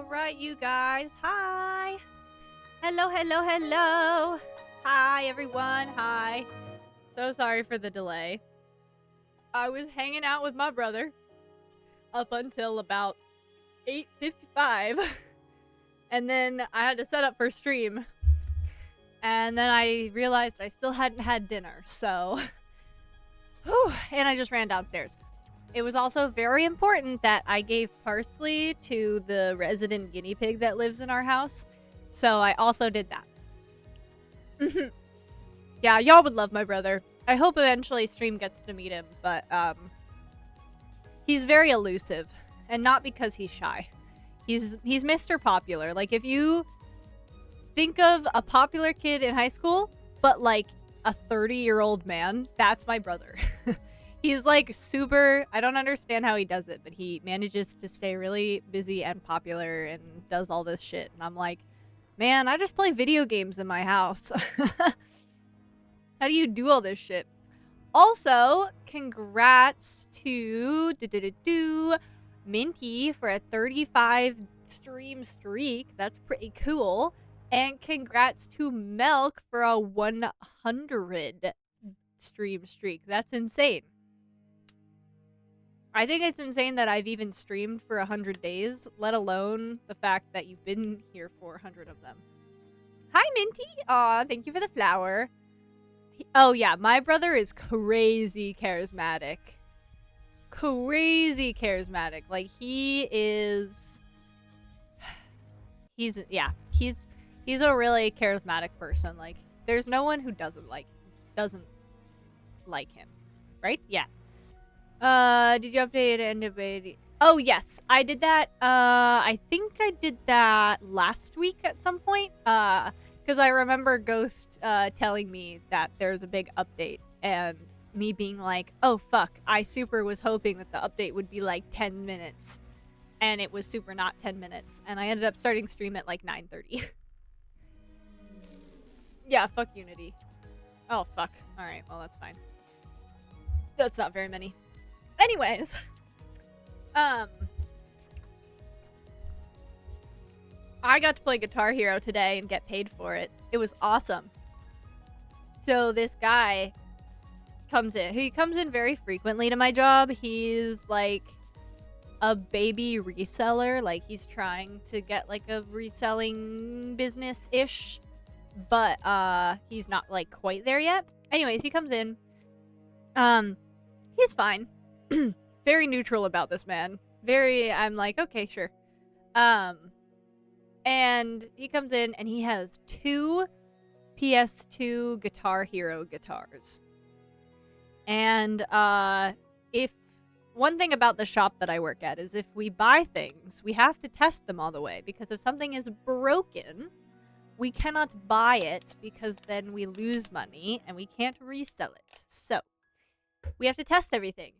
Alright, you guys. Hi. Hello, hello, hello. Hi, everyone. Hi. So sorry for the delay. I was hanging out with my brother up until about 8:55. And then I had to set up for stream. And then I realized I still hadn't had dinner, so... Whew, and I just ran downstairs. It was also very important that I gave parsley to the resident guinea pig that lives in our house. So I also did that. Yeah, y'all would love my brother. I hope eventually stream gets to meet him, but he's very elusive. And not because he's shy. He's Mr. Popular. Like, if you think of a popular kid in high school, but like a 30-year-old man, that's my brother. He's like super, I don't understand how he does it, but he manages to stay really busy and popular and does all this shit. And I'm like, man, I just play video games in my house. How do you do all this shit? Also, congrats to Minty for a 35 stream streak. That's pretty cool. And congrats to Melk for a 100 stream streak. That's insane. I think it's insane that I've even streamed for 100 days, let alone the fact that you've been here for 100 of them. Hi, Minty! Aw, thank you for the flower. Oh, yeah, my brother is crazy charismatic. Crazy charismatic. Like, he's a really charismatic person. Like, there's no one who doesn't like him. Right? Yeah. Did you update anybody? Oh, yes, I did that. I think I did that last week at some point. Because I remember Ghost, telling me that there's a big update, and me being like, oh, fuck, I super was hoping that the update would be like 10 minutes, and it was super not 10 minutes, and I ended up starting stream at like 9:30. Yeah, fuck Unity. Oh, fuck. Alright, well, that's fine. That's not very many. Anyways, I got to play Guitar Hero today and get paid for it. It was awesome. So this guy comes in. He comes in very frequently to my job. He's like a baby reseller. Like, he's trying to get like a reselling business-ish, but he's not like quite there yet. Anyways, he comes in. He's fine. Very neutral about this man. I'm like, okay, sure. And he comes in and he has 2 PS2 Guitar Hero guitars. And if one thing about the shop that I work at is if we buy things, we have to test them all the way, because if something is broken, we cannot buy it, because then we lose money and we can't resell it. So we have to test everything.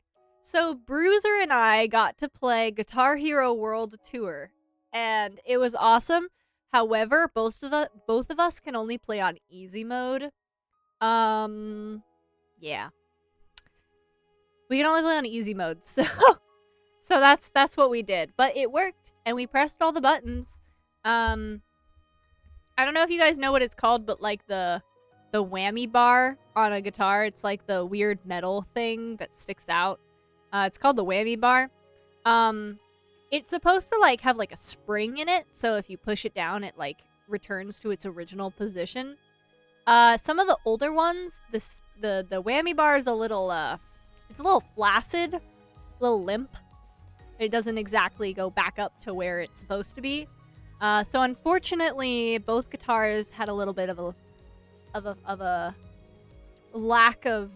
So Bruiser and I got to play Guitar Hero World Tour, and it was awesome. However, both of us can only play on easy mode. Yeah. We can only play on easy mode, so that's what we did. But it worked, and we pressed all the buttons. I don't know if you guys know what it's called, but like the whammy bar on a guitar, it's like the weird metal thing that sticks out. It's called the whammy bar. It's supposed to like have like a spring in it, so if you push it down, it like returns to its original position. Some of the older ones, the whammy bar is a little it's a little flaccid, a little limp. It doesn't exactly go back up to where it's supposed to be. So unfortunately, both guitars had a little bit of a lack of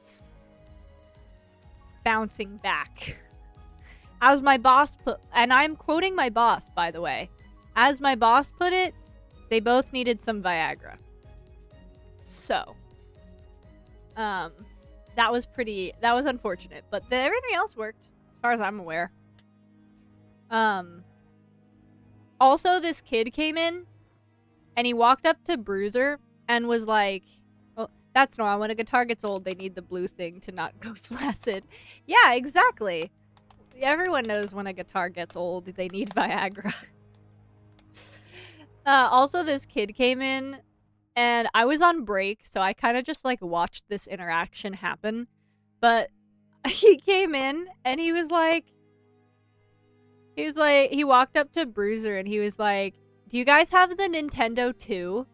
bouncing back. As my boss put, and I'm quoting my boss, by the way, as my boss put it, they both needed some Viagra. So, that was unfortunate, but everything else worked, as far as I'm aware. Also, this kid came in, and he walked up to Bruiser and was like, well, that's normal. When a guitar gets old, they need the blue thing to not go flaccid. Yeah, exactly. Everyone knows when a guitar gets old, they need Viagra. Also, this kid came in, and I was on break, so I kind of just like watched this interaction happen. But he came in, and he walked up to Bruiser, and he was like, "Do you guys have the Nintendo 2?"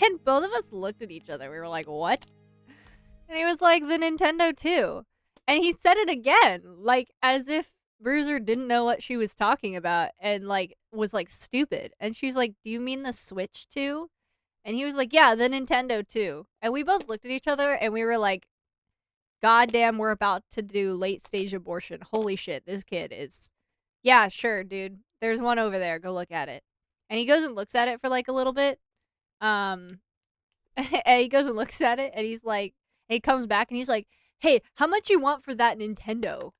And both of us looked at each other. We were like, "What?" And he was like, "The Nintendo 2." And he said it again, like as if Bruiser didn't know what she was talking about and like was like stupid. And she's like, "Do you mean the Switch 2?" And he was like, "Yeah, the Nintendo 2." And we both looked at each other and we were like, "God damn, we're about to do late stage abortion. Holy shit, this kid is." "Yeah, sure, dude. There's one over there. Go look at it." And he goes and looks at it for like a little bit. Um and he goes and looks at it and he's like, and he comes back and he's like, "Hey, how much you want for that Nintendo?"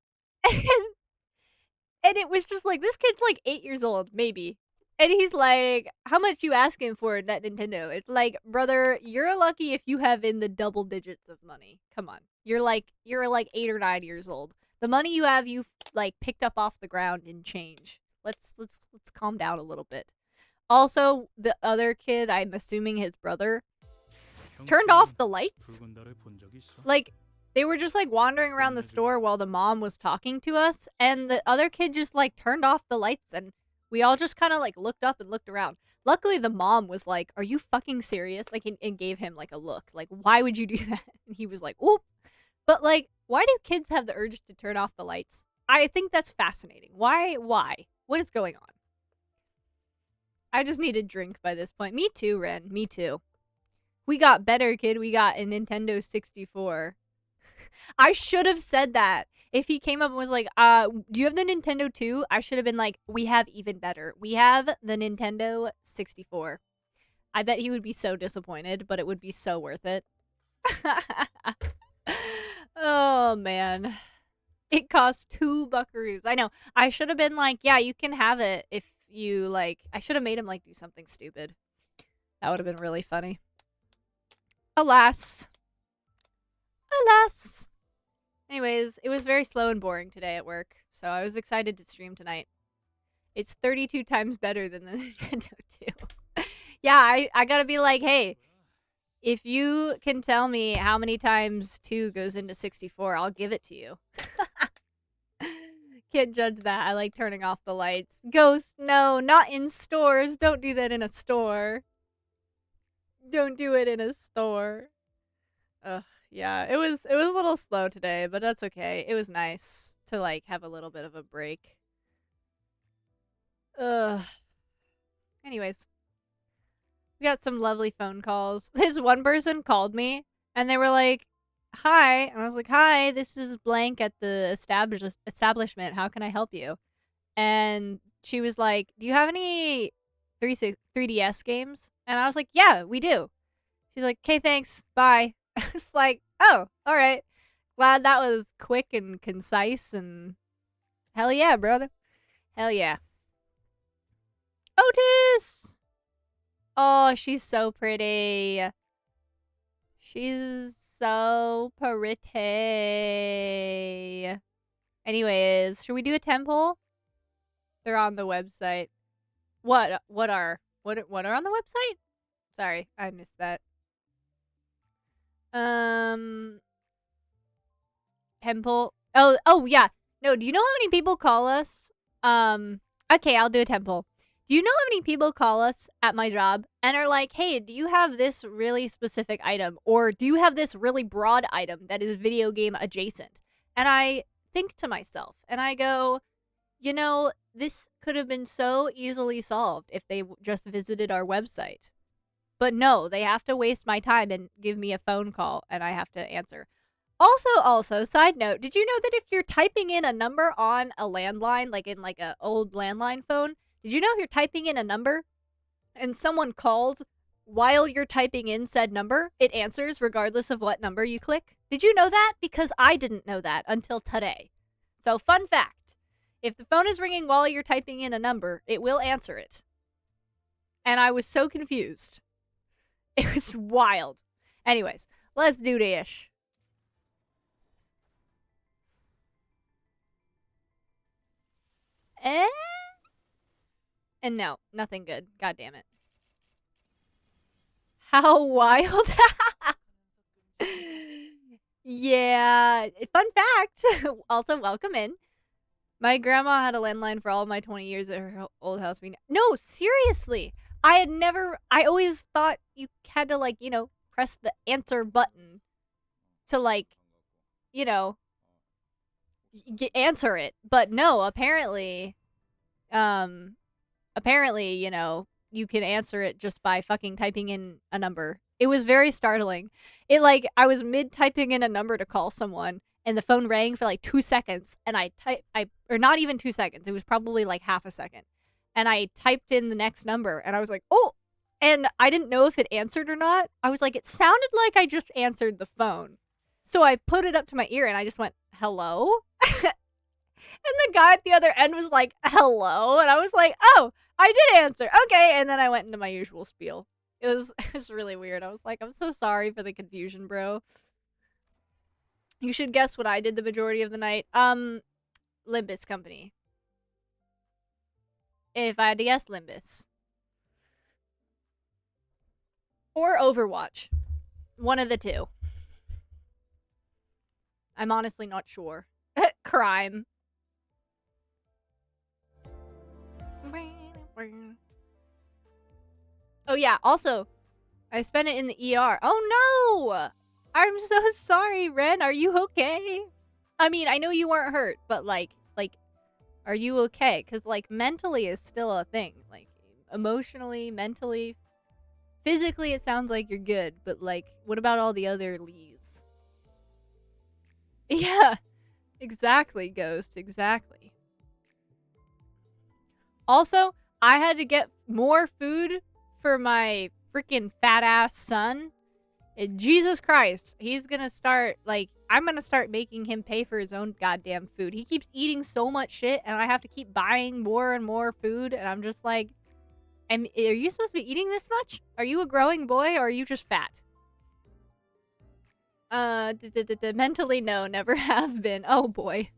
And it was just like, this kid's like 8 years old, maybe. And he's like, "How much you asking for that Nintendo?" It's like, brother, you're lucky if you have in the double digits of money. Come on. You're like 8 or 9 years old. The money you have, you've like picked up off the ground in change. Let's calm down a little bit. Also, the other kid, I'm assuming his brother, turned off the lights. Like, they were just like wandering around the store while the mom was talking to us, and the other kid just like turned off the lights, and we all just kind of like looked up and looked around. Luckily, the mom was like, "Are you fucking serious?" Like, and gave him like a look, like, "Why would you do that?" And he was like, "Oop." But like, why do kids have the urge to turn off the lights? I think that's fascinating. Why? What is going on? I just need a drink by this point. Me too, Ren. Me too. We got better, kid. We got a Nintendo 64. I should have said that. If he came up and was like, do you have the Nintendo 2? I should have been like, we have even better. We have the Nintendo 64. I bet he would be so disappointed, but it would be so worth it. Oh, man. It costs 2 buckaroos. I know. I should have been like, yeah, you can have it if you, like, I should have made him, like, do something stupid. That would have been really funny. Alas. Alas. Anyways, it was very slow and boring today at work, so I was excited to stream tonight. It's 32 times better than the Nintendo 2. Yeah, I gotta be like, hey, if you can tell me how many times 2 goes into 64, I'll give it to you. Can't judge that. I like turning off the lights. Ghost, no, not in stores. Don't do that in a store. Don't do it in a store. Ugh, yeah, it was a little slow today, but that's okay. It was nice to like have a little bit of a break. Ugh. Anyways, we got some lovely phone calls. This one person called me and they were like, "Hi," and I was like, "Hi, this is blank at the establishment. How can I help you?" And she was like, "Do you have any 3DS games?" And I was like, "Yeah, we do." She's like, "Okay, thanks. Bye." I was like, "Oh, all right. Glad that was quick and concise and hell yeah, brother. Hell yeah." Otis! Oh, she's so pretty. She's so pretty. Anyways, should we do a temple? They're on the website. What are on the website? Sorry, I missed that. Temple. Oh yeah. No, do you know how many people call us? Okay, I'll do a temple. Do you know how many people call us at my job and are like, "Hey, do you have this really specific item or do you have this really broad item that is video game adjacent?" And I think to myself and I go, "You know, this could have been so easily solved if they just visited our website." But no, they have to waste my time and give me a phone call and I have to answer. Also, side note, did you know that if you're typing in a number on a landline, like in like a old landline phone, did you know if you're typing in a number and someone calls while you're typing in said number, it answers regardless of what number you click? Did you know that? Because I didn't know that until today. So fun fact, if the phone is ringing while you're typing in a number, it will answer it. And I was so confused. It was wild. Anyways, let's do this. Eh? And no, nothing good. God damn it. How wild. Yeah. Fun fact. Also, welcome in. My grandma had a landline for all of my 20 years at her old house. No, seriously. I always thought you had to, like, press the answer button to, like, answer it. But no, apparently, you can answer it just by fucking typing in a number. It was very startling. I was mid-typing in a number to call someone, and the phone rang for, like, 2 seconds, and or not even 2 seconds. It was probably, like, half a second. And I typed in the next number, and I was like, oh! And I didn't know if it answered or not. I was like, it sounded like I just answered the phone. So I put it up to my ear, and I just went, hello? And the guy at the other end was like, hello? And I was like, oh, I did answer. Okay. And then I went into my usual spiel. It was really weird. I was like, I'm so sorry for the confusion, bro. You should guess what I did the majority of the night. Limbus company. If I had to guess, Limbus. Or Overwatch. One of the two. I'm honestly not sure. Crime. Oh yeah, also, I spent it in the ER. Oh no! I'm so sorry, Ren. Are you okay? I mean, I know you weren't hurt, but like, are you okay? Because, like, mentally is still a thing. Like, emotionally, mentally, physically, it sounds like you're good, but, like, what about all the other lees? Yeah, exactly, Ghost, exactly. Also, I had to get more food for my freaking fat ass son. And Jesus Christ, he's gonna start, like, I'm gonna start making him pay for his own goddamn food. He keeps eating so much shit, and I have to keep buying more and more food, and I'm just like, are you supposed to be eating this much? Are you a growing boy, or are you just fat? Mentally, no, never have been. Oh boy.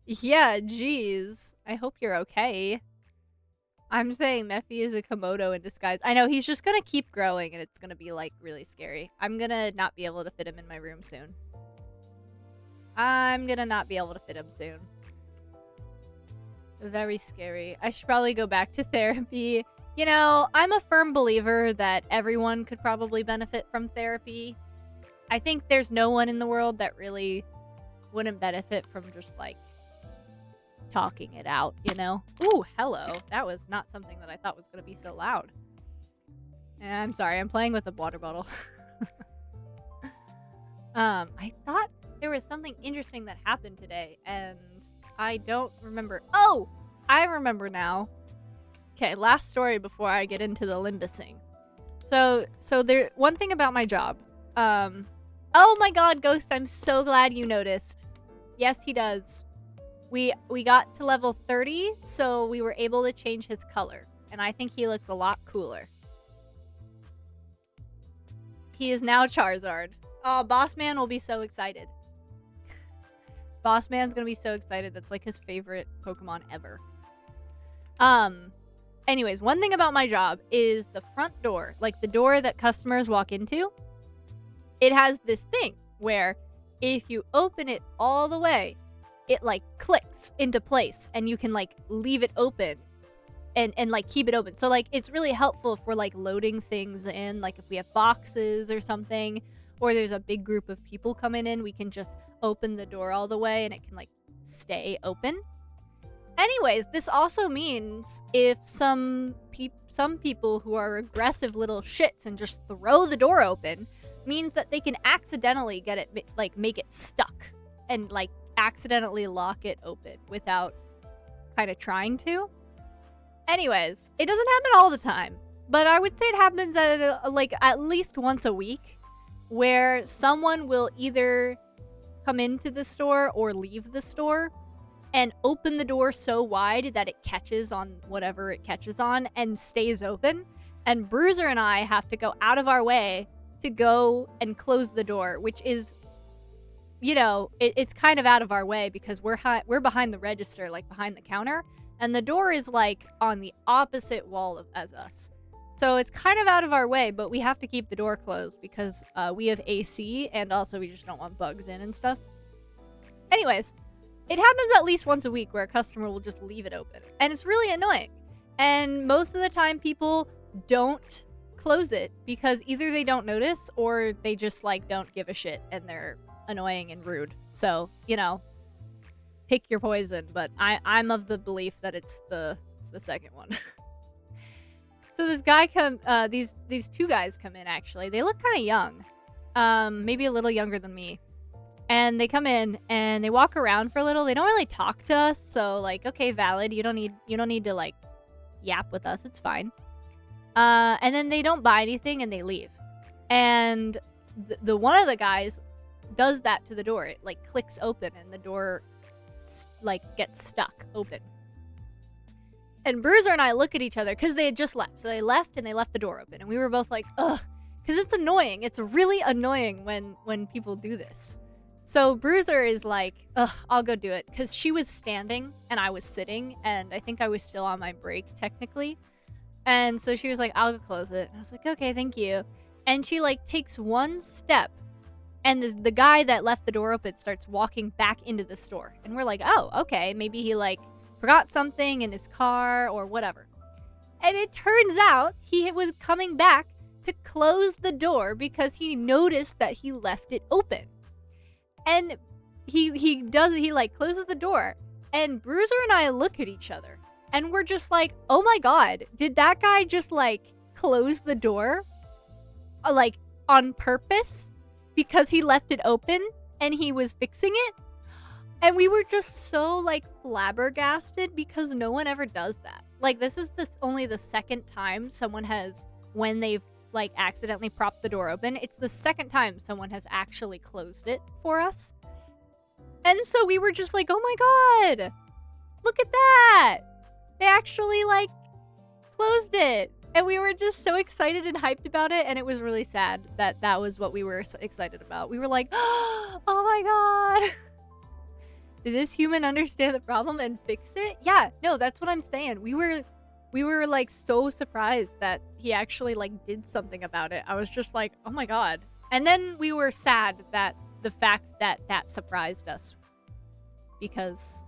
Yeah, jeez. I hope you're okay. I'm saying Mephi is a Komodo in disguise. I know, he's just gonna keep growing, and it's gonna be, like, really scary. I'm gonna not be able to fit him in my room soon. Very scary. I should probably go back to therapy. You know, I'm a firm believer that everyone could probably benefit from therapy. I think there's no one in the world that really wouldn't benefit from just, like, talking it out, you know? Ooh, hello. That was not something that I thought was going to be so loud. I'm sorry, I'm playing with a water bottle. I thought there was something interesting that happened today, and I don't remember. Oh! I remember now. Okay, last story before I get into the limbusing. So there, one thing about my job. Oh my god, Ghost, I'm so glad you noticed. Yes, he does. We got to level 30, so we were able to change his color. And I think he looks a lot cooler. He is now Charizard. Oh, Boss Man will be so excited. Boss Man's gonna be so excited. That's like his favorite Pokemon ever. Anyways, one thing about my job is the front door, like the door that customers walk into. It has this thing where if you open it all the way, it like clicks into place and you can like leave it open and like keep it open. So like it's really helpful for like loading things in, like if we have boxes or something, or there's a big group of people coming in, we can just open the door all the way and it can like stay open. Anyways, this also means if some people who are aggressive little shits and just throw the door open, means that they can accidentally get it, like make it stuck and like accidentally lock it open without kind of trying to. Anyways, it doesn't happen all the time, but I would say it happens at least once a week, where someone will either come into the store or leave the store and open the door so wide that it catches on whatever it catches on and stays open. And Bruiser and I have to go out of our way to go and close the door, which is, you know, it's kind of out of our way because we're behind the register, like behind the counter, And the door is like on the opposite wall as us. So it's kind of out of our way, but we have to keep the door closed because we have AC, and also we just don't want bugs in and stuff. Anyways, it happens at least once a week where a customer will just leave it open. And it's really annoying. And most of the time people don't close it because either they don't notice or they just like don't give a shit and they're annoying and rude. So, you know, pick your poison, but I'm of the belief that it's the second one. So this guy these two guys come in actually. They look kind of young. Maybe a little younger than me. And they come in and they walk around for a little. They don't really talk to us, so like, okay, valid. You don't need to like yap with us. It's fine. And then they don't buy anything and they leave. And the one of the guys does that to the door. It like clicks open and the door like gets stuck open. And Bruiser and I look at each other because they had just left. So they left and they left the door open. And we were both like, ugh. Because it's annoying. It's really annoying when people do this. So Bruiser is like, ugh, I'll go do it. Because she was standing and I was sitting. And I think I was still on my break, technically. And so she was like, I'll go close it. And I was like, okay, thank you. And she like takes one step. And the guy that left the door open starts walking back into the store. And we're like, oh, okay. Maybe he like forgot something in his car or whatever. And it turns out he was coming back to close the door because he noticed that he left it open. And he like closes the door, and Bruiser and I look at each other and we're just like, oh my god, did that guy just like close the door like on purpose because he left it open and he was fixing it? And we were just so like flabbergasted because no one ever does that. Like this is only the second time someone has, when they've like accidentally propped the door open, it's the second time someone has actually closed it for us. And so we were just like, oh my god, look at that. They actually like closed it. And we were just so excited and hyped about it. And it was really sad that that was what we were excited about. We were like, oh my god. Did this human understand the problem and fix it? Yeah, no, that's what I'm saying. We were like so surprised that he actually like did something about it. I was just like, oh my god. And then we were sad that the fact that that surprised us, because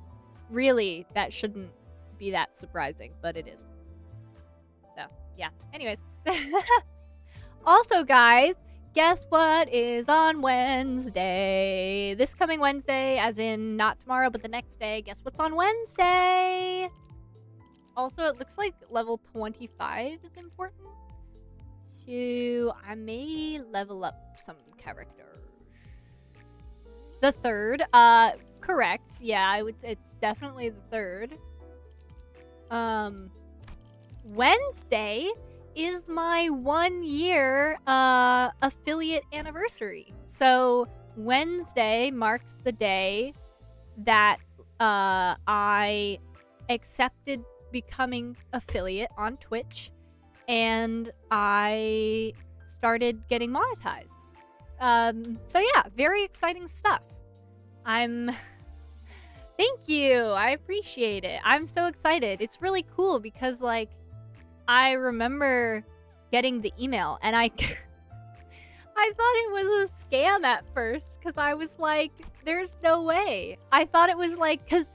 really that shouldn't be that surprising, but it is. So yeah, anyways. Also guys, guess what is on Wednesday? This coming Wednesday, as in not tomorrow, but the next day. Guess what's on Wednesday? Also, it looks like level 25 is important. So I may level up some characters. The third, correct. Yeah, I would say it's definitely the third. Wednesday is my 1 year affiliate anniversary. So Wednesday marks the day that I accepted becoming affiliate on Twitch and I started getting monetized. So yeah, very exciting stuff. Thank you. I appreciate it. I'm so excited. It's really cool because like I remember getting the email and I thought it was a scam at first because I was like, there's no way. I thought it was like, because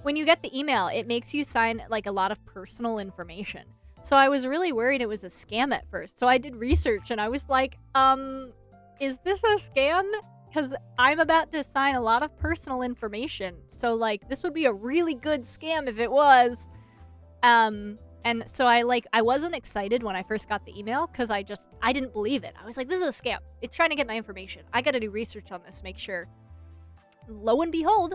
when you get the email, it makes you sign like a lot of personal information. So I was really worried it was a scam at first. So I did research and I was like, is this a scam? Because I'm about to sign a lot of personal information. So like this would be a really good scam if it was. And so I wasn't excited when I first got the email because I didn't believe it. I was like, this is a scam. It's trying to get my information. I got to do research on this, make sure. Lo and behold,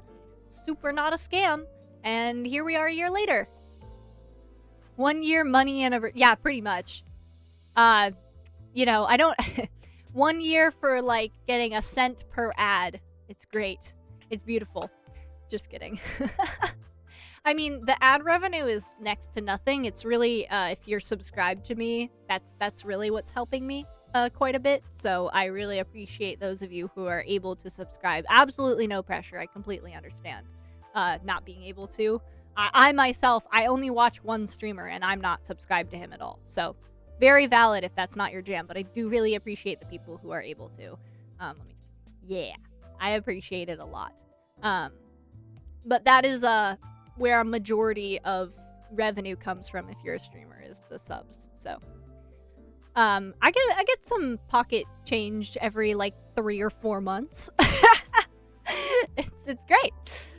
super not a scam. And here we are a year later. 1 year money anniversary. Yeah, pretty much. You know, I don't 1 year for like getting a cent per ad. It's great. It's beautiful. Just kidding. I mean, the ad revenue is next to nothing. It's really, if you're subscribed to me, that's really what's helping me quite a bit. So I really appreciate those of you who are able to subscribe. Absolutely no pressure. I completely understand not being able to. I myself, I only watch one streamer, and I'm not subscribed to him at all. So, very valid if that's not your jam, but I do really appreciate the people who are able to. Yeah, I appreciate it a lot. But that is where a majority of revenue comes from if you're a streamer, is the subs. So, I get some pocket change every like 3 or 4 months. It's great.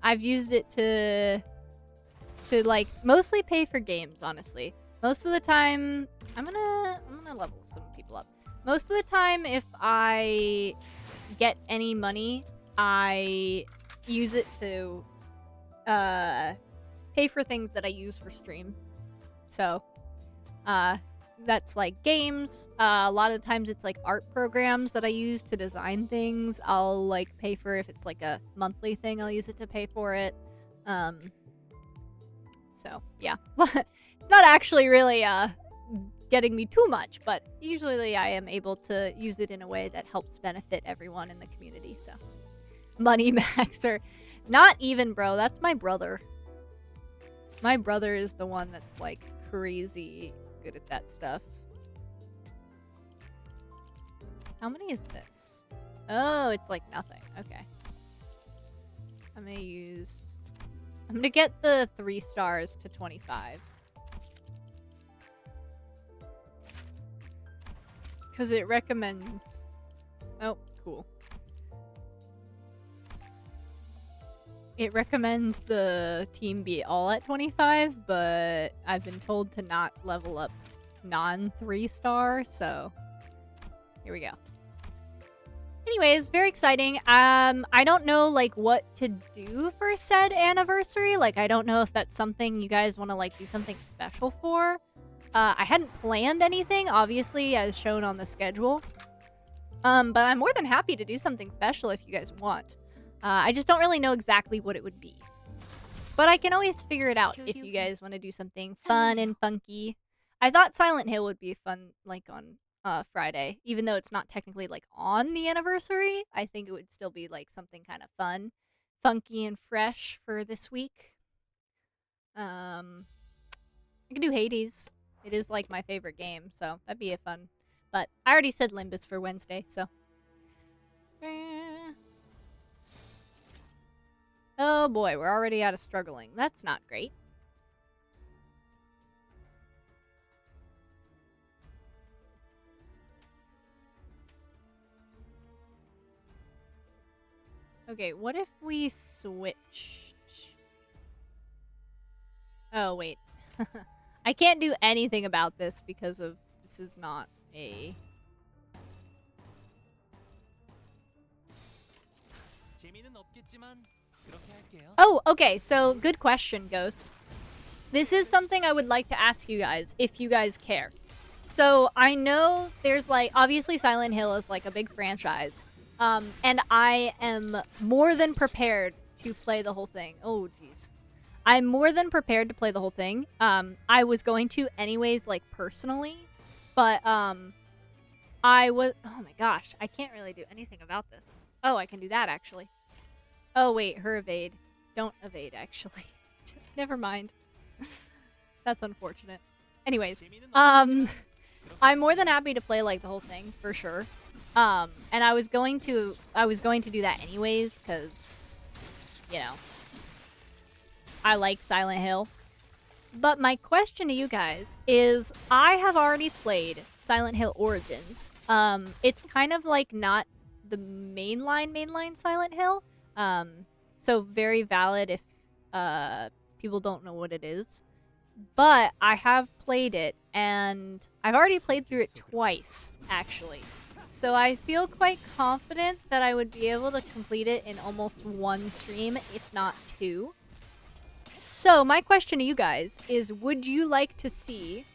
I've used it to like mostly pay for games, honestly. Most of the time, I'm gonna level some people up. Most of the time, if I get any money, I use it to pay for things that I use for stream. So, that's like games. A lot of times it's like art programs that I use to design things. I'll like pay for, if it's like a monthly thing, I'll use it to pay for it. So yeah. It's not actually really getting me too much, but usually I am able to use it in a way that helps benefit everyone in the community. So Money Maxer. Not even, bro. That's my brother. My brother is the one that's like crazy good at that stuff. How many is this? Oh, it's like nothing. Okay. I'm gonna get the 3 stars to 25. Because it recommends... Oh, cool. It recommends the team be all at 25, but I've been told to not level up non-3 star, so here we go. Anyways, very exciting. I don't know like what to do for said anniversary. Like, I don't know if that's something you guys want to like do something special for. I hadn't planned anything, obviously, as shown on the schedule. But I'm more than happy to do something special if you guys want. I just don't really know exactly what it would be. But I can always figure it out if you guys want to do something fun and funky. I thought Silent Hill would be fun, like, on Friday. Even though it's not technically, like, on the anniversary, I think it would still be, like, something kind of fun, funky, and fresh for this week. I could do Hades. It is, like, my favorite game, so that'd be a fun. But I already said Limbus for Wednesday, so... Oh boy, we're already out of struggling. That's not great. Okay, what if we switched? Oh, wait. I can't do anything about this because of... This is not a... Oh, okay, so good question, Ghost. This is something I would like to ask you guys, if you guys care. So, I know there's, like, obviously Silent Hill is, like, a big franchise. And I am more than prepared to play the whole thing. Oh, jeez. I'm more than prepared to play the whole thing. I was going to anyways, like, personally. But, I was... Oh my gosh, I can't really do anything about this. Oh, I can do that, actually. Oh, wait, her evade. Don't evade, actually. Never mind. That's unfortunate. Anyways, I'm more than happy to play, like, the whole thing, for sure. And I was going to do that anyways, because, you know, I like Silent Hill. But my question to you guys is, I have already played Silent Hill Origins. It's kind of like not the mainline Silent Hill. So very valid if people don't know what it is. But I have played it, and I've already played through it twice, actually. So I feel quite confident that I would be able to complete it in almost 1 stream, if not 2. So my question to you guys is, would you like to see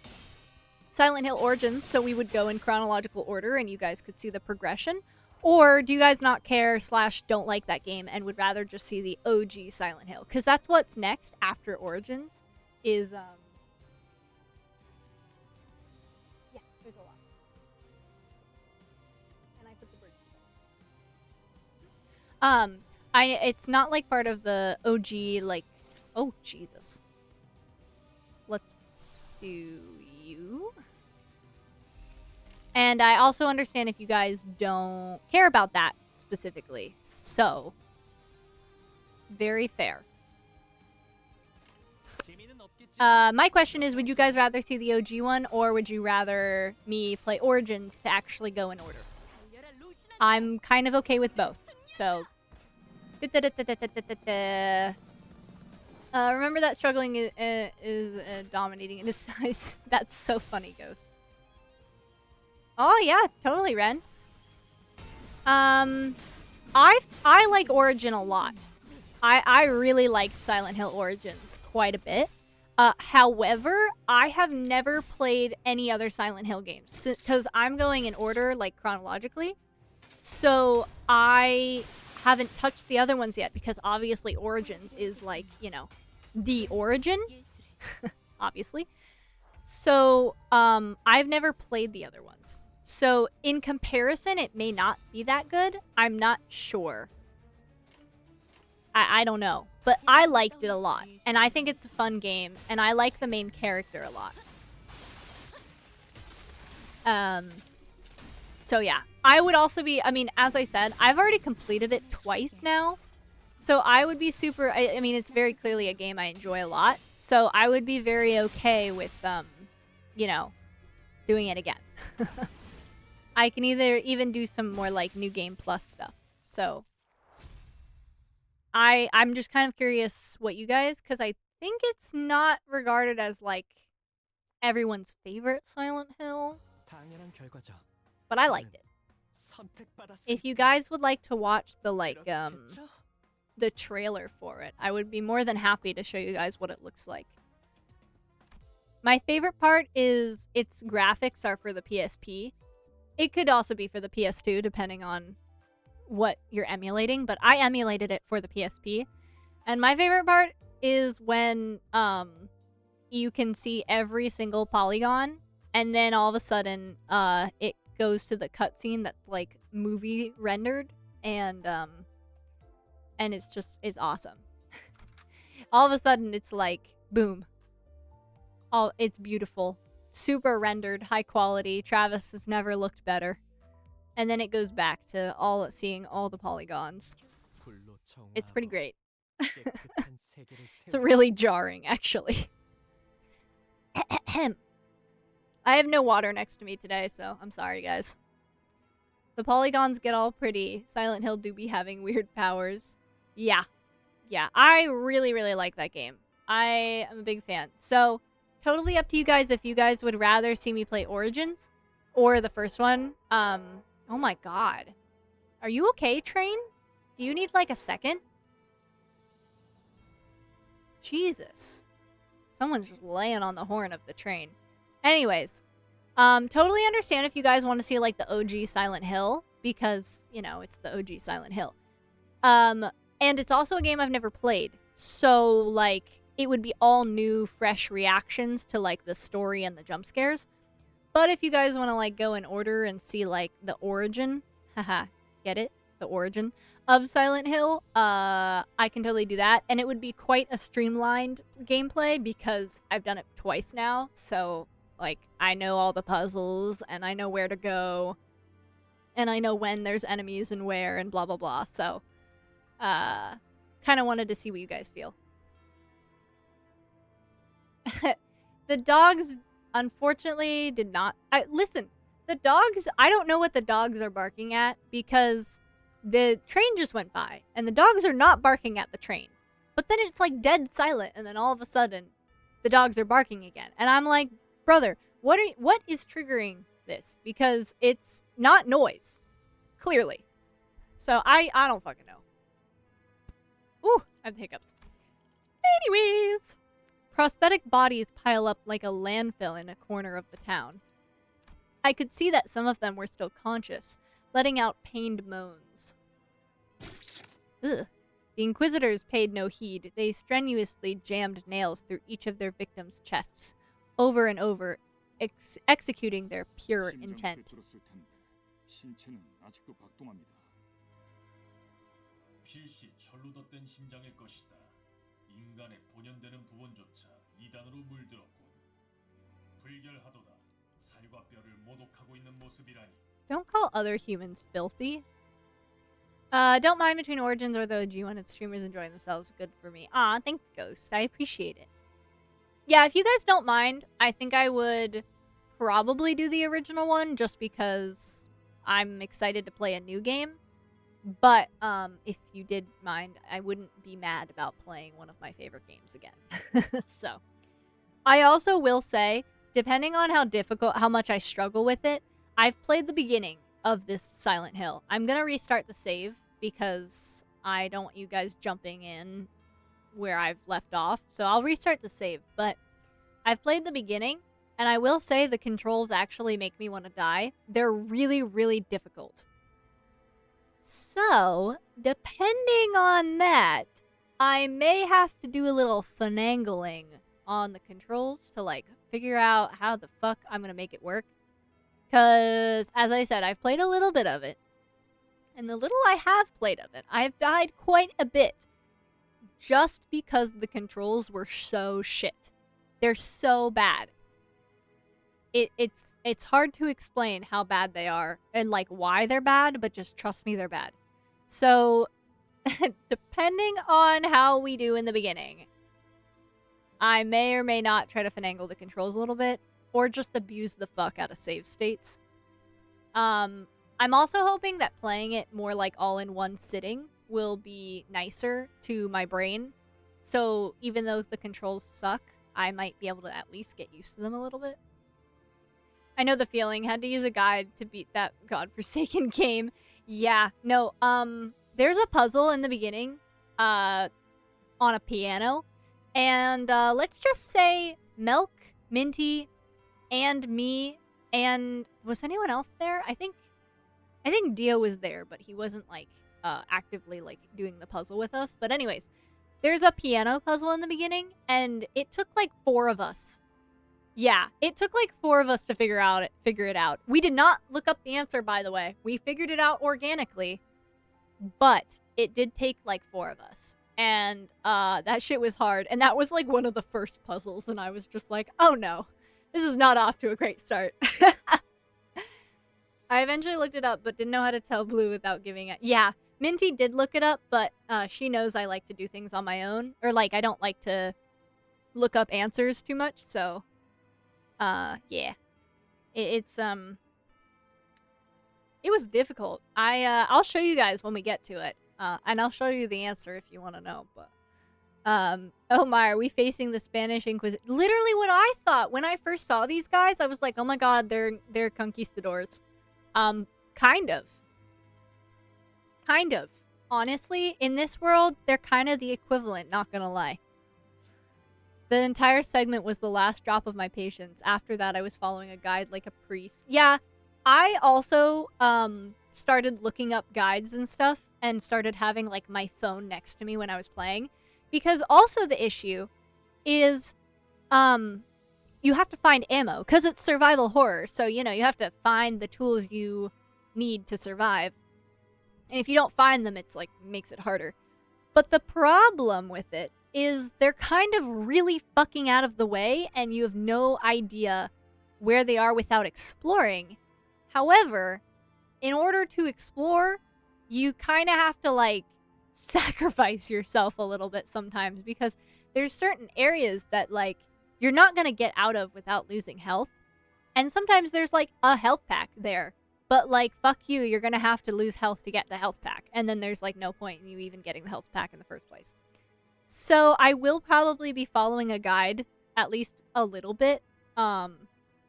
Silent Hill Origins so we would go in chronological order and you guys could see the progression? Or do you guys not care / don't like that game and would rather just see the OG Silent Hill? Because that's what's next after Origins is, yeah, there's a lot. And I put the bridge. It's not like part of the OG, like, Oh, Jesus. Let's do you. And I also understand if you guys don't care about that specifically. So, very fair. My question is, would you guys rather see the OG one, or would you rather me play Origins to actually go in order? I'm kind of okay with both. So, remember that struggling is dominating in disguise. That's so funny, Ghost. Oh yeah, totally, Ren. I like Origin a lot. I really liked Silent Hill Origins quite a bit. However, I have never played any other Silent Hill games because I'm going in order, like chronologically. So I haven't touched the other ones yet because obviously Origins is like, you know, the origin, obviously. So I've never played the other ones. So in comparison, it may not be that good. I'm not sure. I don't know. But I liked it a lot. And I think it's a fun game. And I like the main character a lot. So yeah. I would also be, I mean, as I said, I've already completed it twice now. So I would be super, I mean, it's very clearly a game I enjoy a lot. So I would be very okay with, you know, doing it again. I can even do some more like New Game Plus stuff. So I'm just kind of curious what you guys, because I think it's not regarded as like everyone's favorite Silent Hill, but I liked it. If you guys would like to watch the like the trailer for it, I would be more than happy to show you guys what it looks like. My favorite part is its graphics are for the PSP. It could also be for the PS2 depending on what you're emulating, but I emulated it for the PSP. And my favorite part is when you can see every single polygon, and then all of a sudden it goes to the cutscene that's like movie rendered, and it's awesome. All of a sudden it's like boom. It's beautiful. Super rendered, high quality. Travis has never looked better. And then it goes back to seeing all the polygons. It's pretty great. It's really jarring, actually. I have no water next to me today, so I'm sorry, guys. The polygons get all pretty. Silent Hill do be having weird powers. Yeah. Yeah, I really, really like that game. I am a big fan. So, totally up to you guys if you guys would rather see me play Origins or the first one. Oh my god. Are you okay, train? Do you need like a second? Jesus. Someone's just laying on the horn of the train. Anyways, totally understand if you guys want to see like the OG Silent Hill, because, you know, it's the OG Silent Hill. And it's also a game I've never played. So, like, it would be all new, fresh reactions to like the story and the jump scares. But if you guys want to like go in order and see like the origin, haha, get it? The origin of Silent Hill, I can totally do that. And it would be quite a streamlined gameplay because I've done it twice now. So like I know all the puzzles and I know where to go. And I know when there's enemies and where and blah blah blah. So kind of wanted to see what you guys feel. The dogs unfortunately did not. Listen, the dogs, I don't know what the dogs are barking at because the train just went by and the dogs are not barking at the train. But then it's like dead silent and then all of a sudden the dogs are barking again. And I'm like, brother, what is triggering this? Because it's not noise, clearly. So I don't fucking know. Ooh, I have hiccups. Anyways. Prosthetic bodies pile up like a landfill in a corner of the town. I could see that some of them were still conscious, letting out pained moans. Ugh. The Inquisitors paid no heed. They strenuously jammed nails through each of their victims' chests, over and over, executing their pure intent. 인간의 본연되는 부분조차 이단으로 물들었군. 불결하도다. 살과 뼈를 모독하고 있는 모습이라니. Don't call other humans filthy. Don't mind Between Origins or the OG when its streamers enjoying themselves. Good for me. Aw, thanks, Ghost. I appreciate it. Yeah, if you guys don't mind, I think I would probably do the original one just because I'm excited to play a new game. But if you did mind, I wouldn't be mad about playing one of my favorite games again. So, I also will say, depending on how much I struggle with it, I've played the beginning of this Silent Hill. I'm gonna restart the save because I don't want you guys jumping in where I've left off. So I'll restart the save, but I've played the beginning, and I will say the controls actually make me want to die. They're really, really difficult. So, depending on that, I may have to do a little finagling on the controls to, like, figure out how the fuck I'm gonna make it work. Because, as I said, I've played a little bit of it. And the little I have played of it, I've died quite a bit. Just because the controls were so shit. They're so bad. It's hard to explain how bad they are and like why they're bad, but just trust me, they're bad. So, depending on how we do in the beginning, I may or may not try to finagle the controls a little bit, or just abuse the fuck out of save states. I'm also hoping that playing it more like all in one sitting will be nicer to my brain. So even though the controls suck, I might be able to at least get used to them a little bit. I know the feeling. Had to use a guide to beat that godforsaken game. Yeah, no, there's a puzzle in the beginning, on a piano. And, let's just say Milk, Minty, and me, and was anyone else there? I think Dio was there, but he wasn't, like, actively, like, doing the puzzle with us. But anyways, there's a piano puzzle in the beginning, and it took, like, 4 of us. Yeah, it took like 4 of us to figure it out. We did not look up the answer, by the way. We figured it out organically, but it did take like 4 of us. And that shit was hard. And that was like one of the first puzzles, and I was just like, oh no, this is not off to a great start. I eventually looked it up, but didn't know how to tell Blue without giving it. Yeah, Minty did look it up, but she knows I like to do things on my own. Or like, I don't like to look up answers too much, so... yeah. It was difficult. I'll show you guys when we get to it. And I'll show you the answer if you want to know, but... oh my, are we facing the Spanish Inquisition? Literally what I thought when I first saw these guys, I was like, oh my god, they're conquistadors. Kind of. Kind of. Honestly, in this world, they're kind of the equivalent, not gonna lie. The entire segment was the last drop of my patience. After that, I was following a guide like a priest. Yeah, I also started looking up guides and stuff and started having like my phone next to me when I was playing. Because also the issue is you have to find ammo because it's survival horror. So, you know, you have to find the tools you need to survive. And if you don't find them, it's like makes it harder. But the problem with it is they're kind of really fucking out of the way and you have no idea where they are without exploring. However, in order to explore, you kind of have to like sacrifice yourself a little bit sometimes because there's certain areas that like you're not going to get out of without losing health. And sometimes there's like a health pack there. But like, fuck you, you're going to have to lose health to get the health pack. And then there's like no point in you even getting the health pack in the first place. So I will probably be following a guide at least a little bit,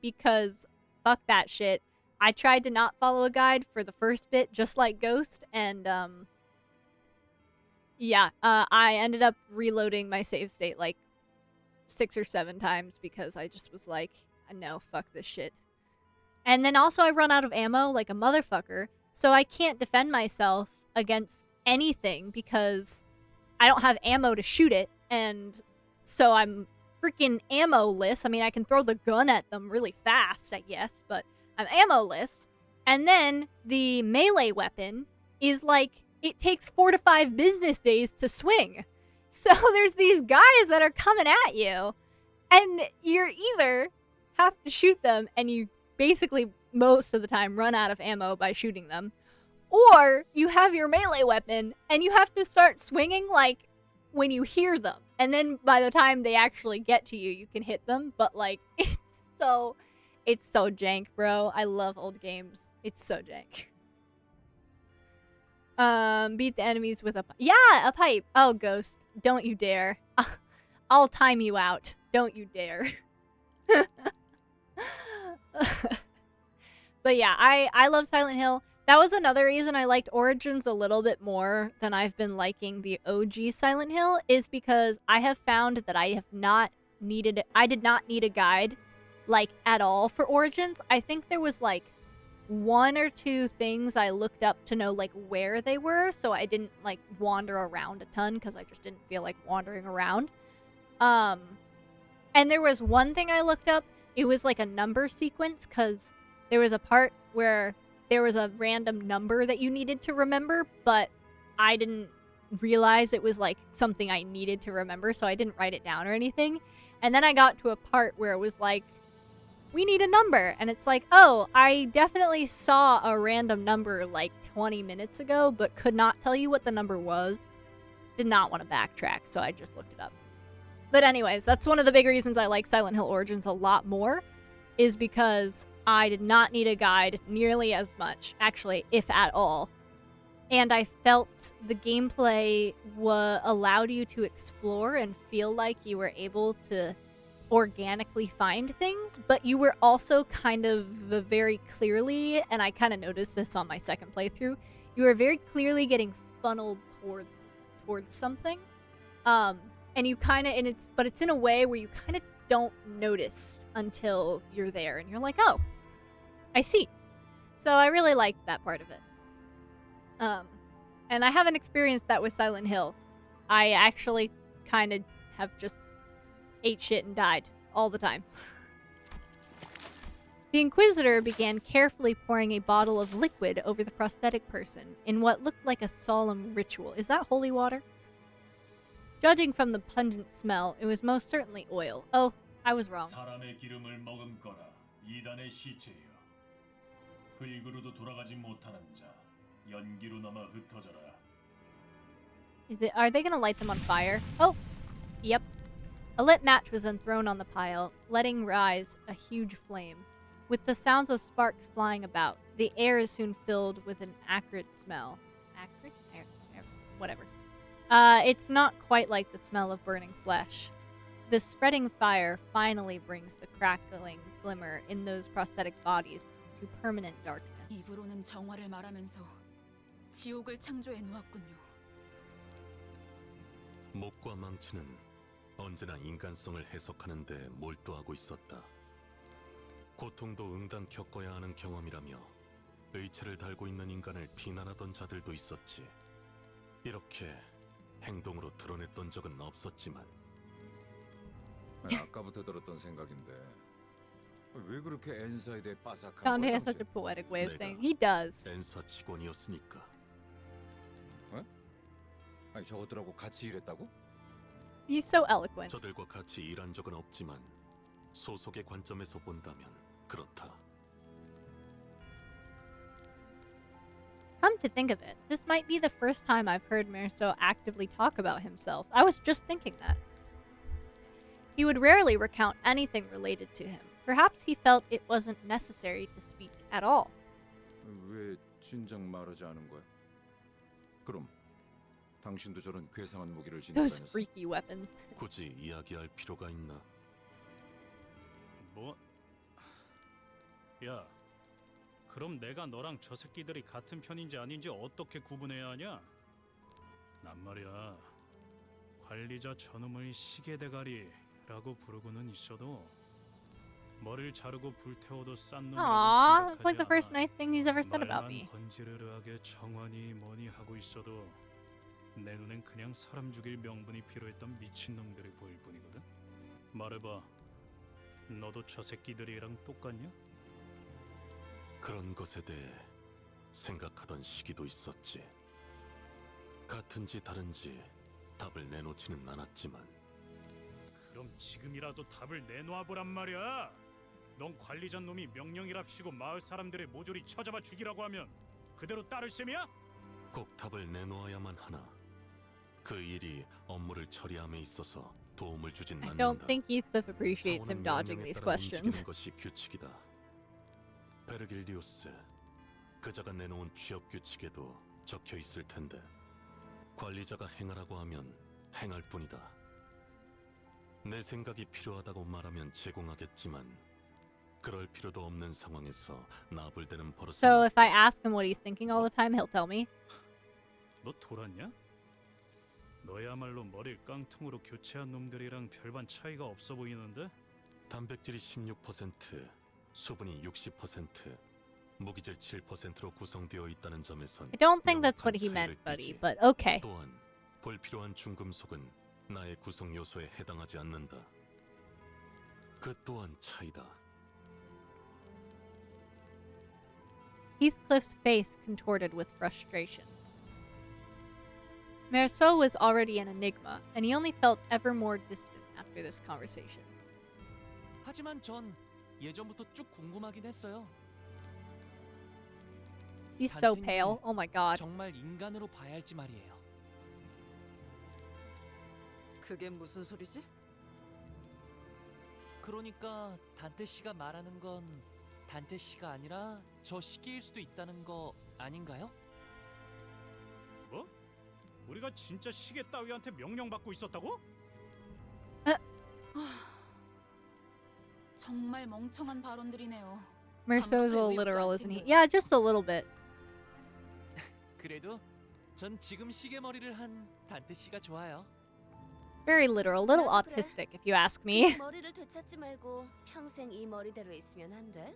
because fuck that shit. I tried to not follow a guide for the first bit, just like Ghost, and yeah, I ended up reloading my save state like 6 or 7 times because I just was like, no, fuck this shit. And then also I run out of ammo like a motherfucker, so I can't defend myself against anything because I don't have ammo to shoot it, and so I'm freaking ammo-less. I mean, I can throw the gun at them really fast, I guess, but I'm ammo-less. And then the melee weapon is like, it takes 4 to 5 business days to swing. So there's these guys that are coming at you, and you're either have to shoot them, and you basically most of the time run out of ammo by shooting them, or you have your melee weapon, and you have to start swinging like when you hear them, and then by the time they actually get to you, you can hit them. But like, it's so jank, bro. I love old games. It's so jank. Beat the enemies with a pipe. Oh, Ghost, don't you dare. I'll time you out. Don't you dare. But yeah, I love Silent Hill. That was another reason I liked Origins a little bit more than I've been liking the OG Silent Hill, is because I have found that I did not need a guide, like, at all for Origins. I think there was, like, one or two things I looked up to know, like, where they were, so I didn't, like, wander around a ton, because I just didn't feel like wandering around. And there was one thing I looked up. It was, like, a number sequence, because there was a part where there was a random number that you needed to remember, but I didn't realize it was, like, something I needed to remember, so I didn't write it down or anything. And then I got to a part where it was like, we need a number. And it's like, oh, I definitely saw a random number like 20 minutes ago, but could not tell you what the number was. Did not want to backtrack, so I just looked it up. But anyways, that's one of the big reasons I like Silent Hill Origins a lot more, is because I did not need a guide nearly as much, actually, if at all. And I felt the gameplay allowed you to explore and feel like you were able to organically find things, but you were also kind of very clearly, and I kind of noticed this on my second playthrough, you were very clearly getting funneled towards something. And you kind of, but it's in a way where you kind of don't notice until you're there, and you're like, oh, I see. So I really liked that part of it. And I haven't experienced that with Silent Hill. I actually kind of have just ate shit and died all the time. The Inquisitor began carefully pouring a bottle of liquid over the prosthetic person in what looked like a solemn ritual. Is that holy water? Judging from the pungent smell, it was most certainly oil. Oh, I was wrong. 사람의 기름을 머금거라. 이단의 시체여. 흙으로도 돌아가지 못하는 자. 연기로 남아 흩어져라. Are they gonna light them on fire? Oh, yep. A lit match was then thrown on the pile, letting rise a huge flame. With the sounds of sparks flying about, the air is soon filled with an acrid smell. Acrid? Whatever. It's not quite like the smell of burning flesh. The spreading fire finally brings the crackling glimmer in those prosthetic bodies to permanent darkness. 입으로는 정화를 말하면서 지옥을 창조해 놓았군요. 목과 망치는 언제나 인간성을 해석하는 데 몰두하고 있었다. 고통도 응당 겪어야 하는 경험이라며 의체를 달고 있는 인간을 비난하던 자들도 있었지. 이렇게 행동으로 드러냈던 적은 없었지만 아까부터 들었던 생각인데 왜 그렇게 엔사에 대해 빠삭한 Dante 거야? has such a poetic way of saying he does. 엔사 직원이었으니까. 아니 저것들하고 같이 일했다고? He's so eloquent. 저들과 같이 일한 적은 없지만 소속의 관점에서 본다면 그렇다. Come to think of it, this might be the first time I've heard Merceau actively talk about himself. I was just thinking that. He would rarely recount anything related to him. Perhaps he felt it wasn't necessary to speak at all. 왜 진작 말하지 않은 거야? 그럼 당신도 저런 괴상한 무기를 지니고 Those 다녔어? freaky weapons. 굳이 이야기할 필요가 있나? 뭐? 야, 그럼 내가 너랑 저 새끼들이 같은 편인지 아닌지 어떻게 구분해야 하냐? 난 말이야, 관리자 저놈의 시계대가리라고 부르고는 있어도 머리를 자르고 불태워도 싼 놈이라고 Aww, it's 생각하지 like the first 않아. nice thing he's ever said about 말만 me. 건지르르하게 정환이 뭐니 하고 있어도 내 눈엔 그냥 사람 죽일 명분이 필요했던 미친놈들이 보일 뿐이거든. 말해봐, 너도 저 새끼들이랑 똑같냐? 그런 것에 대해 생각하던 시기도 있었지. 같은지 다른지 답을 내놓지는 않았지만 그럼 지금이라도 답을 내놓아 보란 말이야. 넌 관리자 놈이 명령이랍시고 마을 사람들의 모조리 쳐잡아 죽이라고 하면 그대로 따를 셈이야? 꼭 답을 내놓아야만 하나. 그 일이 업무를 처리함에 있어서 도움을 주진 I 않는다. don't think Heathcliff appreciates him 사원은 dodging 명령에 these 따라 questions. 움직이는 것이 규칙이다. 베르길리우스, 그자가 내놓은 취업 규칙에도 적혀 있을 텐데 관리자가 행하라고 하면 행할 뿐이다. 내 생각이 필요하다고 말하면 제공하겠지만 그럴 필요도 없는 상황에서 나불대는 버릇은 So if I ask him what he's thinking all the time, he'll tell me. 너 돌았냐? 너야말로 머리를 깡통으로 교체한 놈들이랑 별반 차이가 없어 보이는데? 단백질이 16%, 수분이 60%, 무기질 7%로 구성되어 있다는 점에선 I don't think that's 명확한 what he meant, 차이를 buddy, 띠지. but okay. 또한 불필요한 중금속은 나의 구성 요소에 해당하지 않는다. 그 또한 차이다. Heathcliff's face contorted with frustration. Merceau was already an enigma, and he only felt ever more distant after this conversation. 하지만 전 예전부터 쭉 궁금하긴 했어요. He's so pale. Oh my god. 정말 인간으로 봐야 할지 말이에요. 그게 무슨 소리지? 그러니까 단테 씨가 말하는 건 단테 씨가 아니라 저 시기일 수도 있다는 거 아닌가요? 뭐? 우리가 진짜 시계 따위한테 명령받고 있었다고? 정말 멍청한 발언들이네요. Merceau's a little literal, isn't he? Yeah, just a little bit. 그래도 전 지금 시계 머리를 한 단테 씨가 좋아요. Very literal, a little 나도 그래. autistic, if you ask me. 그 머리를 되찾지 말고 평생 이 머리대로 있으면 안 돼?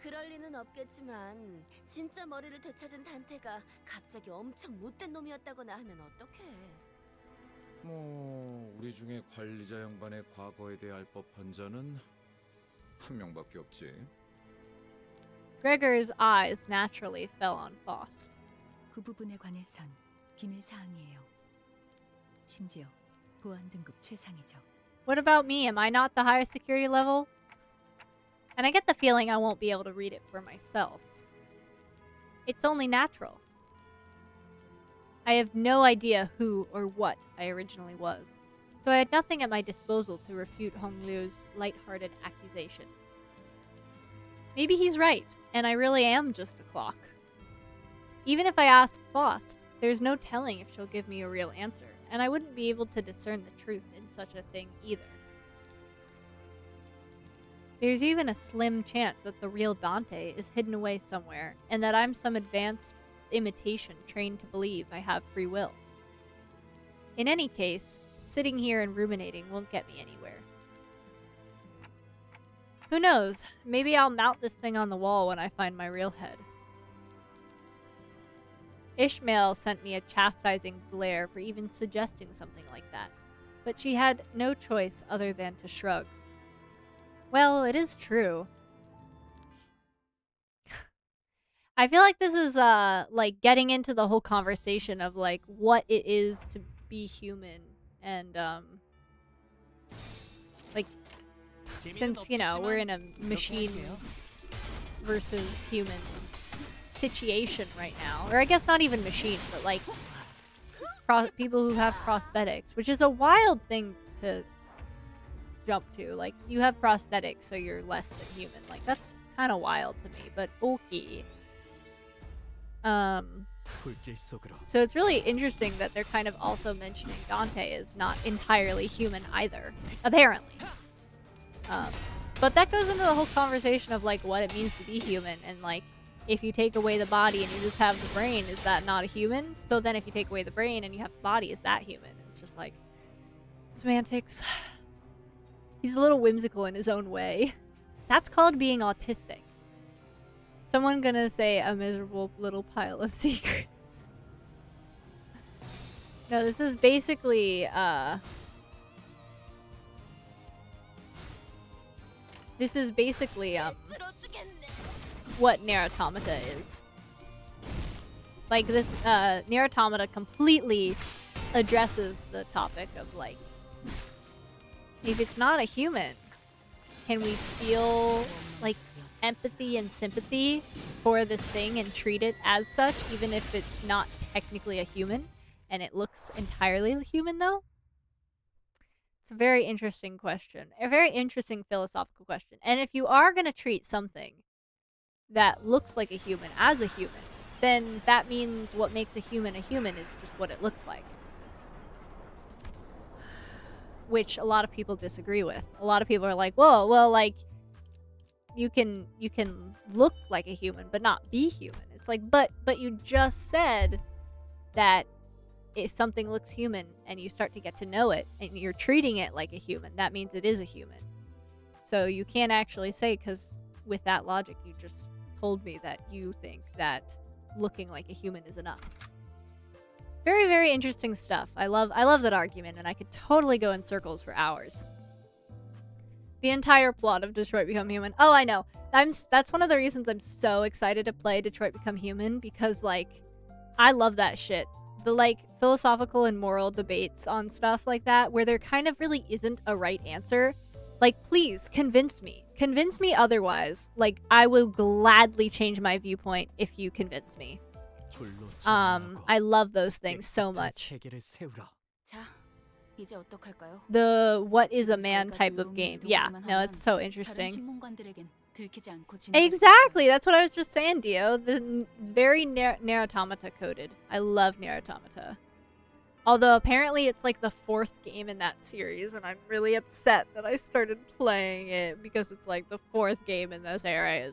그럴 리는 없겠지만 진짜 머리를 되찾은 단테가 갑자기 엄청 못된 놈이었다거나 하면 어떡해? 뭐 우리 중에 관리자 양반의 과거에 대해 알 법한 자는 한 명밖에 없지. Gregor's eyes naturally fell on Faust. 그 부분에 관해선 비밀 사항이에요. 심지어 보안 등급 최상이죠. What about me? Am I not the highest security level? And I get the feeling I won't be able to read it for myself. It's only natural. I have no idea who or what I originally was, so I had nothing at my disposal to refute Hongliu's light-hearted accusation. Maybe he's right, and I really am just a clock. Even if I ask Faust, there's no telling if she'll give me a real answer, and I wouldn't be able to discern the truth in such a thing either. There's even a slim chance that the real Dante is hidden away somewhere, and that I'm some advanced imitation trained to believe I have free will. In any case, sitting here and ruminating won't get me anywhere. Who knows? Maybe I'll mount this thing on the wall when I find my real head. Ishmael sent me a chastising glare for even suggesting something like that, but she had no choice other than to shrug. Well, it is true. I feel like this is like getting into the whole conversation of like what it is to be human, and like since you know we're in a machine versus human situation right now, or I guess not even machine, but like people who have prosthetics, which is a wild thing to jump to. Like, you have prosthetics, so you're less than human. Like, that's kind of wild to me, but okay. So it's really interesting that they're kind of also mentioning Dante is not entirely human either, apparently. But that goes into the whole conversation of like what it means to be human, and like if you take away the body and you just have the brain, is that not a human? So then if you take away the brain and you have the body, is that human? It's just like semantics. He's a little whimsical in his own way. That's called being autistic. Someone gonna say a miserable little pile of secrets. No, this is basically, what Nier Automata is. Like, this, Nier Automata completely addresses the topic of like, if it's not a human, can we feel like empathy and sympathy for this thing and treat it as such, even if it's not technically a human and it looks entirely human though? It's a very interesting question, a very interesting philosophical question. And if you are going to treat something that looks like a human as a human, then that means what makes a human is just what it looks like. Which a lot of people disagree with. A lot of people are like, whoa, well, like, you can look like a human, but not be human. It's like, but you just said that if something looks human and you start to get to know it and you're treating it like a human, that means it is a human. So you can't actually say, because with that logic, you just told me that you think that looking like a human is enough. Very, very interesting stuff. I love that argument, and I could totally go in circles for hours. The entire plot of Detroit Become Human. Oh, I know. That's one of the reasons I'm so excited to play Detroit Become Human, because like I love that shit. The like philosophical and moral debates on stuff like that where there kind of really isn't a right answer. Like, please convince me. Convince me otherwise. Like, I will gladly change my viewpoint if you convince me. I love those things so much. 자, 이제 어떡할까요? The what is a man 지금까지 type of 조용히 game. Yeah, 이동으로만 no, 하면 it's so 다른 interesting. 신문관들에겐 들키지 않고 지나갈 수 Exactly, 있어요. that's what I was just saying, Dio. The very Nier Automata coded. I love Nier Automata. Although apparently it's like the 4th game in that series, and I'm really upset that I started playing it because it's like the 4th game in this area.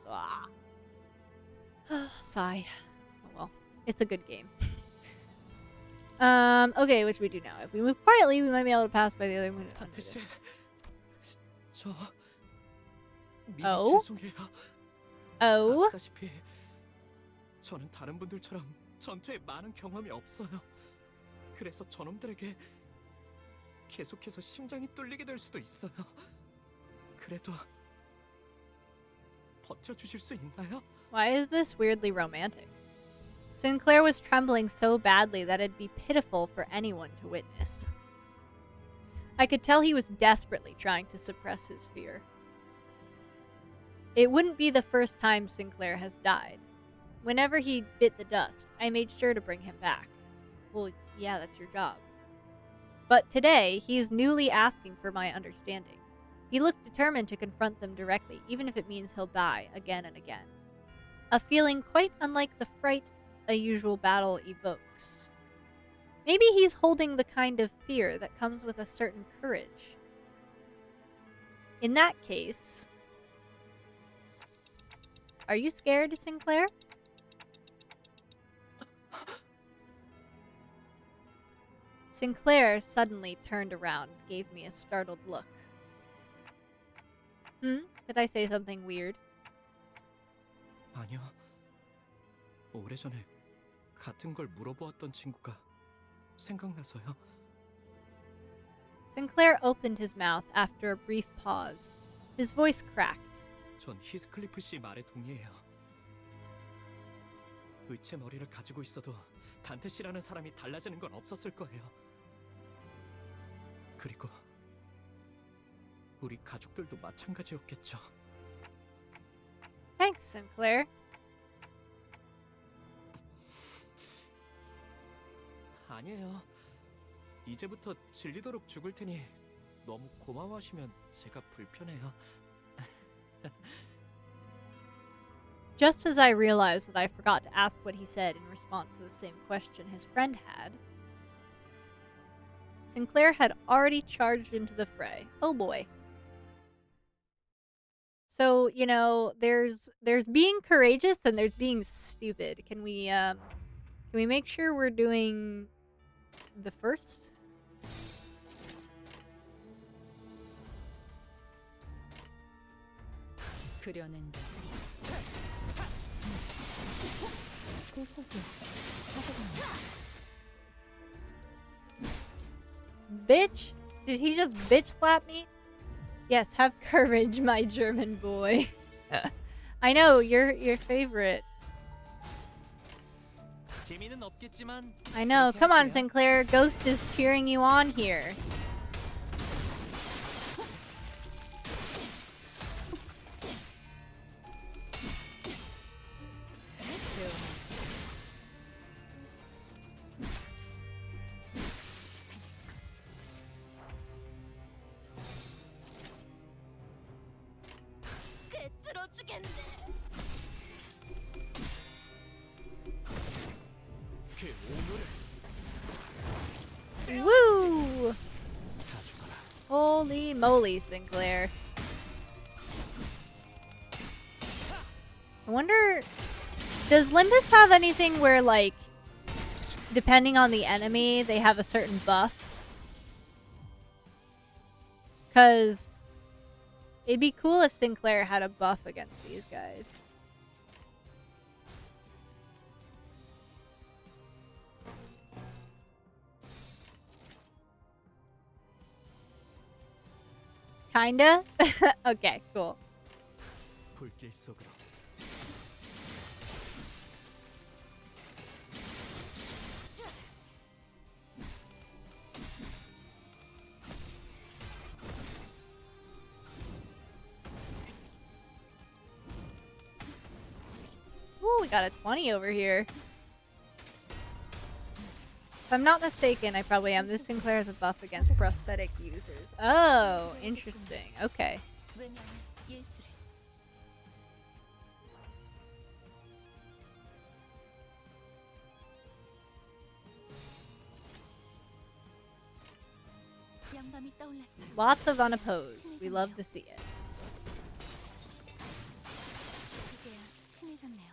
Sigh. Oh well, it's a good game. Okay, what should we do now? If we move quietly, we might be able to pass by the other one. 저 미리 Oh? 죄송해요. Oh? 아시다시피 저는 다른 분들처럼 전투에 많은 경험이 없어요. 그래서 저놈들에게 계속해서 심장이 뚫리게 될 수도 있어요. 그래도 버텨주실 수 있나요? Why is this weirdly romantic? Sinclair was trembling so badly that it'd be pitiful for anyone to witness. I could tell he was desperately trying to suppress his fear. It wouldn't be the first time Sinclair has died. Whenever he bit the dust, I made sure to bring him back. Well, yeah, that's your job. But today, he is newly asking for my understanding. He looked determined to confront them directly, even if it means he'll die again and again. A feeling quite unlike the fright a usual battle evokes. Maybe he's holding the kind of fear that comes with a certain courage. In that case... Are you scared, Sinclair? Sinclair suddenly turned around and gave me a startled look. Did I say something weird? 아니요. 오래전에 같은 걸 물어보았던 친구가 생각나서요. Sinclair opened his mouth after a brief pause. His voice cracked. 전 히스클리프 씨 말에 동의해요. 의체 머리를 가지고 있어도 단테 씨라는 사람이 달라지는 건 없었을 거예요. 그리고 우리 가족들도 마찬가지였겠죠. Thanks, Sinclair. 아니에요. 이제부터 질리도록 죽을 테니 너무 고마워하시면 제가 불편해요. Just as I realized that I forgot to ask what he said in response to the same question his friend had, Sinclair had already charged into the fray. Oh boy. So, you know, there's being courageous and there's being stupid. Can we make sure we're doing the first? 그려낸 Bitch? Did he just bitch slap me? Yes, have courage, my German boy. I know, you're your favorite. 재미는 없겠지만 I know. 그렇게 Come on, 할게요. Sinclair. Ghost is cheering you on here. 꿰뚫어주겠네. Woo! Holy moly, Sinclair. I wonder, does Limbus have anything where, like, depending on the enemy, they have a certain buff? Because it'd be cool if Sinclair had a buff against these guys. Kinda? Okay, cool. 불길 속으로. Ooh, we got a 20 over here. If I'm not mistaken, I probably am. This Sinclair has a buff against prosthetic users. Oh, interesting. Okay. 왜냐면 예술은 영감이 떠올랐어요. Lots of unopposed. We love to see it. 이제야 친해졌네요.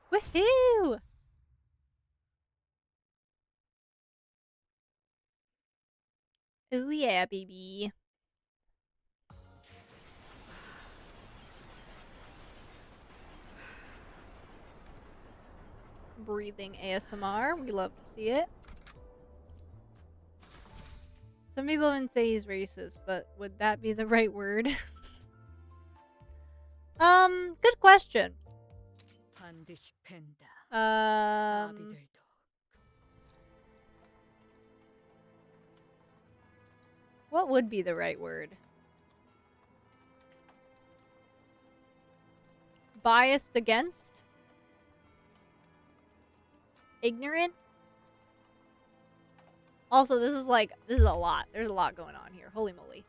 Woohoo! Oh yeah, baby. Breathing ASMR. We love to see it. Some people even say he's racist, but would that be the right word? Good question. 반드시 팬다. Um, what would be the right word? Biased against? Ignorant? Also, this is a lot. There's a lot going on here. Holy moly.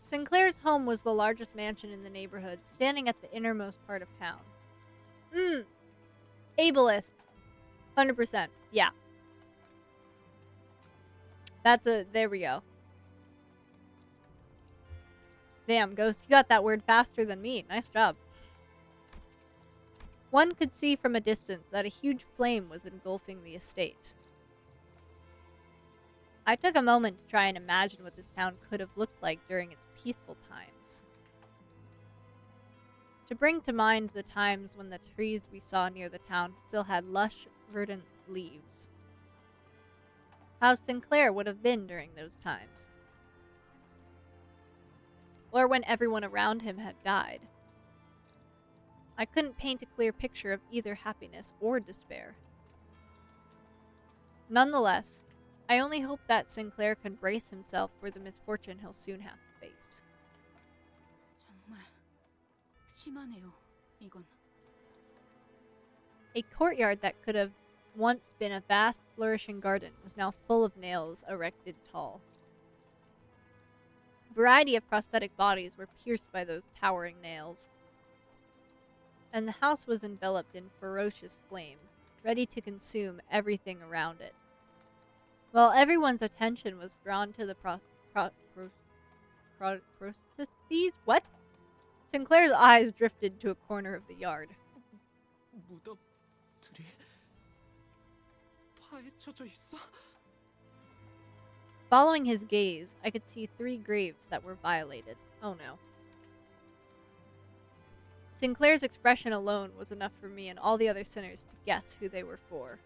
Sinclair's home was the largest mansion in the neighborhood, standing at the innermost part of town. Ableist. 100%. Yeah. There we go. Damn, Ghost, you got that word faster than me. Nice job. One could see from a distance that a huge flame was engulfing the estate. I took a moment to try and imagine what this town could have looked like during its peaceful times. To bring to mind the times when the trees we saw near the town still had lush, verdant leaves. How Sinclair would have been during those times. Or when everyone around him had died. I couldn't paint a clear picture of either happiness or despair. Nonetheless, I only hope that Sinclair can brace himself for the misfortune he'll soon have to face. 정말 심하네요. 이건. A courtyard that could have once been a vast, flourishing garden was now full of nails erected tall. A variety of prosthetic bodies were pierced by those towering nails. And the house was enveloped in ferocious flame, ready to consume everything around it. While everyone's attention was drawn to the prostheses, what? Sinclair's eyes drifted to a corner of the yard. 무덤들이 파헤쳐져 있어? Following his gaze, I could see 3 graves that were violated. Oh no. Sinclair's expression alone was enough for me and all the other sinners to guess who they were for.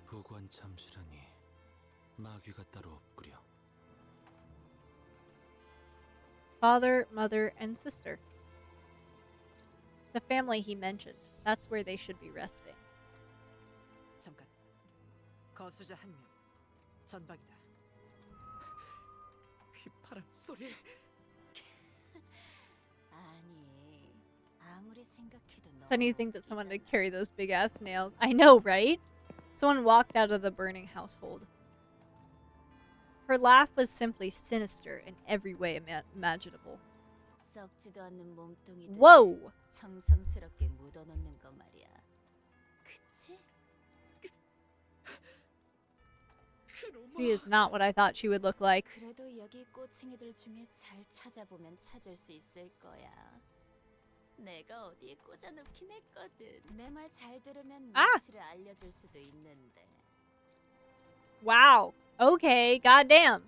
보관 참수라니 마귀가 따로 없구려. Father, mother, and sister. The family he mentioned. That's where they should be resting. 잠깐. 거수자 한 명. 전방이다. 휘파람 소리. 아니, 아무리 생각해도 너무 Funny to think that someone would 웃기잖아. carry those big ass nails. I know, right? Someone walked out of the burning household. Her laugh was simply sinister in every way imaginable. 썩지도 않는 몸뚱이들 Whoa! 정성스럽게 묻어놓는 거 말이야. 그치? She is not what I thought she would look like. 그래도 여기 꼬챙이들 중에 잘 찾아보면 찾을 수 있을 거야. 내가 어디에 꽂아놓긴 했거든. 내 말 잘 들으면 아! 위치를 알려줄 수도 있는데. Wow. Okay, goddamn.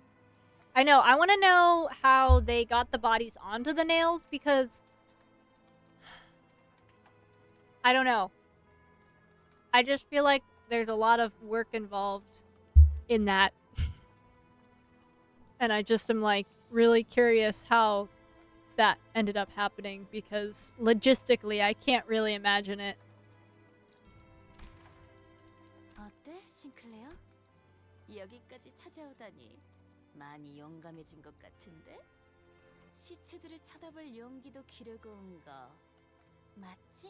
I know, I want to know how they got the bodies onto the nails because I don't know. I just feel like there's a lot of work involved in that. And I just am like really curious how that ended up happening because logistically I can't really imagine it. 어때, 싱클레어? 여기까지 찾아오다니 많이 용감해진 것 같은데? 시체들을 쳐다볼 용기도 기르고 온 거 맞지?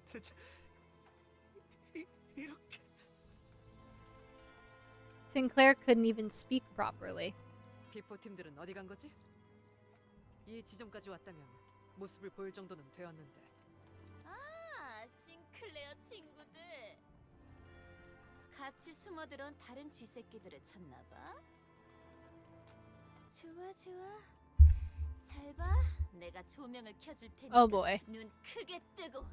대체 이렇게 Sinclair couldn't even speak properly. 비포 팀들은 어디 간 거지? 이 지점까지 왔다면 모습을 보일 정도는 되었는데. 아, 싱클레어 친구들. 같이 숨어들어온 다른 쥐새끼들을 찾나봐. 좋아, 좋아. 잘 봐. 내가 조명을 켜줄 테니까 Oh boy. 눈 크게 뜨고.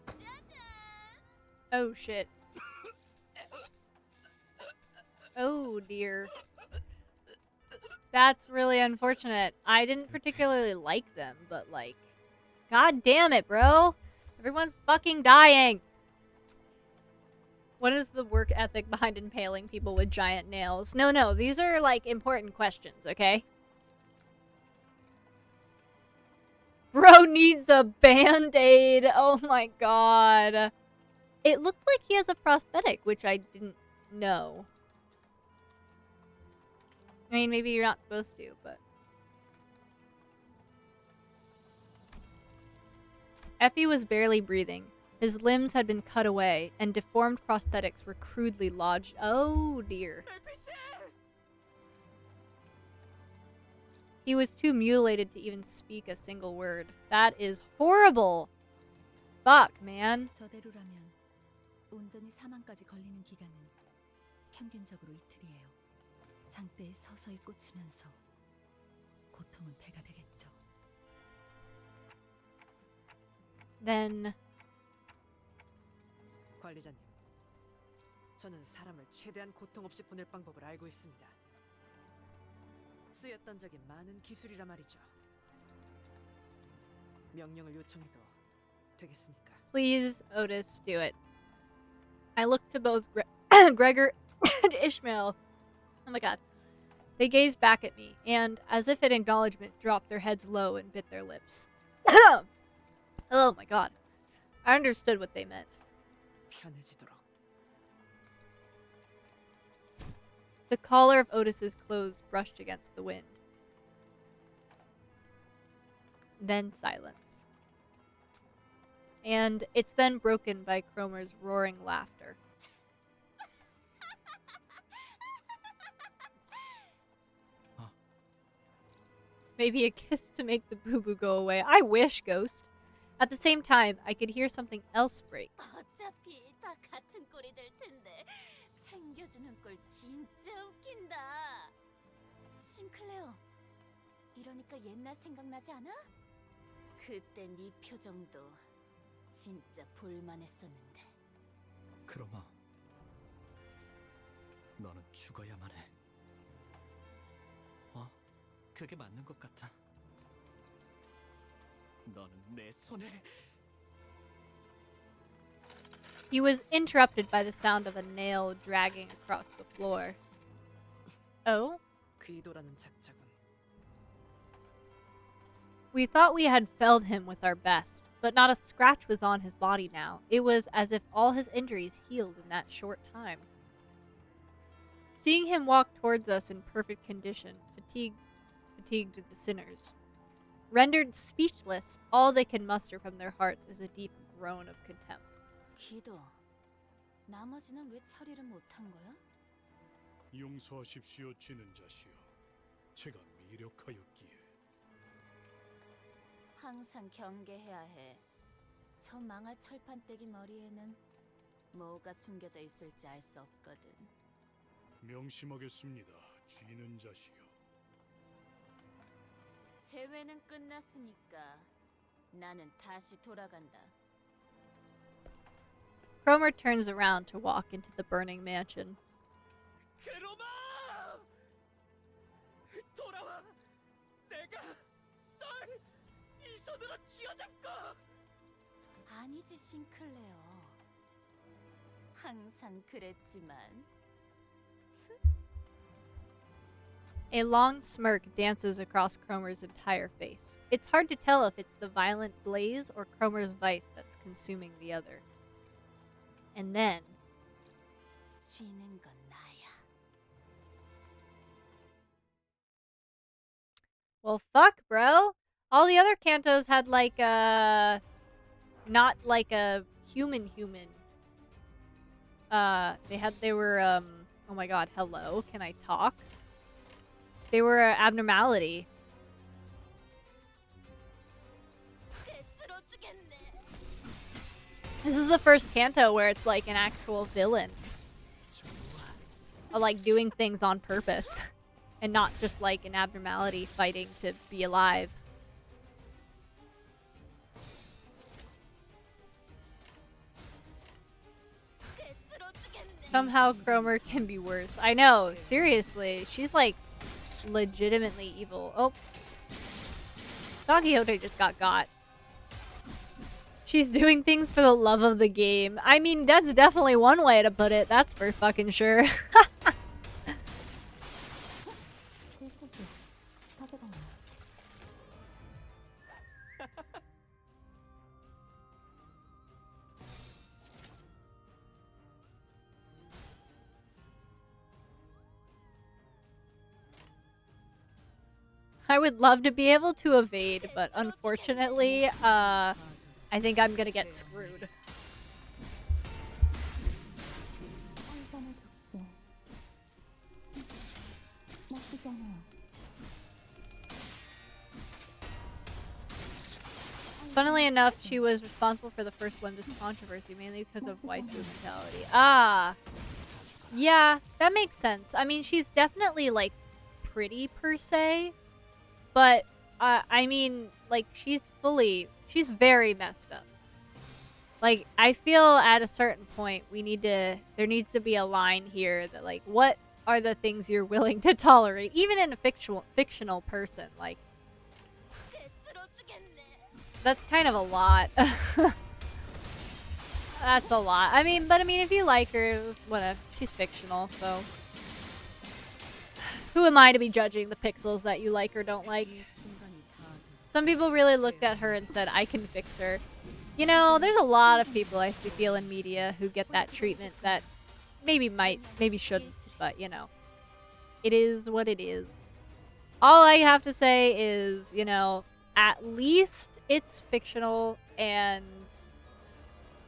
짜잔! Oh shit. Oh dear. That's really unfortunate. I didn't particularly like them, but like, god damn it, bro. Everyone's fucking dying. What is the work ethic behind impaling people with giant nails? No, these are like important questions, okay? Bro needs a band-aid. Oh my god. It looked like he has a prosthetic, which I didn't know. I mean, maybe you're not supposed to, but... Effie was barely breathing. His limbs had been cut away, and deformed prosthetics were crudely lodged. Oh dear. He was too mutilated to even speak a single word. That is horrible. Fuck, man. 저대로라면 온전히 사망까지 걸리는 기간은 평균적으로 이틀이에요. 장대에 서서히 꽂히면서 고통은 배가 되겠죠. Then... 관리자님, 저는 사람을 최대한 고통 없이 보낼 방법을 알고 있습니다. 쓰였던 적이 많은 기술이라 말이죠. 명령을 요청해도 되겠습니까? Please, Otis, do it. I looked to both Gregor and Ishmael. Oh my god. They gazed back at me, and, as if in acknowledgement, dropped their heads low and bit their lips. Oh my god. I understood what they meant. 편해지도록. The collar of Otis's clothes brushed against the wind. Then silence. And it's then broken by Cromer's roaring laughter. Maybe a kiss to make the boo-boo go away. I wish, Ghost. At the same time, I could hear something else break. 어차피 다 같은 꼴이 될 텐데 챙겨주는 꼴 진짜 웃긴다. 싱클레어, 이러니까 옛날 생각나지 않아? 그때 네 표정도 진짜 볼만했었는데. 크로마, 너는 죽어야만 해. 그게 맞는 것 같아. 너는 내 손에. He was interrupted by the sound of a nail dragging across the floor. Oh? 귀도라는 작자군. We thought we had felled him with our best, but not a scratch was on his body now. It was as if all his injuries healed in that short time. Seeing him walk towards us in perfect condition fatigued the sinners. Rendered speechless, all they can muster from their hearts is a deep groan of contempt. 기도. 나머지는 왜 처리를 못한 거야? 용서하십시오, 쥐는 자시여. 제가 미력하였기에. 항상 경계해야 해. 저 망할 철판떼기 머리에는 뭐가 숨겨져 있을지 알 수 없거든. 명심하겠습니다, 쥐는 자시여. 재회는 끝났으니까 나는 다시 돌아간다. Cromer turns around to walk into the burning mansion. 크로마! 돌아와! 내가 널 이 손으로 쥐어잡고! 아니지, 싱클레어. 항상 그랬지만. A long smirk dances across Cromer's entire face. It's hard to tell if it's the violent blaze or Cromer's vice that's consuming the other. And then... 쥐는 건 나야. Well, fuck, bro. All the other Cantos had, like, not like a human. They were, oh my god, hello, can I talk? They were an abnormality. This is the first Canto where it's like an actual villain. Or like doing things on purpose. And not just like an abnormality fighting to be alive. Somehow Cromer can be worse. I know, seriously. She's like legitimately evil. Oh. Don Quixote just got. She's doing things for the love of the game. I mean, that's definitely one way to put it. That's for fucking sure. I would love to be able to evade, but unfortunately, I think I'm gonna get screwed. Funnily enough, she was responsible for the first Limbus controversy, mainly because of waifu mentality. Ah! Yeah, that makes sense. I mean, she's definitely, like, pretty per se, but, I mean, like, she's very messed up. Like, I feel at a certain point there needs to be a line here that, like, what are the things you're willing to tolerate, even in a fictional person, like, that's kind of a lot. That's a lot. I mean, if you like her, whatever. She's fictional, so. Who am I to be judging the pixels that you like or don't like? Some people really looked at her and said, I can fix her. You know, there's a lot of people I feel in media who get that treatment that maybe shouldn't, but, you know. It is what it is. All I have to say is, you know, at least it's fictional and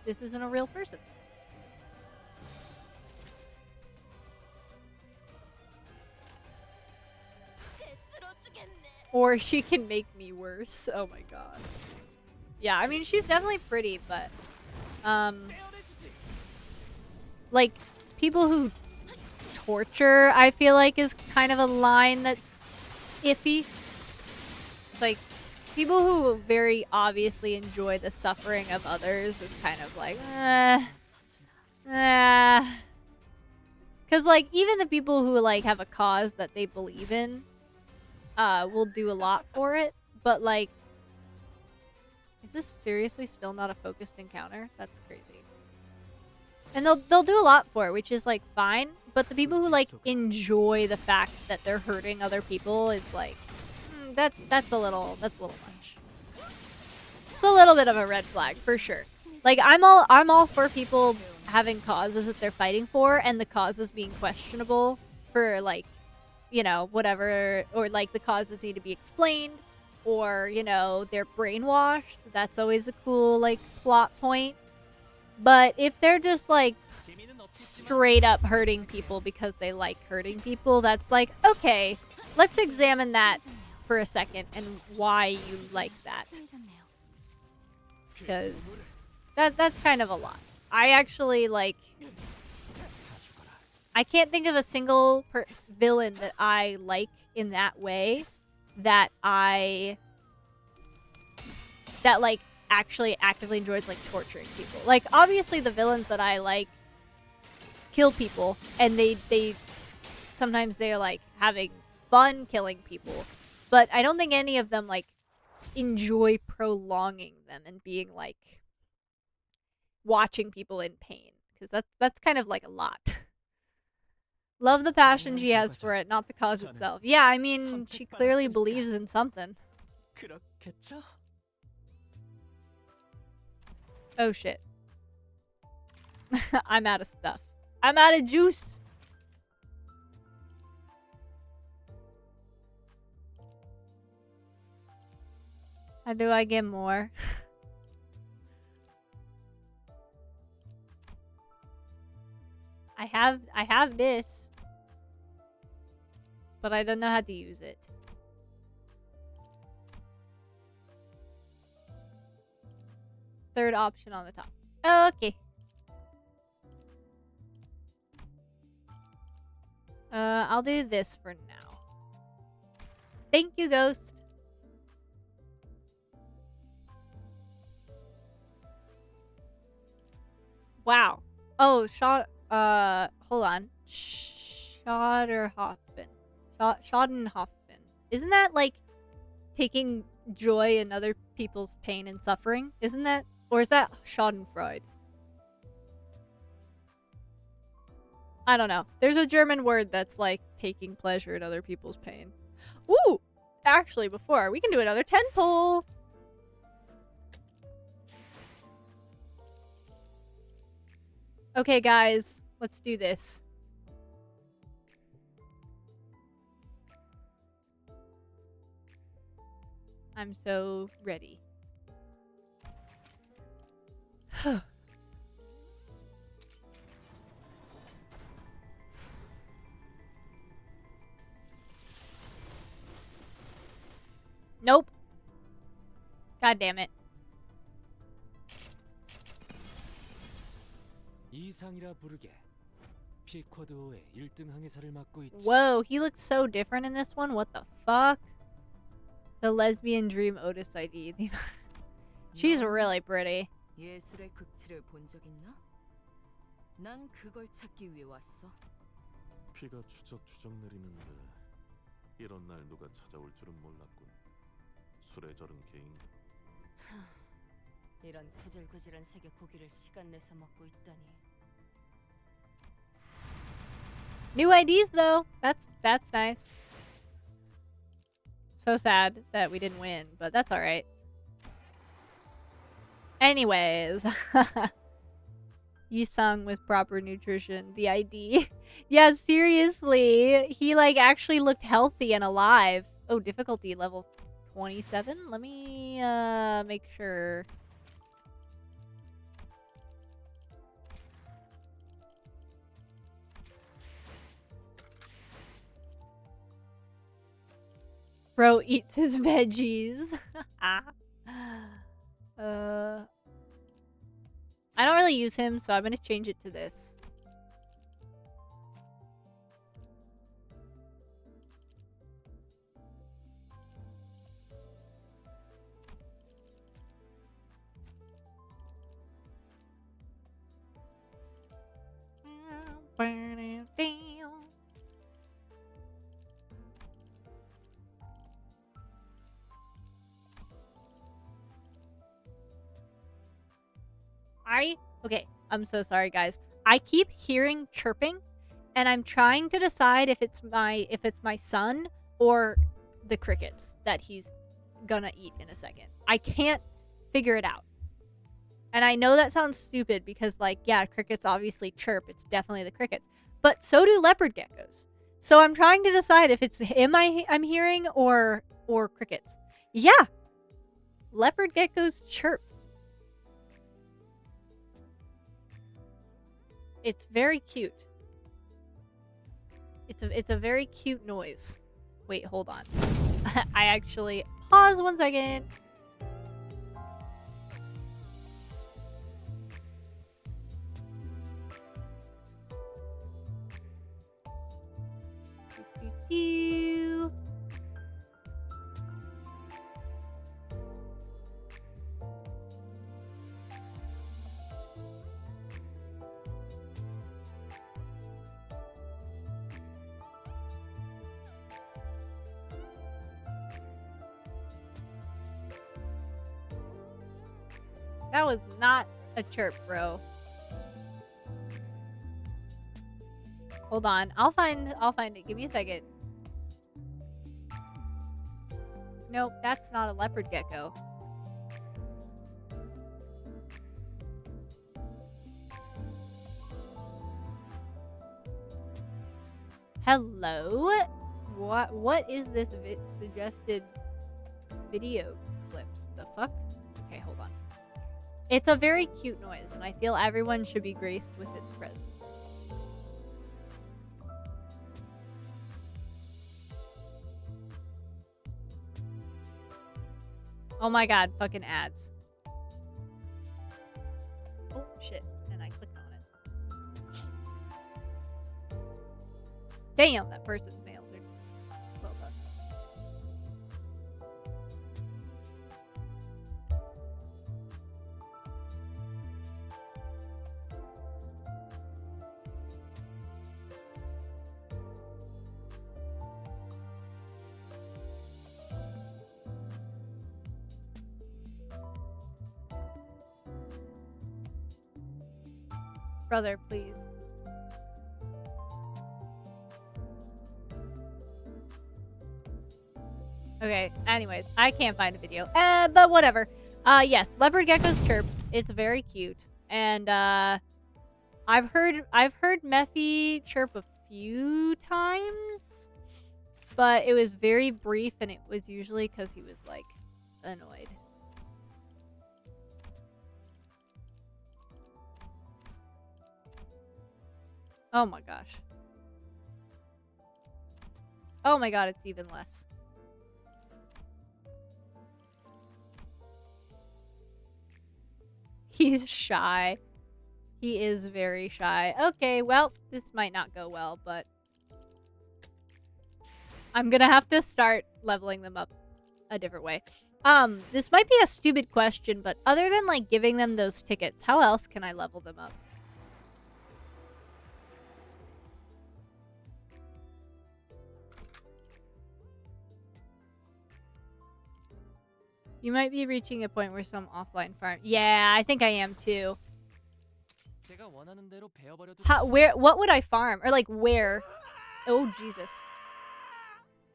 this isn't a real person. Or she can make me worse. Oh my god. Yeah, I mean, she's definitely pretty, but like, people who torture, I feel like, is kind of a line that's iffy. It's like, people who very obviously enjoy the suffering of others is kind of like, Because, like, even the people who, like, have a cause that they believe in, will do a lot for it. But like, is this seriously still not a focused encounter? That's crazy. And they'll do a lot for it, which is like fine. But the people who like enjoy the fact that they're hurting other people is like, that's a little much. It's a little bit of a red flag for sure. Like I'm all for people having causes that they're fighting for, and the causes being questionable for like, you know, whatever, or like the causes need to be explained, or you know they're brainwashed. That's always a cool like plot point. But if they're just like straight up hurting people because they like hurting people, that's like, okay, let's examine that for a second and why you like that. Because that's kind of a lot. I actually like, I can't think of a single villain that I like in that way that like actually actively enjoys like torturing people. Like obviously the villains that I like kill people, and they sometimes they're like having fun killing people, but I don't think any of them like enjoy prolonging them and being like watching people in pain, because that's kind of like a lot. Love the passion she has for it, not the cause itself. Yeah, I mean, she clearly believes in something. Oh shit. I'm out of stuff. I'm out of juice. How do I get more? I have this, but I don't know how to use it. Third option on the top. Okay. I'll do this for now. Thank you, Ghost. Wow. Oh, hold on. Schottenhofen. Schottenhofen. Isn't that like taking joy in other people's pain and suffering? Isn't that, or is that Schadenfreude? I don't know. There's a German word that's like taking pleasure in other people's pain. Ooh! Actually, before, we can do another 10 pull! Okay, guys. Let's do this. I'm so ready. Nope. God damn it. Whoa, he looks so different in this one. What the fuck? The lesbian dream Otis ID. She's really pretty. 예술의 극치를 본 적 있나? 난 그걸 찾기 위해 왔어. 비가 추적추적 내리는데 이런 날 누가 찾아올 줄은 몰랐군. 술에 절은 개인가? 이런 구질구질한 색의 고기를 시간 내서 먹고 있다니. New IDs though. That's nice. So sad that we didn't win, but that's alright. Anyways. Yisung with proper nutrition. The ID. Yeah, seriously. He like actually looked healthy and alive. Oh, difficulty level 27? Let me make sure. Bro eats his veggies. I don't really use him, so I'm gonna change it to this. Okay, I'm so sorry, guys. I keep hearing chirping, and I'm trying to decide if it's my son or the crickets that he's gonna eat in a second. I can't figure it out. And I know that sounds stupid because, like, yeah, crickets obviously chirp. It's definitely the crickets. But so do leopard geckos. So I'm trying to decide if it's him I'm hearing or crickets. Yeah, leopard geckos chirp. It's very cute. It's a very cute noise. Wait, hold on. I actually pause 1 second. Doo-doo-doo. That was not a chirp, bro. Hold on. I'll find it. Give me a second. Nope, that's not a leopard gecko. Hello? What is this suggested video clips? The fuck? Okay, hold on. It's a very cute noise, and I feel everyone should be graced with its presence. Oh my god, fucking ads. Oh shit, and I clicked on it. Damn, that person's nails are well done. Brother, please. Okay, anyways, I can't find a video. But whatever. Yes, leopard geckos chirp. It's very cute. And I've heard Methy chirp a few times, but it was very brief, and it was usually because he was like annoyed. Oh my gosh. Oh my god, it's even less. He's shy. He is very shy. Okay, well, this might not go well, but I'm gonna have to start leveling them up a different way. This might be a stupid question, but other than, like, giving them those tickets, how else can I level them up? You might be reaching a point where some offline farm... Yeah, I think I am too. What would I farm? Or, like, where? Oh, Jesus.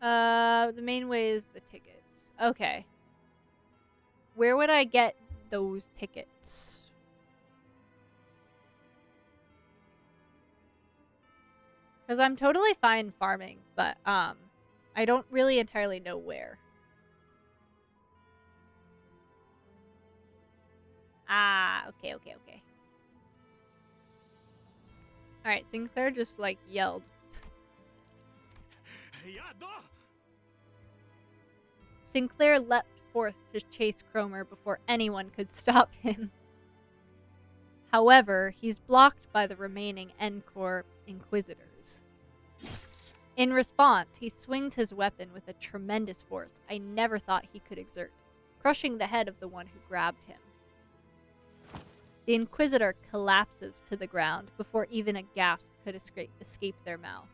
The main way is the tickets. Okay. Where would I get those tickets? Because I'm totally fine farming, but, I don't really entirely know where. Ah, okay. Alright, Sinclair just, like, yelled. Sinclair leapt forth to chase Cromer before anyone could stop him. However, he's blocked by the remaining Encore Inquisitors. In response, he swings his weapon with a tremendous force I never thought he could exert, crushing the head of the one who grabbed him. The Inquisitor collapses to the ground before even a gasp could escape their mouth.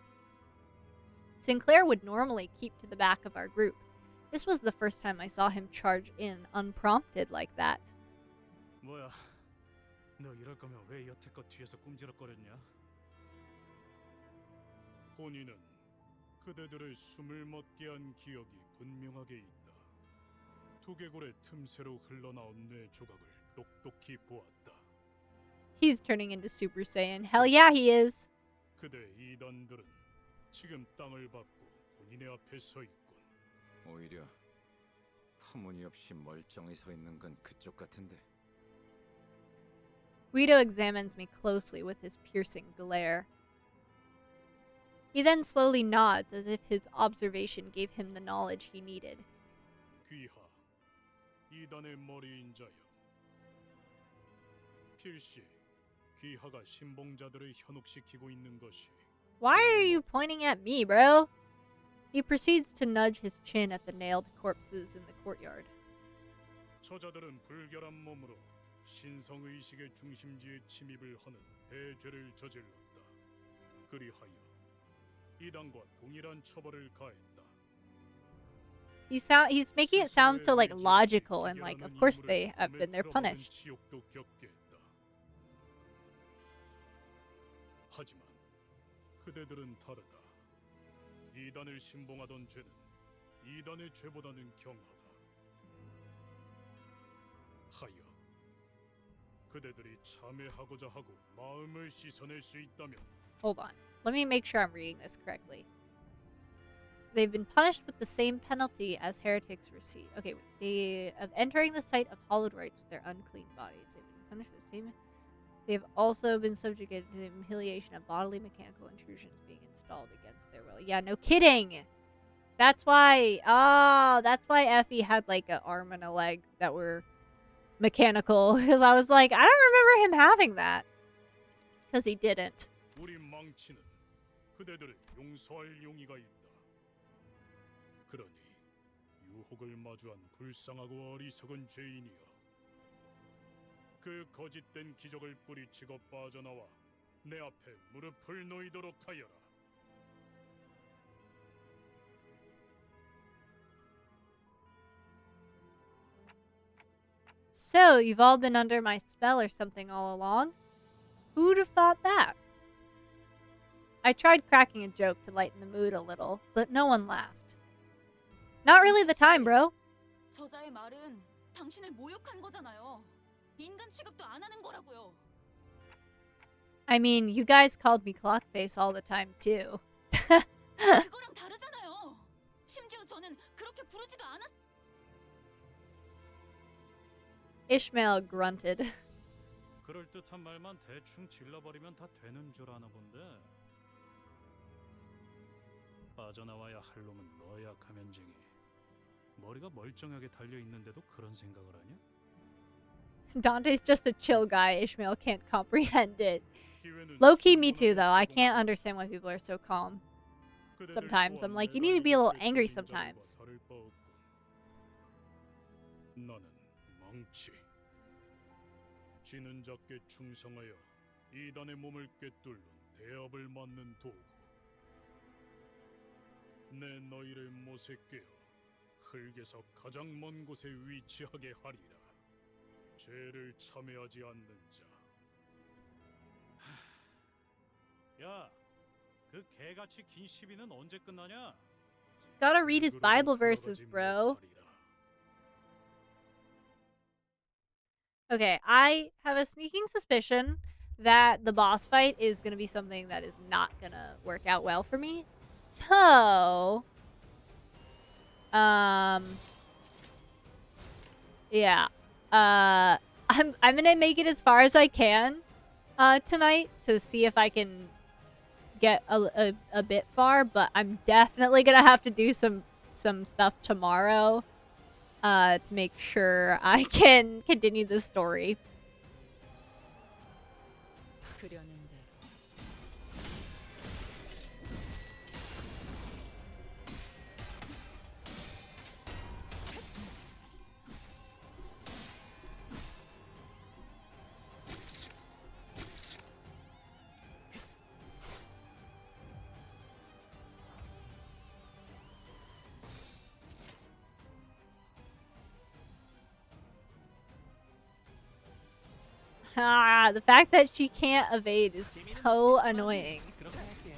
Sinclair would normally keep to the back of our group. This was the first time I saw him charge in unprompted like that. 너 이럴 거면 왜 여태껏 뒤에서 꿈지럭거렸냐? 본인은 그대들의 숨을 멎게 한 기억이 분명하게 있다. 두개골의 틈새로 흘러나온 뇌 조각을 똑똑히 보았다. He's turning into Super Saiyan. Hell yeah, he is. 그대 이단들은 지금 땅을 밟고 본인의 앞에 서 있군. 오히려 터무니없이 멀쩡히 서 있는 건 그쪽 같은데. Guido examines me closely with his piercing glare. He then slowly nods as if his observation gave him the knowledge he needed. 귀하, 이단의 머리인 자여. 필시 귀하가 신봉자들을 현혹시키고 있는 것이. Why are you pointing at me, bro? He proceeds to nudge his chin at the nailed corpses in the courtyard. 저자들은 불결한 몸으로 신성의식의 중심지에 침입을 하는 대죄를 저질렀다. 그리하여 이단과 동일한 처벌을 가했다. He's making it sound so like logical and like of course they have been there punished. 지옥도 겪게 했다. 하지만 그대들은 다르다. 이단을 신봉하던 죄는 이단의 죄보다는 경하다. 하여 그대들이 참회하고자 하고 마음을 씻어낼 수 있다면. Hold on. Let me make sure I'm reading this correctly. They've been punished with the same penalty as heretics receive. Okay, they of entering the site of hallowed rites with their unclean bodies. They've been punished with the same. They have also been subjugated to the humiliation of bodily mechanical intrusions being installed against their will. Yeah, no kidding. That's why. Oh, that's why Effie had like an arm and a leg that were mechanical. Because I was like, I don't remember him having that. Because he didn't. 우리 망치는 그대들을 용서할 용의가 있다. 그러니 유혹을 마주한 불쌍하고 어리석은 죄인이여, 그 거짓된 기적을 뿌리치고 빠져나와 내 앞에 무릎을 놓이도록 하여라. So, you've all been under my spell or something all along? Who'd have thought that? I tried cracking a joke to lighten the mood a little, but no one laughed. Not really the time, bro. 저자의 말은 당신을 모욕한 거잖아요. 인간 취급도 안 하는 거라고요. I mean, you guys called me clockface all the time, too. 그거랑 다르잖아요. 심지어 저는 그렇게 부르지도 않았. Ishmael grunted. 그럴듯한 말만 대충 질러버리면 다 되는 줄 아나 본데. 빠져나와야 할 놈은 너야, 가면쟁이. 머리가 멀쩡하게 달려 있는데도 그런 생각을 하냐? Dante's just a chill guy. Ishmael can't comprehend it. Low-key, me too, though. I can't understand why people are so calm. Sometimes I'm like, you need to be a little angry sometimes. 나는 망치. 지는 자께 충성하여 이단의 몸을 꿰뚫는 대업을 맞는 도구. 내 너희를 못에 깨어 흙에서 가장 먼 곳에 위치하게 하리라. 죄를 참회하지 않는 자. 야, 그 개같이 긴 시비는 언제 끝나냐? He's gotta read his Bible verses, bro. Okay, I have a sneaking suspicion that the boss fight is gonna be something that is not gonna work out well for me. So, yeah, I'm gonna make it as far as I can, tonight to see if I can get a bit far, but I'm definitely gonna have to do some stuff tomorrow, to make sure I can continue the story. 그려낸 대로. Ah, the fact that she can't evade is so annoying. 그렇게 할게요.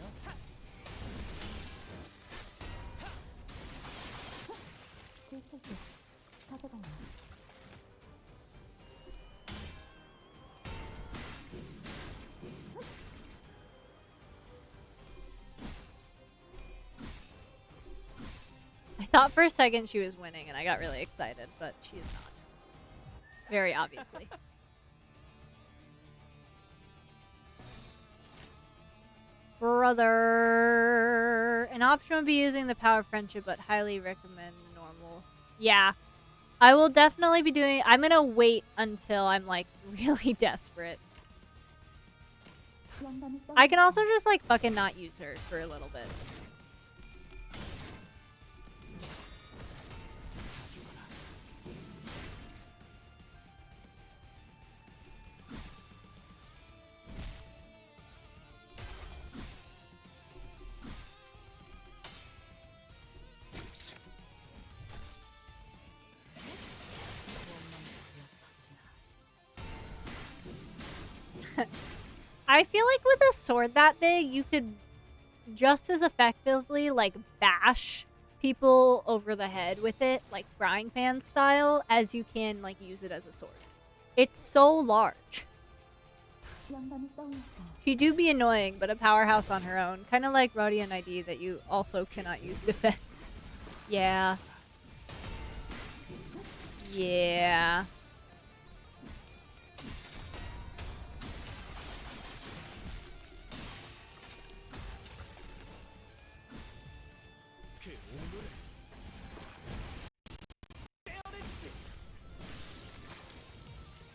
I thought for a second she was winning and I got really excited, but she is not. Very obviously. Brother. An option would be using the power of friendship, but highly recommend normal. Yeah. I will definitely be doing... I'm gonna wait until I'm, like, really desperate. I can also just, like, fucking not use her for a little bit. I feel like with a sword that big, you could just as effectively, like, bash people over the head with it, like frying pan style, as you can, like, use it as a sword. It's so large. She do be annoying, but a powerhouse on her own. Kind of like Rodian ID that you also cannot use defense. Yeah. Yeah.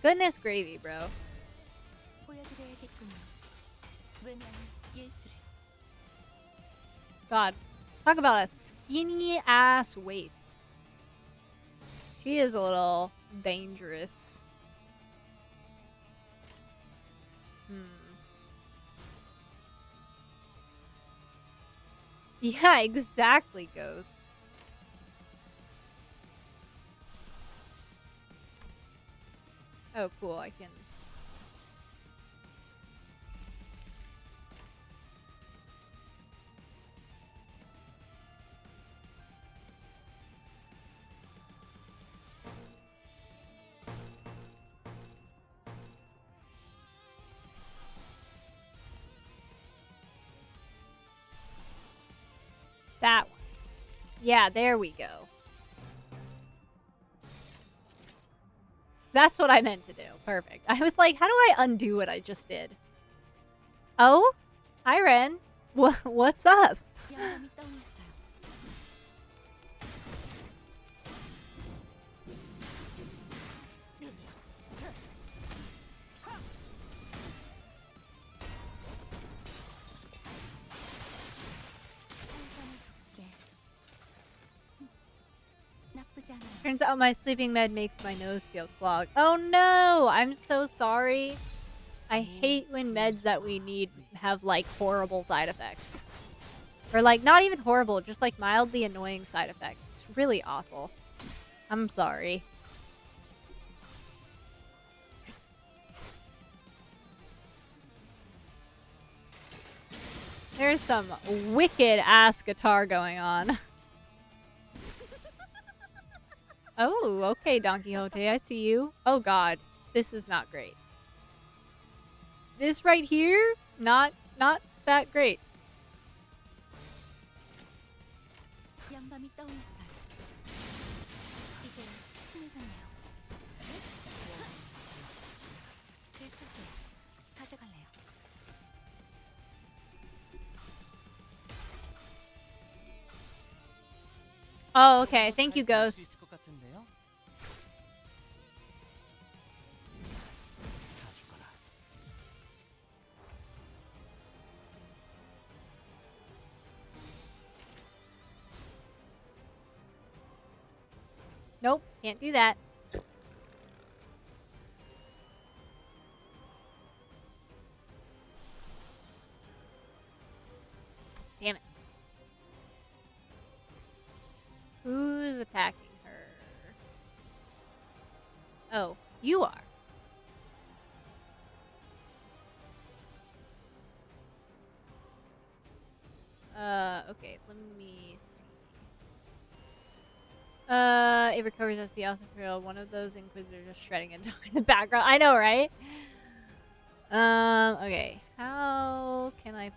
Goodness gravy, bro. God, talk about a skinny ass waist. She is a little dangerous. Yeah, exactly, Ghost. Oh, cool, I can... That one. Yeah, there we go. That's what I meant to do. Perfect. I was like, how do I undo what I just did? Oh? Hi, Ren. What's up? Turns out my sleeping med makes my nose feel clogged. Oh no! I'm so sorry. I hate when meds that we need have, like, horrible side effects. Or, like, not even horrible, just, like, mildly annoying side effects. It's really awful. I'm sorry. There's some wicked-ass guitar going on. Oh, okay, Don Quixote, I see you. Oh god, this is not great. This right here, not that great. Oh, okay. Thank you, Ghost. Nope, can't do that. Damn it. Who's attacking her? Oh, you are. Okay, let me see. It recovers SP also for one of those Inquisitors just shredding and in the background. I know, right? Okay. How can I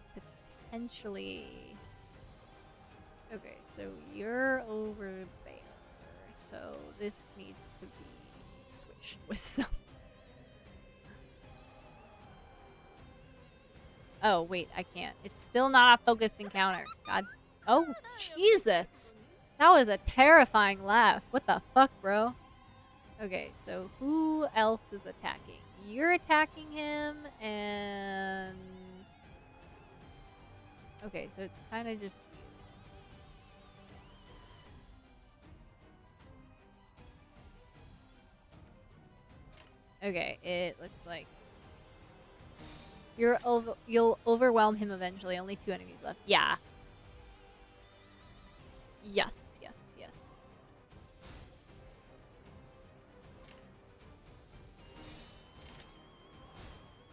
potentially... Okay, so you're over there. So this needs to be switched with something. Oh, wait, I can't. It's still not a focused encounter. God. Oh, Jesus. That was a terrifying laugh. What the fuck, bro? Okay, so who else is attacking? You're attacking him, and... Okay, so it's kind of just you. Okay, it looks like you'll overwhelm him eventually. Only 2 enemies left. Yeah. Yes, yes, yes.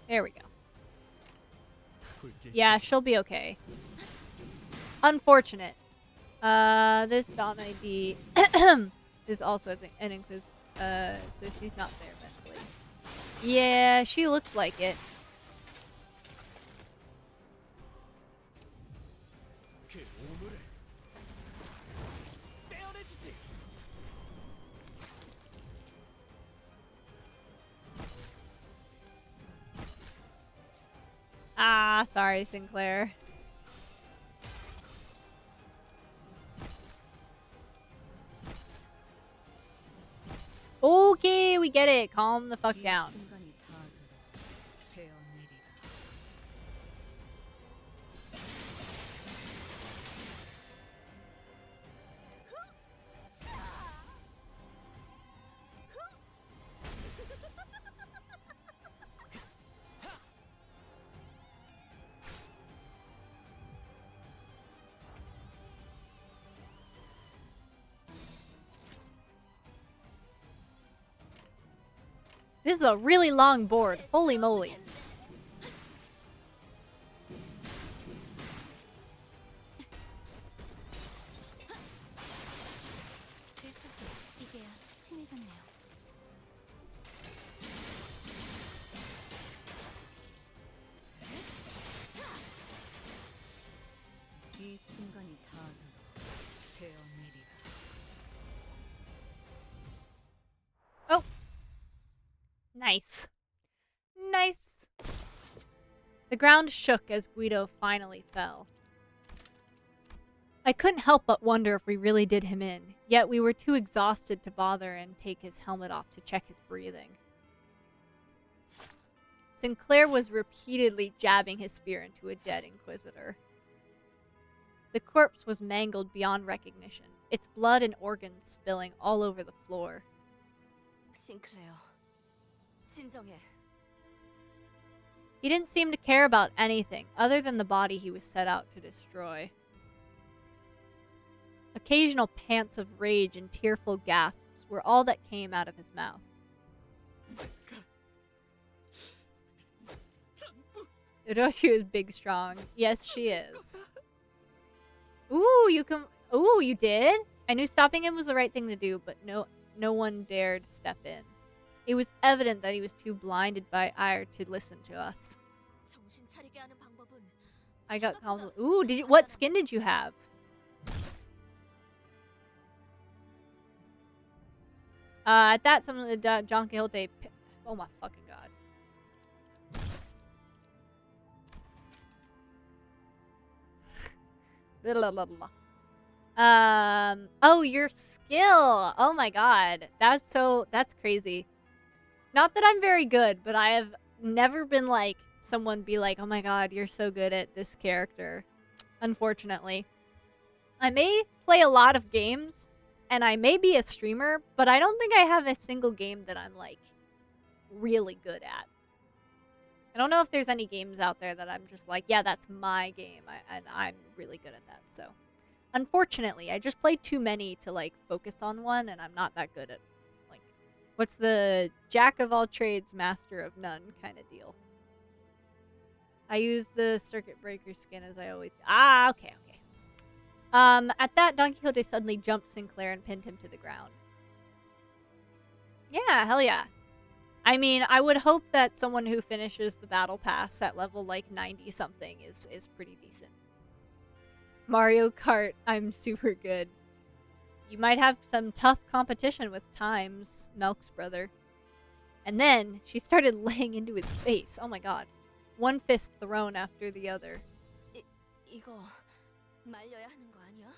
There we go. Yeah, she'll be okay. Unfortunate. This Dawn ID is also an Inquis, so she's not there mentally. Yeah, she looks like it. Ah, sorry, Sinclair. Okay, we get it. Calm the fuck down. This is a really long board. Holy moly. Oh. Nice. Nice. The ground shook as Guido finally fell. I couldn't help but wonder if we really did him in, yet we were too exhausted to bother and take his helmet off to check his breathing. Sinclair was repeatedly jabbing his spear into a dead Inquisitor. The corpse was mangled beyond recognition, its blood and organs spilling all over the floor. Sinclair, 진정해. He didn't seem to care about anything other than the body he was set out to destroy. Occasional pants of rage and tearful gasps were all that came out of his mouth. Orochi is big strong. Yes, she is. Ooh, you can... Ooh, you did? I knew stopping him was the right thing to do, but no one dared step in. It was evident that he was too blinded by ire to listen to us. I got calm. Ooh, what skin did you have? At that, some of the Don Quixote... Oh my fucking god. Oh, your skill. Oh my god. That's crazy. Not that I'm very good, but I have never been like someone be like, oh my god, you're so good at this character. Unfortunately. I may play a lot of games, and I may be a streamer, but I don't think I have a single game that I'm like really good at. I don't know if there's any games out there that I'm just like, yeah, that's my game, and I'm really good at that, so. Unfortunately, I just play too many to, like, focus on one, and I'm not that good at, like, what's the jack of all trades, master of none kind of deal. I use the circuit breaker skin as I always... Ah, okay. At that, Don Quixote suddenly jumped Sinclair and pinned him to the ground. Yeah, hell yeah. I mean, I would hope that someone who finishes the battle pass at level like 90 something is pretty decent. Mario Kart, I'm super good. You might have some tough competition with Times, Melk's brother. And then she started laying into his face. Oh my god. One fist thrown after the other. 이거 말려야 하는 거 아니야?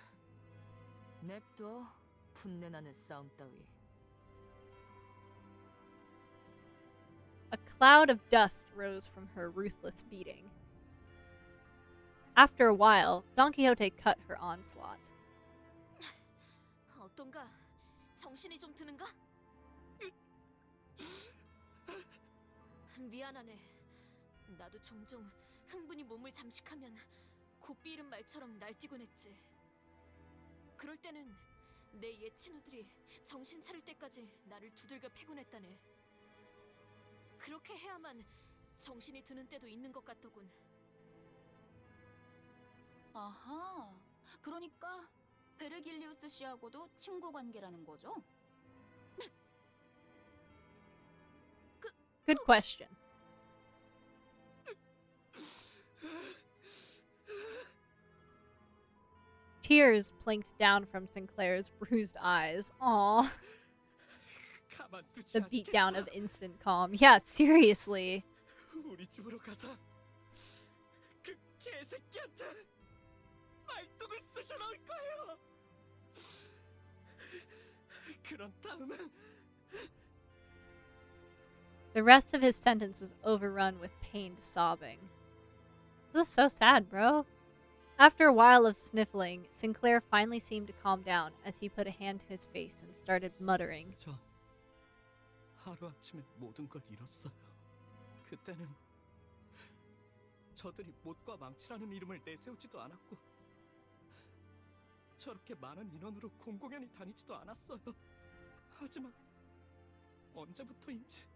냅둬. 분내나는 싸움 따위. A cloud of dust rose from her ruthless beating. After a while, Don Quixote cut her onslaught. 어떤가? 정신이 좀 드는가? 미안하네. 나도 종종 흥분이 몸을 잠식하면 고삐 이른 말처럼 날뛰곤 했지. 그럴 때는 내 옛 친구들이 정신 차릴 때까지 나를 두들겨 패곤 했다네. 그렇게 해야만 정신이 드는 때도 있는 것 같더군. 아하, 그러니까 베르길리우스 씨하고도 친구 관계라는 거죠? Good question. Tears plinked down from Sinclair's bruised eyes. Aww. The beatdown of instant calm. Yeah, seriously. 우리 집으로 가서 그 개새끼한테 말뚝을 쑤셔 넣을 거예요. 그런 다음은 The rest of his sentence was overrun with pained sobbing. This is so sad, bro. After a while of sniffling, Sinclair finally seemed to calm down as he put a hand to his face and started muttering. 저 하루아침에 모든 걸 잃었어요. 그때는 저들이 못과 망치라는 이름을 내세우지도 않았고 저렇게 많은 인원으로 공공연히 다니지도 않았어요. 하지만 언제부터인지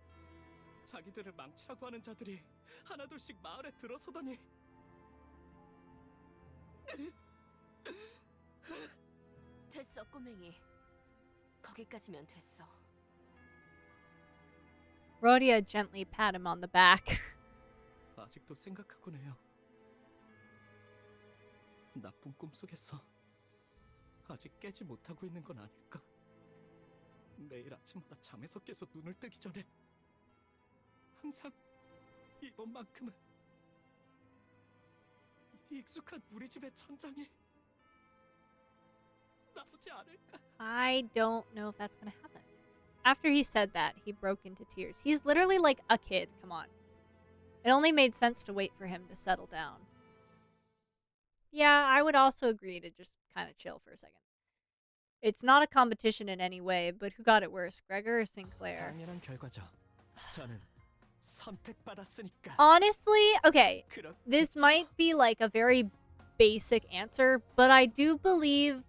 자기들을 망치라고 하는 자들이 하나둘씩 마을에 들어서더니 됐어, 꼬맹이. 거기까지면 됐어. Rhodia gently pat him on the back. 아직도 생각하곤 해요. 나쁜 꿈속에서 아직 깨지 못하고 있는 건 아닐까? 매일 아침마다 잠에서 깨서 눈을 뜨기 전에 항상 이번만큼은 익숙한 우리 집의 천장이 나오지 않을까? I don't know if that's gonna happen. After he said that, he broke into tears. He's literally like a kid. Come on. It only made sense to wait for him to settle down. Yeah, I would also agree to just kind of chill for a second. It's not a competition in any way, but who got it worse, Gregor or Sinclair? 당연한 결과죠. 저는 선택받았으니까. Honestly, okay, this might be like a very basic answer, but I do believe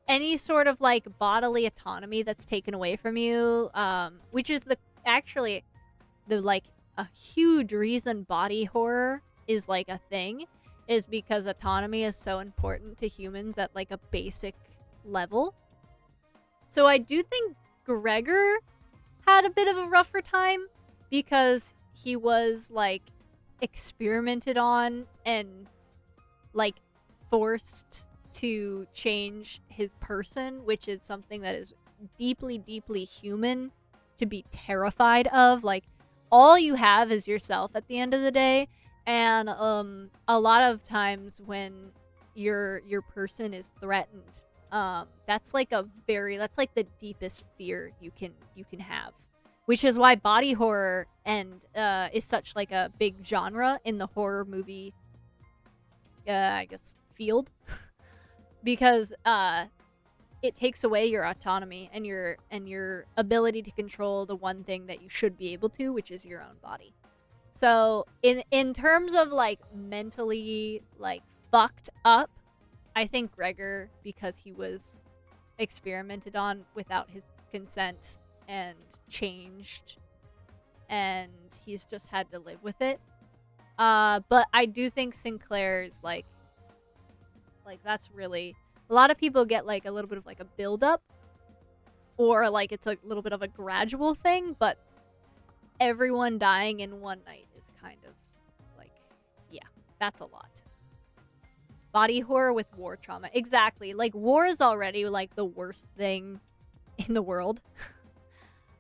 any sort of like bodily autonomy that's taken away from you, which is actually the like a huge reason body horror is like a thing, is because autonomy is so important to humans at like a basic level. So I do think Gregor had a bit of a rougher time because he was like experimented on and like forced to change his person, which is something that is deeply, deeply human to be terrified of. Like, all you have is yourself at the end of the day, and a lot of times when your person is threatened, that's like the deepest fear you can have, which is why body horror and is such like a big genre in the horror movie I guess field. Because it takes away your autonomy and your ability to control the one thing that you should be able to, which is your own body. So in terms of like mentally like fucked up, I think Gregor, because he was experimented on without his consent and changed, and he's just had to live with it. But I do think Sinclair's like Like, that's really... A lot of people get, like, a little bit of, like, a build-up. Or, like, it's a little bit of a gradual thing, but everyone dying in one night is kind of, like, yeah, that's a lot. Body horror with war trauma. Exactly. Like, war is already, like, the worst thing in the world.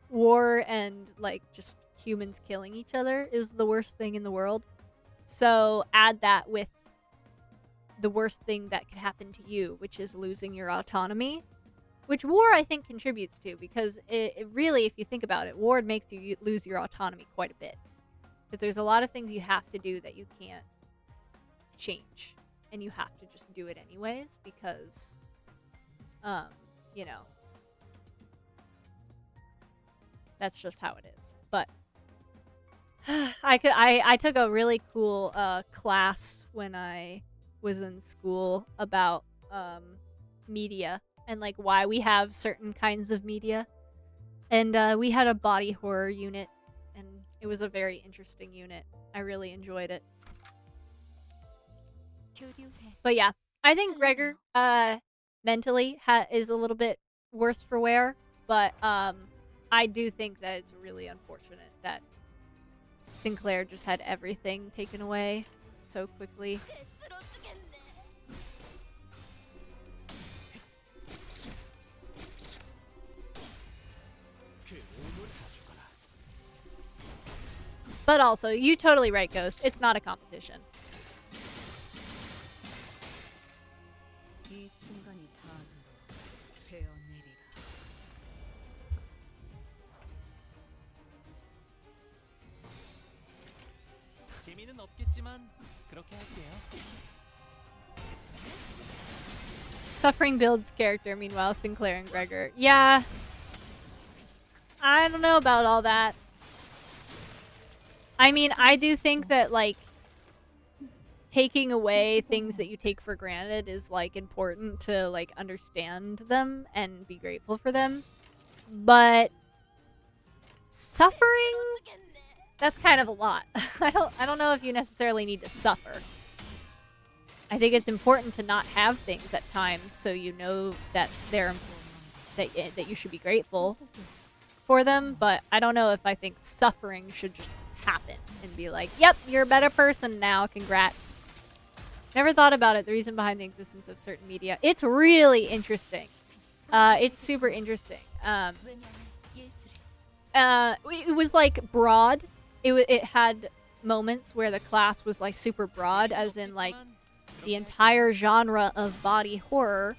War and, like, just humans killing each other is the worst thing in the world. So add that with the worst thing that could happen to you, which is losing your autonomy, which war I think contributes to, because it really, if you think about it, war makes you lose your autonomy quite a bit, because there's a lot of things you have to do that you can't change, and you have to just do it anyways, because you know, that's just how it is. But I took a really cool class when I was in school about media and like why we have certain kinds of media, and we had a body horror unit, and it was a very interesting unit. I really enjoyed it. But yeah, I think Gregor mentally is a little bit worse for wear, but I do think that it's really unfortunate that Sinclair just had everything taken away so quickly. But also, you totally right, Ghost. It's not a competition. 이 순간이 다음으로 되어내리라. 재미는 없겠지만 그렇게 할게요. Suffering builds character, meanwhile, Sinclair and Gregor. Yeah. I don't know about all that. I mean, I do think that, like, taking away things that you take for granted is, like, important to, like, understand them and be grateful for them. But suffering, that's kind of a lot. I don't know if you necessarily need to suffer. I think it's important to not have things at times, so you know that they're that you should be grateful for them. But I don't know if I think suffering should just happen and be like, "Yep, you're a better person now. Congrats." Never thought about it. The reason behind the existence of certain media. It's really interesting. It's super interesting. It was like broad. It had moments where the class was like super broad, as in like the entire genre of body horror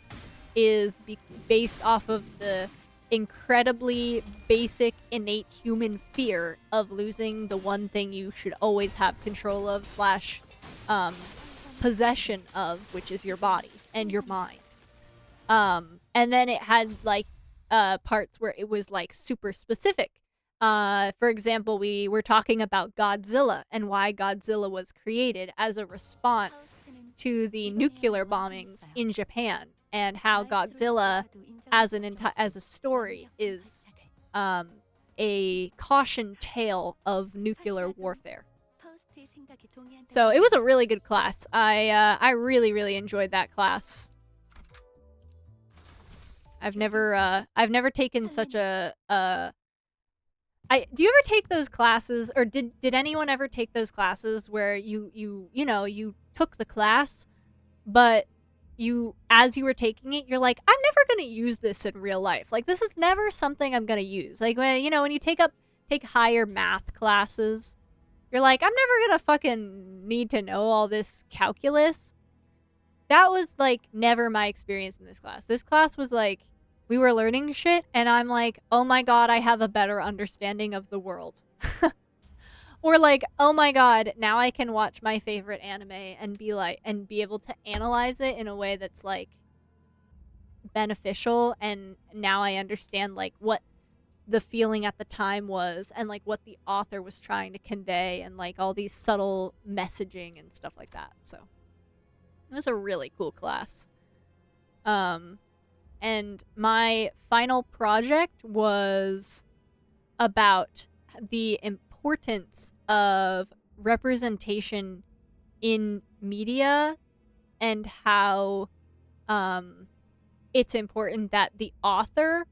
is based off of the incredibly basic, innate human fear of losing the one thing you should always have control of / possession of, which is your body and your mind. And then it had like parts where it was like super specific. For example, we were talking about Godzilla and why Godzilla was created as a response to the nuclear bombings in Japan, and how Godzilla as a story is a caution tale of nuclear warfare. So it was a really good class. I really enjoyed that class. I've never taken such a do you ever take those classes, or did anyone ever take those classes where you took the class, but as you were taking it, you're like, I'm never gonna use this in real life. Like, this is never something I'm gonna use. Like, when you take higher math classes, you're like, I'm never gonna fucking need to know all this calculus. That was like never my experience in this class. This class was like, we were learning shit, and I'm like, oh my god, I have a better understanding of the world. Or like, oh my god, now I can watch my favorite anime and be able to analyze it in a way that's like beneficial, and now I understand like what the feeling at the time was, and like what the author was trying to convey, and like all these subtle messaging and stuff like that. So it was a really cool class. And my final project was about the importance of representation in media, and how it's important that the author,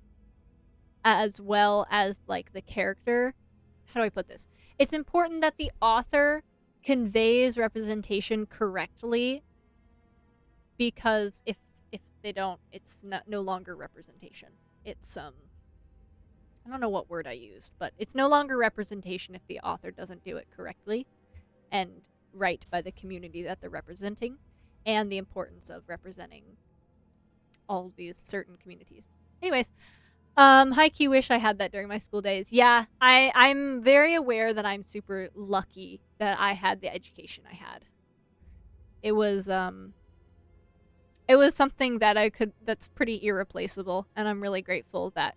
as well as like the character, how do I put this? It's important that the author conveys representation correctly, because if they don't, it's no longer representation. It's I don't know what word I used, but it's no longer representation if the author doesn't do it correctly and right by the community that they're representing, and the importance of representing all these certain communities. Anyways, high-key wish I had that during my school days. Yeah, I'm very aware that I'm super lucky that I had the education I had. It was something that that's pretty irreplaceable, and I'm really grateful that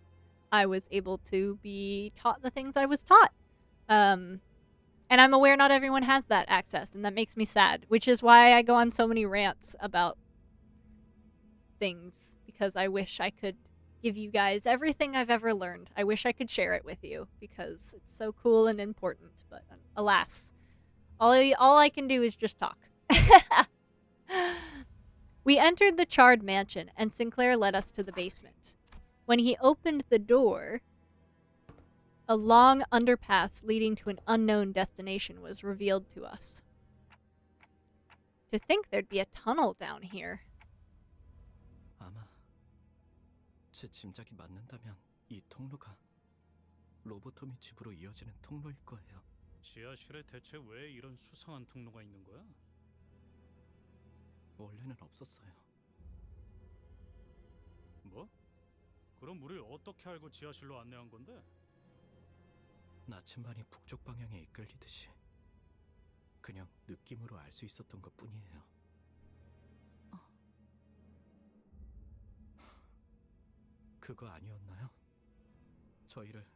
I was able to be taught the things I was taught. And I'm aware not everyone has that access, and that makes me sad, which is why I go on so many rants about things, because I wish I could give you guys everything I've ever learned. I wish I could share it with you, because it's so cool and important, but alas, all I can do is just talk. We entered the charred mansion, and Sinclair led us to the basement. When he opened the door, a long underpass leading to an unknown destination was revealed to us. To think there'd be a tunnel down here. 아마 제 짐작이 맞는다면 이 통로가 로보토미 집으로 이어지는 통로일 거예요. 지하실에 대체 왜 이런 수상한 통로가 있는 거야? 원래는 없었어요. 뭐? 그럼 우리 어떻게 알고 지하실로 안내한 건데? 나침반이 북쪽 방향에 이끌리듯이 그냥 느낌으로 알 수 있었던 것뿐이에요. 그거 아니었나요? 저희를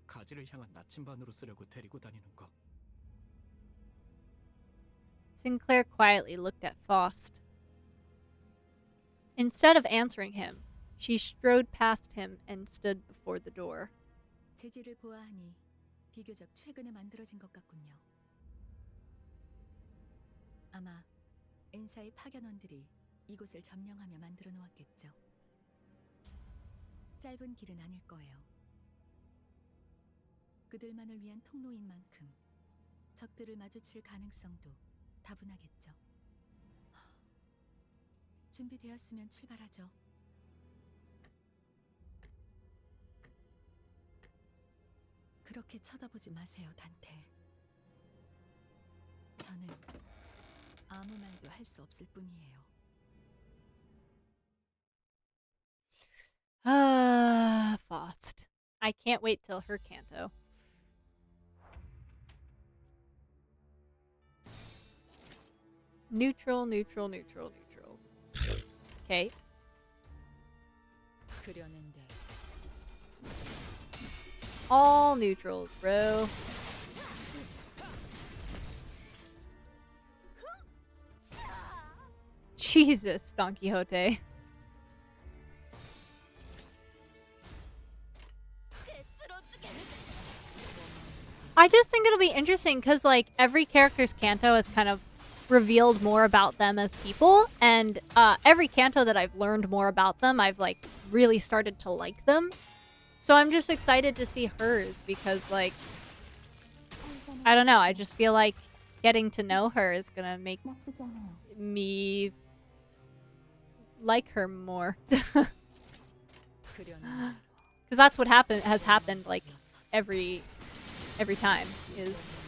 가지를 향한 나침반으로 쓰려고 데리고 다니는 거. Sinclair quietly looked at Faust. Instead of answering him, she strode past him and stood before the door. 재질을 보아하니 비교적 최근에 만들어진 것 같군요. 아마 엔사의 파견원들이 이곳을 점령하며 만들어 놓았겠죠. 짧은 길은 아닐 거예요. 그들만을 위한 통로인 만큼 적들을 마주칠 가능성도 다분하겠죠. 준비되었으면 출발하죠. 그렇게 쳐다보지 마세요, 단테. 저는 아무 말도 할 수 없을 뿐이에요. Faust. I can't wait till her canto. Neutral, neutral, neutral, neutral. Okay. 그려낸데 All neutrals, bro. Jesus, Don Quixote. I just think it'll be interesting because, like, every character's canto has kind of revealed more about them as people, and every canto that I've learned more about them, I've, like, really started to like them. So I'm just excited to see hers because, like, I don't know, I just feel like getting to know her is gonna make me like her more. Because that's what has happened, like, every time is...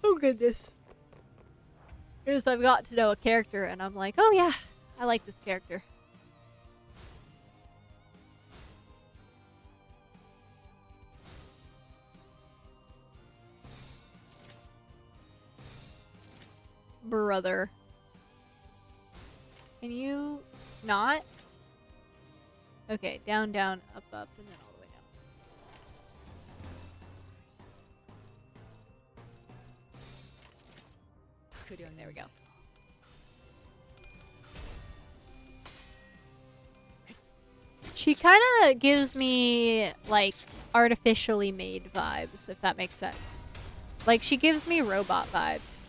Oh goodness. Is I've got to know a character and I'm like, oh yeah, I like this character. Brother. Can you not? Okay, down, down, up, up, and then all the way down. There we go. She kind of gives me, like, artificially made vibes, if that makes sense. Like, she gives me robot vibes.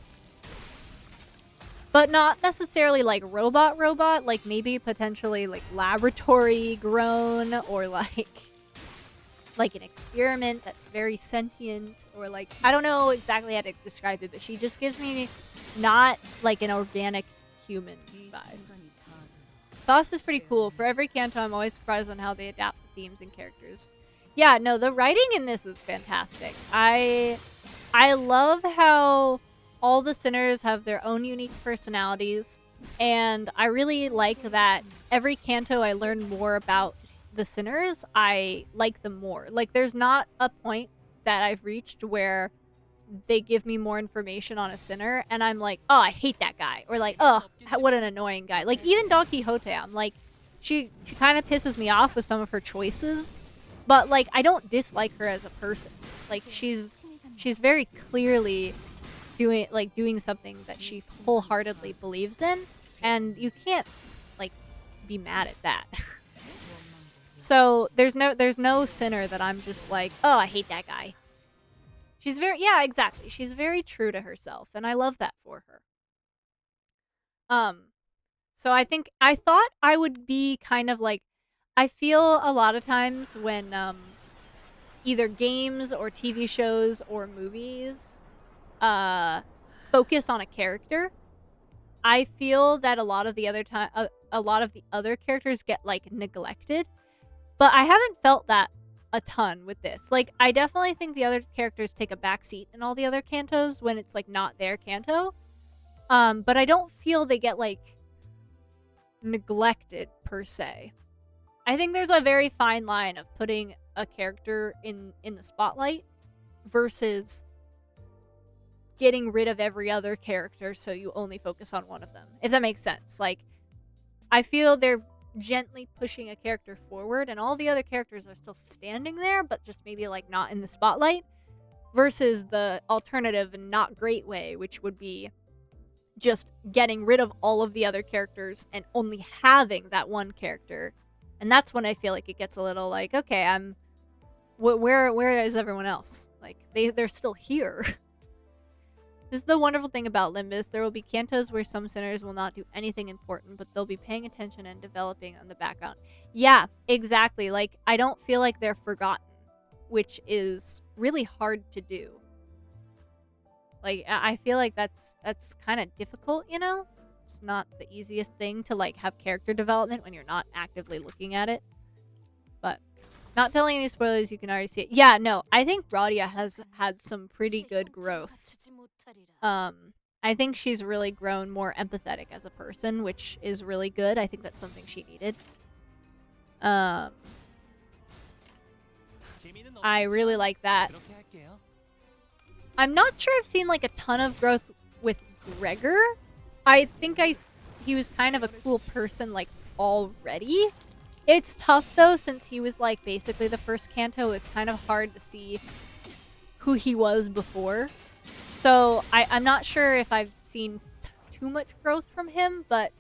but not necessarily like robot, like maybe potentially like laboratory grown, or like an experiment that's very sentient, or like, I don't know exactly how to describe it, but she just gives me not like an organic human vibes. Boss is pretty cool. For every Canto, I'm always surprised on how they adapt the themes and characters. Yeah, no, the writing in this is fantastic. I love how all the sinners have their own unique personalities, and I really like that every Canto I learn more about the sinners, I like them more. Like, there's not a point that I've reached where they give me more information on a sinner and I'm like, oh, I hate that guy, or like, oh, what an annoying guy. Like, even Don Quixote, I'm like, she kind of pisses me off with some of her choices, but like, I don't dislike her as a person. Like, she's very clearly doing something that she wholeheartedly believes in, and you can't like be mad at that. So there's no sinner that I'm just like, oh, I hate that guy. She's yeah, exactly. She's very true to herself, and I love that for her. So I thought I would be kind of like, I feel a lot of times when either games or TV shows or movies focus on a character, I feel that a lot of the other characters get like neglected. But I haven't felt that a ton with this. Like, I definitely think the other characters take a backseat in all the other Cantos when it's like not their Canto. But I don't feel they get like neglected per se. I think there's a very fine line of putting a character in the spotlight versus getting rid of every other character so you only focus on one of them. If that makes sense. Like, I feel they're gently pushing a character forward and all the other characters are still standing there, but just maybe like not in the spotlight, versus the alternative and not great way, which would be just getting rid of all of the other characters and only having that one character. And that's when I feel like it gets a little like, okay, where is everyone else? Like, they're still here. This is the wonderful thing about Limbus. There will be Cantos where some sinners will not do anything important, but they'll be paying attention and developing on the background. Yeah, exactly. Like, I don't feel like they're forgotten, which is really hard to do. Like, I feel like that's kind of difficult, you know? It's not the easiest thing to, like, have character development when you're not actively looking at it. But not telling any spoilers, you can already see it. Yeah, no, I think Radia has had some pretty good growth. I think she's really grown more empathetic as a person, which is really good. I think that's something she needed. I really like that. I'm not sure I've seen like a ton of growth with Gregor. I think he was kind of a cool person like already. It's tough though, since he was like basically the first Canto. It's kind of hard to see who he was before. So I'm not sure if I've seen too much growth from him, but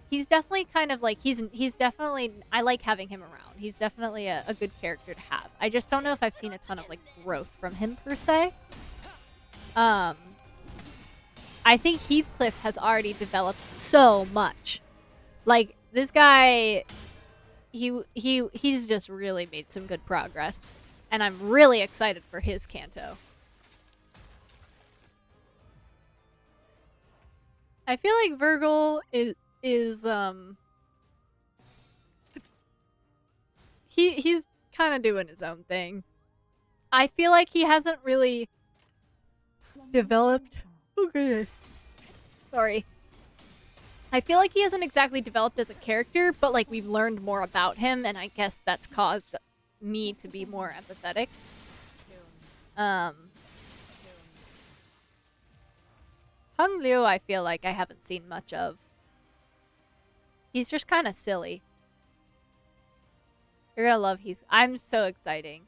he's definitely kind of like, he's definitely, I like having him around. He's definitely a good character to have. I just don't know if I've seen a ton of like growth from him per se. I think Heathcliff has already developed so much. Like, this guy, he's just really made some good progress, and I'm really excited for his Canto. I feel like Virgil is he's kind of doing his own thing. I feel like he hasn't really developed. Okay. Sorry. I feel like he hasn't exactly developed as a character, but like we've learned more about him, and I guess that's caused me to be more empathetic. Hung Liu, I feel like I haven't seen much of. He's just kind of silly. You're gonna love Heath. I'm so exciting.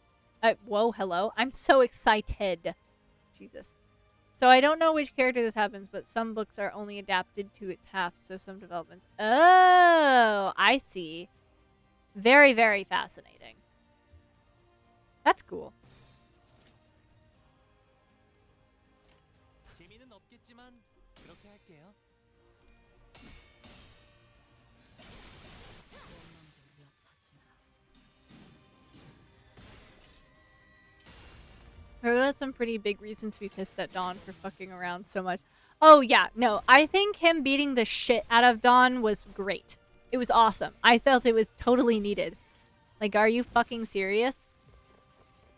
Whoa, hello. I'm so excited. Jesus. So I don't know which character this happens, but some books are only adapted to its half, so some developments. Oh, I see. Very, very fascinating. That's cool. that's some pretty big reasons to be pissed at Dawn for fucking around so much. Oh, yeah. No, I think him beating the shit out of Dawn was great. It was awesome. I felt it was totally needed. Like, are you fucking serious?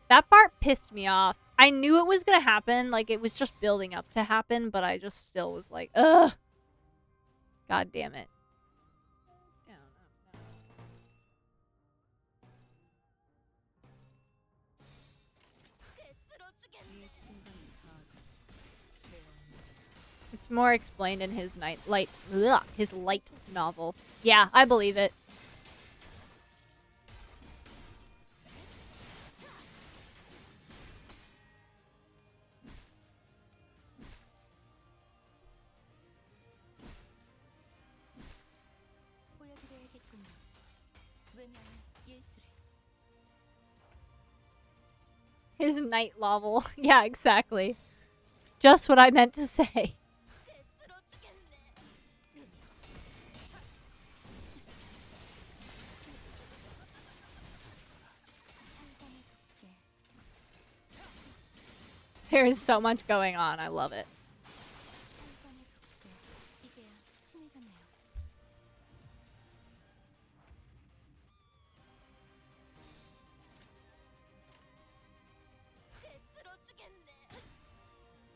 That part pissed me off. I knew it was gonna happen. Like, it was just building up to happen, but I just still was like, ugh. God damn it. It's more explained in his his light novel. Yeah, I believe it. His night novel. Yeah, exactly. Just what I meant to say. There is so much going on. I love it.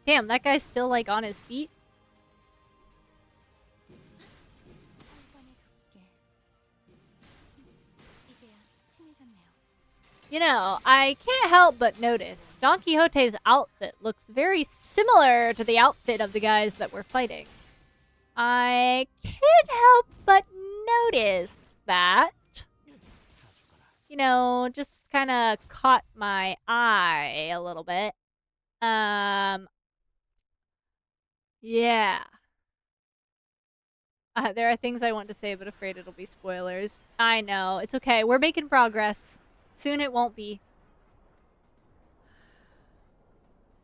Damn, that guy's still, like, on his feet? You know, I can't help but notice Don Quixote's outfit looks very similar to the outfit of the guys that we're fighting. I can't help but notice that. You know, just kind of caught my eye a little bit. Yeah. There are things I want to say, but afraid it'll be spoilers. I know. It's okay. We're making progress. Soon it won't be.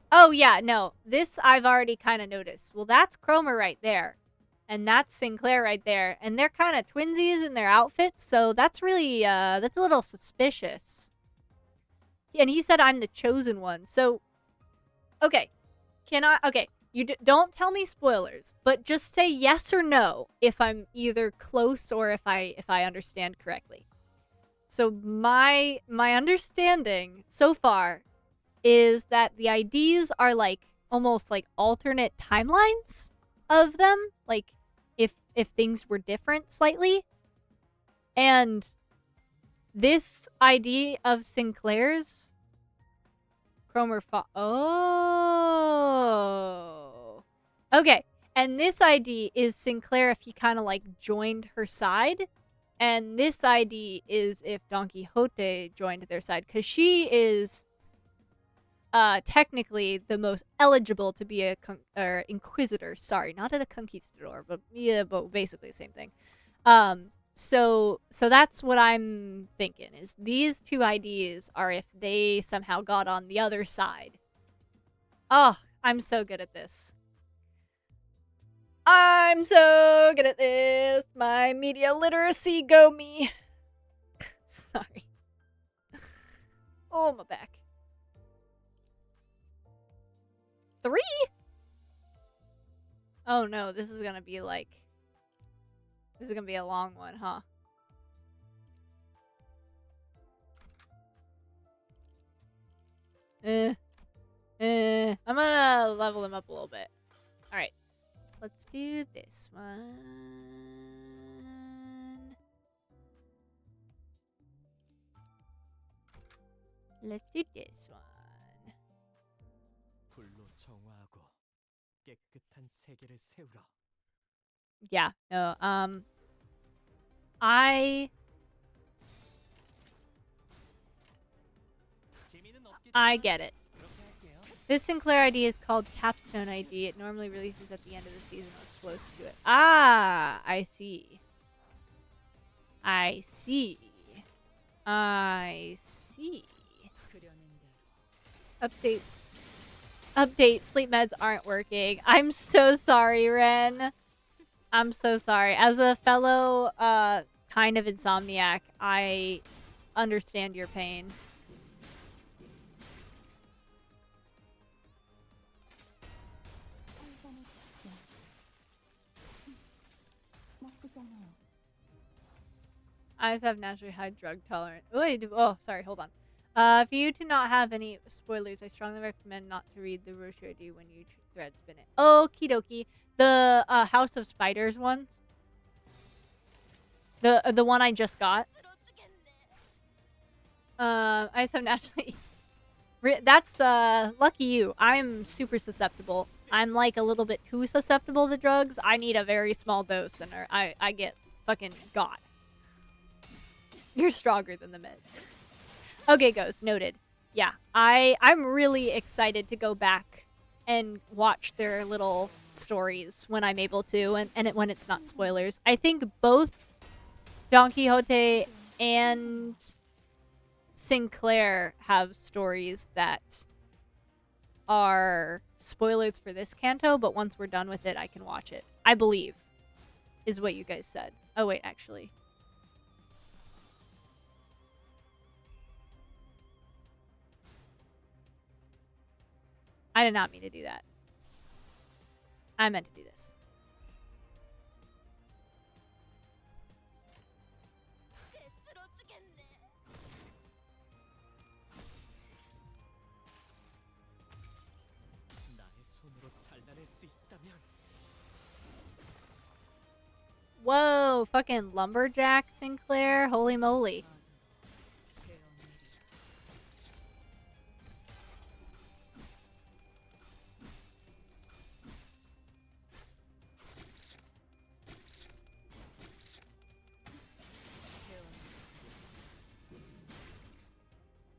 Oh, yeah. No. This I've already kind of noticed. Well, that's Cromer right there. And that's Sinclair right there. And they're kind of twinsies in their outfits, so that's really, that's a little suspicious. And he said I'm the chosen one, so... Okay. Okay. You don't tell me spoilers, but just say yes or no if I'm either close or if I understand correctly. So my understanding so far is that the IDs are like almost like alternate timelines of them, like if things were different slightly. And this ID of Sinclair's Cromer Oh. Okay. And this ID is Sinclair if he kind of like joined her side. And this ID is if Don Quixote joined their side. Because she is technically the most eligible to be a Inquisitor. Sorry, not a Conquistador, but yeah, but basically the same thing. So that's what I'm thinking, is these two IDs are if they somehow got on the other side. Oh, I'm so good at this. I'm so good at this. My media literacy go me. Sorry. Oh, my back. 3? Oh no, this is gonna be like... This is gonna be a long one, huh? I'm gonna level him up a little bit. Alright. Let's do this one. Let's do this one. Yeah, no, I get it. This Sinclair ID is called Capstone ID. It normally releases at the end of the season or close to it. Ah, I see. I see. I see. Update. Sleep meds aren't working. I'm so sorry, Ren. I'm so sorry. As a fellow, kind of insomniac, I understand your pain. Eyes have naturally high drug tolerance. Wait, oh, sorry, hold on. For you to not have any spoilers, I strongly recommend not to read the brochure ID when you thread spin it. Okie dokie. The House of Spiders ones. The one I just got. Eyes have naturally... That's, lucky you. I'm super susceptible. I'm, like, a little bit too susceptible to drugs. I need a very small dose, and I get fucking got. You're stronger than the meds. Okay, Ghost. Noted. Yeah, I'm really excited to go back and watch their little stories when I'm able to, and when it's not spoilers. I think both Don Quixote and Sinclair have stories that are spoilers for this Canto, but once we're done with it, I can watch it. I believe, is what you guys said. Oh, wait, actually. I did not mean to do that. I meant to do this. Whoa, fucking lumberjack Sinclair. Holy moly.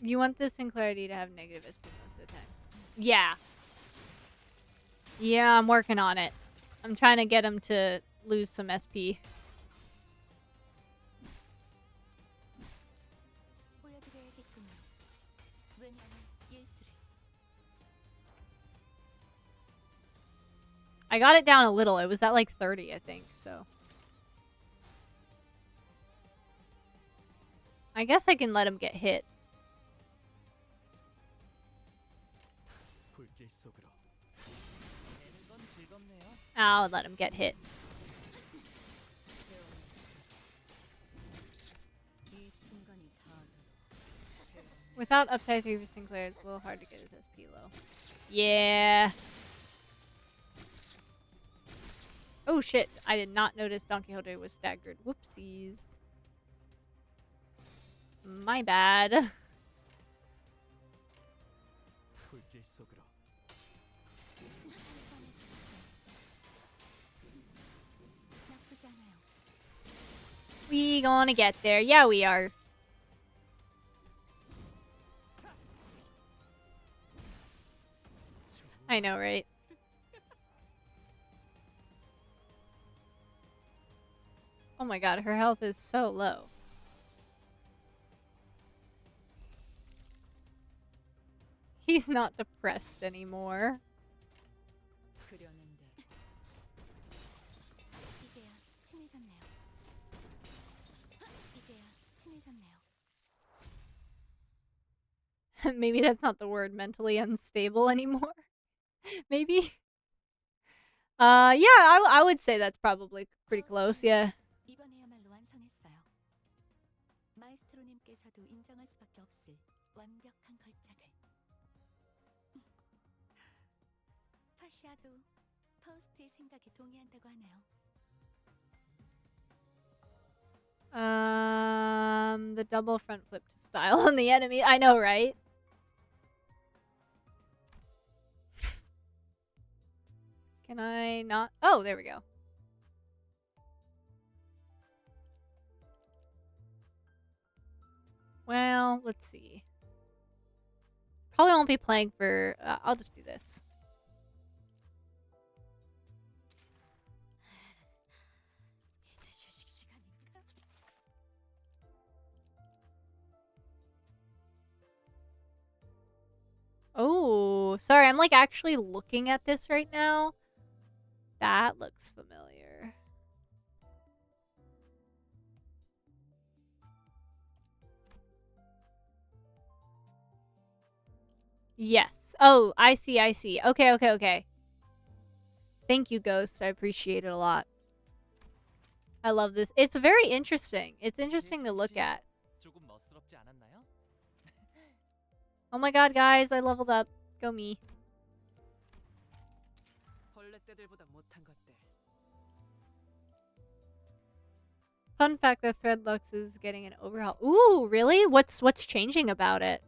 You want the Sinclarity to have negative SP most of the time. Yeah. Yeah, I'm working on it. I'm trying to get him to lose some SP. I got it down a little. It was at like 30, I think, so. I guess I can let him get hit. I'll let him get hit. Without uptime 3 for Sinclair, it's a little hard to get his SP low. Yeah. Oh shit, I did not notice Don Quixote was staggered. Whoopsies. My bad. We gonna get there. Yeah, we are. I know, right? Oh my god, her health is so low. He's not depressed anymore. Maybe that's not the word, mentally unstable anymore. Maybe. Yeah, I would say that's probably pretty close, yeah. The double front flip to style on the enemy. I know, right? Can I not? Oh, there we go. Well, let's see. Probably won't be playing for... I'll just do this. Oh, sorry. I'm like actually looking at this right now. That looks familiar. Yes. Oh, I see, I see. Okay, okay, okay. Thank you, Ghost. I appreciate it a lot. I love this. It's very interesting. It's interesting to look at. 조금 멋스럽지 않았나요? Oh my god, guys, I leveled up. Go me. 벌레 떼들보다 못한 것들. Fun fact, the Threadlux is getting an overhaul. Ooh, really? What's changing about it?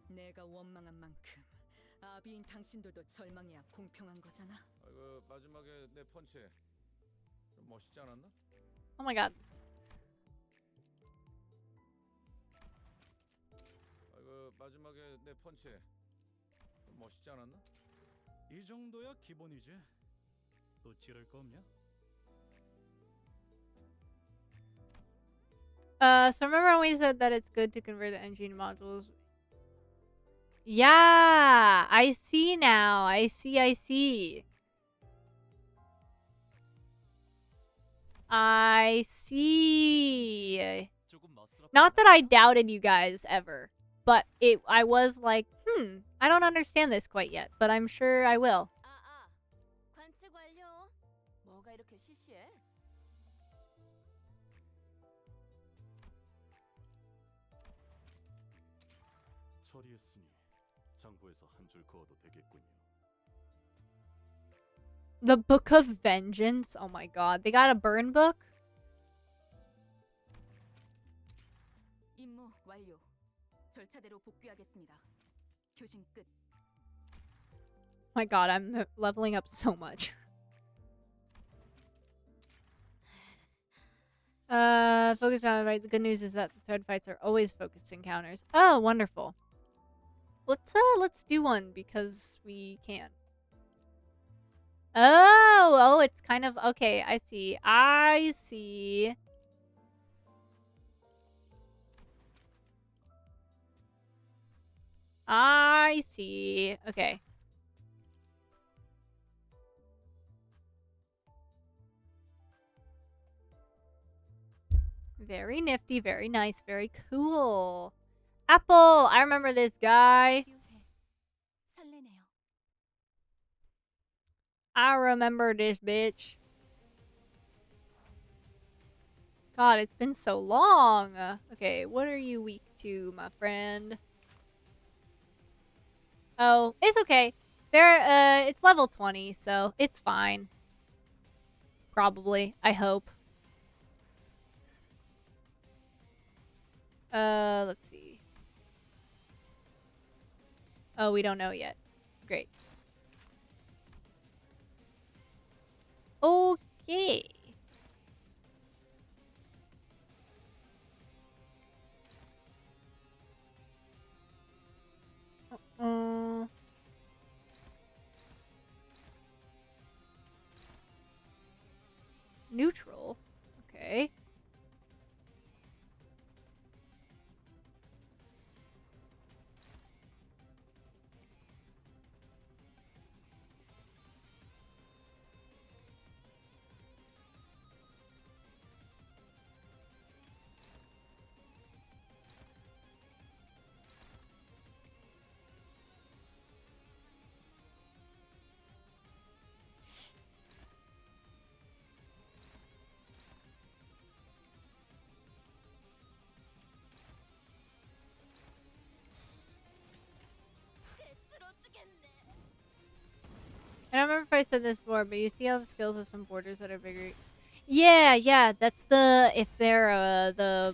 내가 원망한 만큼 아비인 당신들도 절망해야 공평한 거잖아. 그 마지막에 내 펀치 좀 멋있지 않았나? Oh my god. 그 마지막에 내 펀치 좀 멋있지 않았나? 이 정도야 기본이지. 또 찌를 거 없냐? So remember when we said that it's good to convert the engine modules? Yeah, I see now. I see. I see. Not that I doubted you guys ever, but I was like, I don't understand this quite yet, but I'm sure I will. 관측 완료. 뭐가 이렇게 시시해? 처리했으니 장부에서 한 줄 그어도 되겠군요. The Book of Vengeance? Oh my god. They got a burn book? 임무 완료. 절차대로 복귀하겠습니다. 교신 끝. My god, I'm leveling up so much. Focus on right. The good news is that the thread fights are always focused encounters. Oh, wonderful. Let's do one because we can. Oh, it's kind of okay. I see. I see. Okay. Very nifty, very nice, very cool. Apple! I remember this guy. 설레네요. I remember this bitch. God, it's been so long. Okay, what are you weak to, my friend? Oh, it's okay. It's level 20, so it's fine. Probably. I hope. Let's see. Oh, we don't know yet. Great. Okay. Neutral. Okay. I don't remember if I said this before, but you see how the skills of some borders that are bigger. Yeah, that's if they're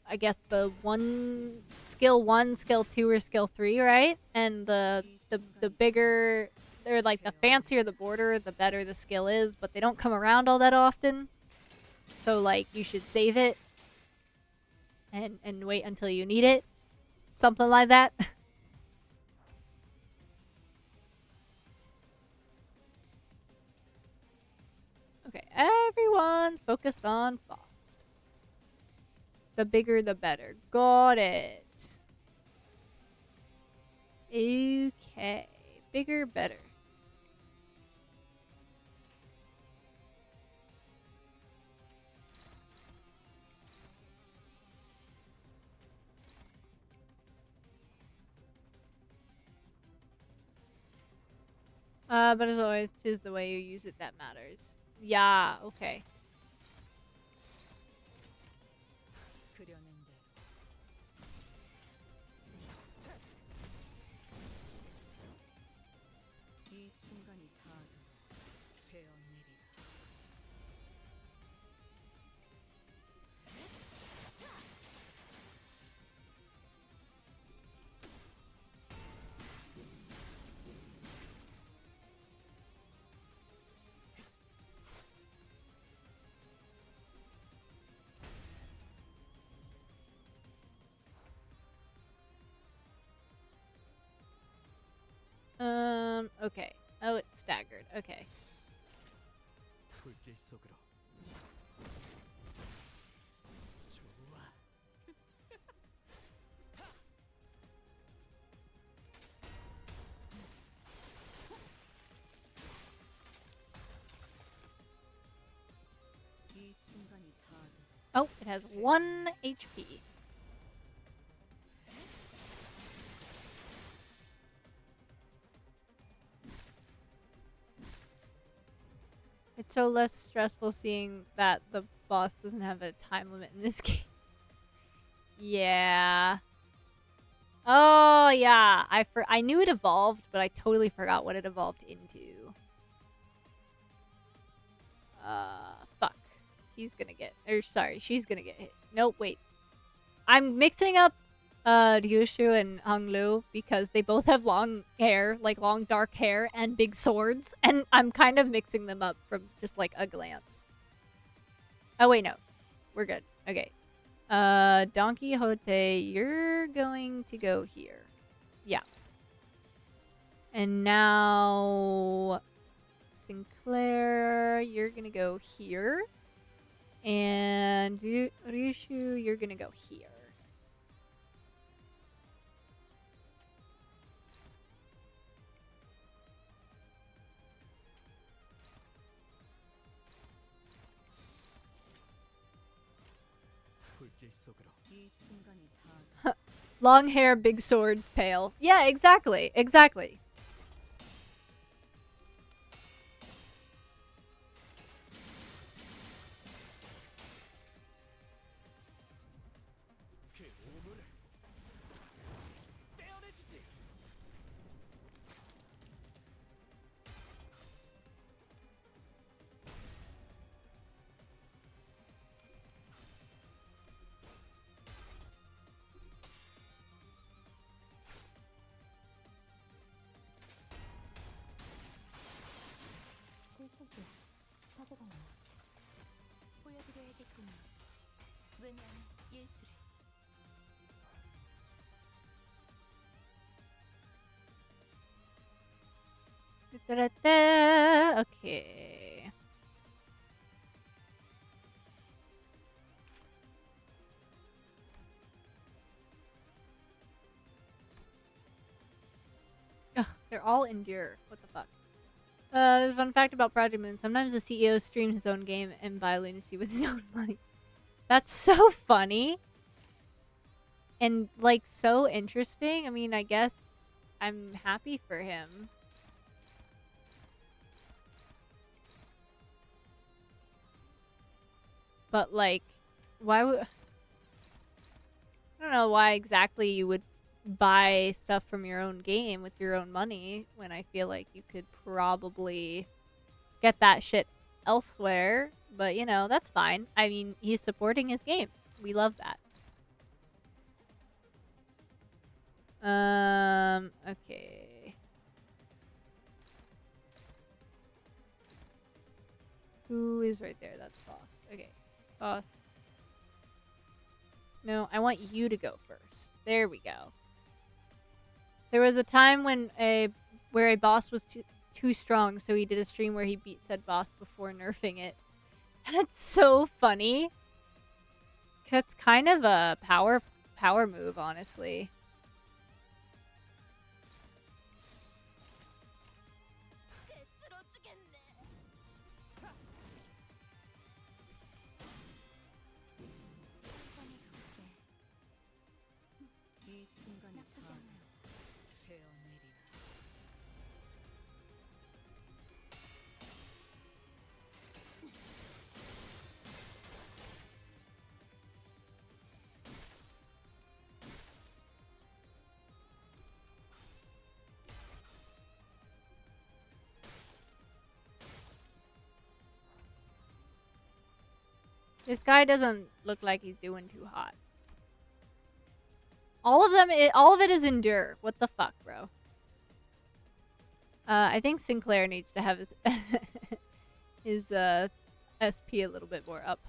I guess the skill 1, skill 2, or skill 3, right? And the bigger, or like the fancier the border, the better the skill is, but they don't come around all that often. So like you should save it and wait until you need it. Something like that. Okay, everyone's focused on Faust. The bigger the better. Got it. Okay. Bigger, better. But as always, 'tis the way you use it that matters. Yeah, okay. 그려낸 대로. 이 순간이 닿아도 베어내리라. Okay. Oh, it's staggered. Okay. 불길 속으로. 좋아. 이 순간이 닿아도 Oh, it has 1 HP. It's so less stressful seeing that the boss doesn't have a time limit in this game. Yeah. Oh, yeah. I knew it evolved, but I totally forgot what it evolved into. Fuck. He's gonna get... sorry, she's gonna get hit. Nope, wait. I'm mixing up Ryushu and Honglu because they both have long hair, like long dark hair and big swords, and I'm kind of mixing them up from just like a glance. Oh wait, no. We're good. Okay. Don Quixote, you're going to go here. Yeah. And now Sinclair, you're gonna go here. And Ryushu, you're gonna go here. 불길 속으로. 이 순간이 닿아도 Long hair, big swords, pale. Yeah, exactly. Exactly. 그 오물을 떼어내주지. 꿀떡이 사고가 나. 보여드려야겠군요. 왜냐면 예술을. Okay. Ugh, they're all endure. What the fuck? There's a fun fact about Project Moon. Sometimes the CEO streams his own game and buy lunacy with his own money. That's so funny. And, like, so interesting. I mean, I guess I'm happy for him. But, like, why would... I don't know why exactly you would buy stuff from your own game with your own money when I feel like you could probably get that shit elsewhere. But, you know, that's fine. I mean, he's supporting his game. We love that. Okay. Who is right there? That's Faust. Okay. Faust. No, I want you to go first. There we go. There was a time when where a boss was too strong, so he did a stream where he beat said boss before nerfing it. That's so funny. That's kind of a power move, honestly. 이 순간이 닿아도 베어내리라. This guy doesn't look like he's doing too hot. All of it is endure. What the fuck, bro? I think Sinclair needs to have his his SP a little bit more up.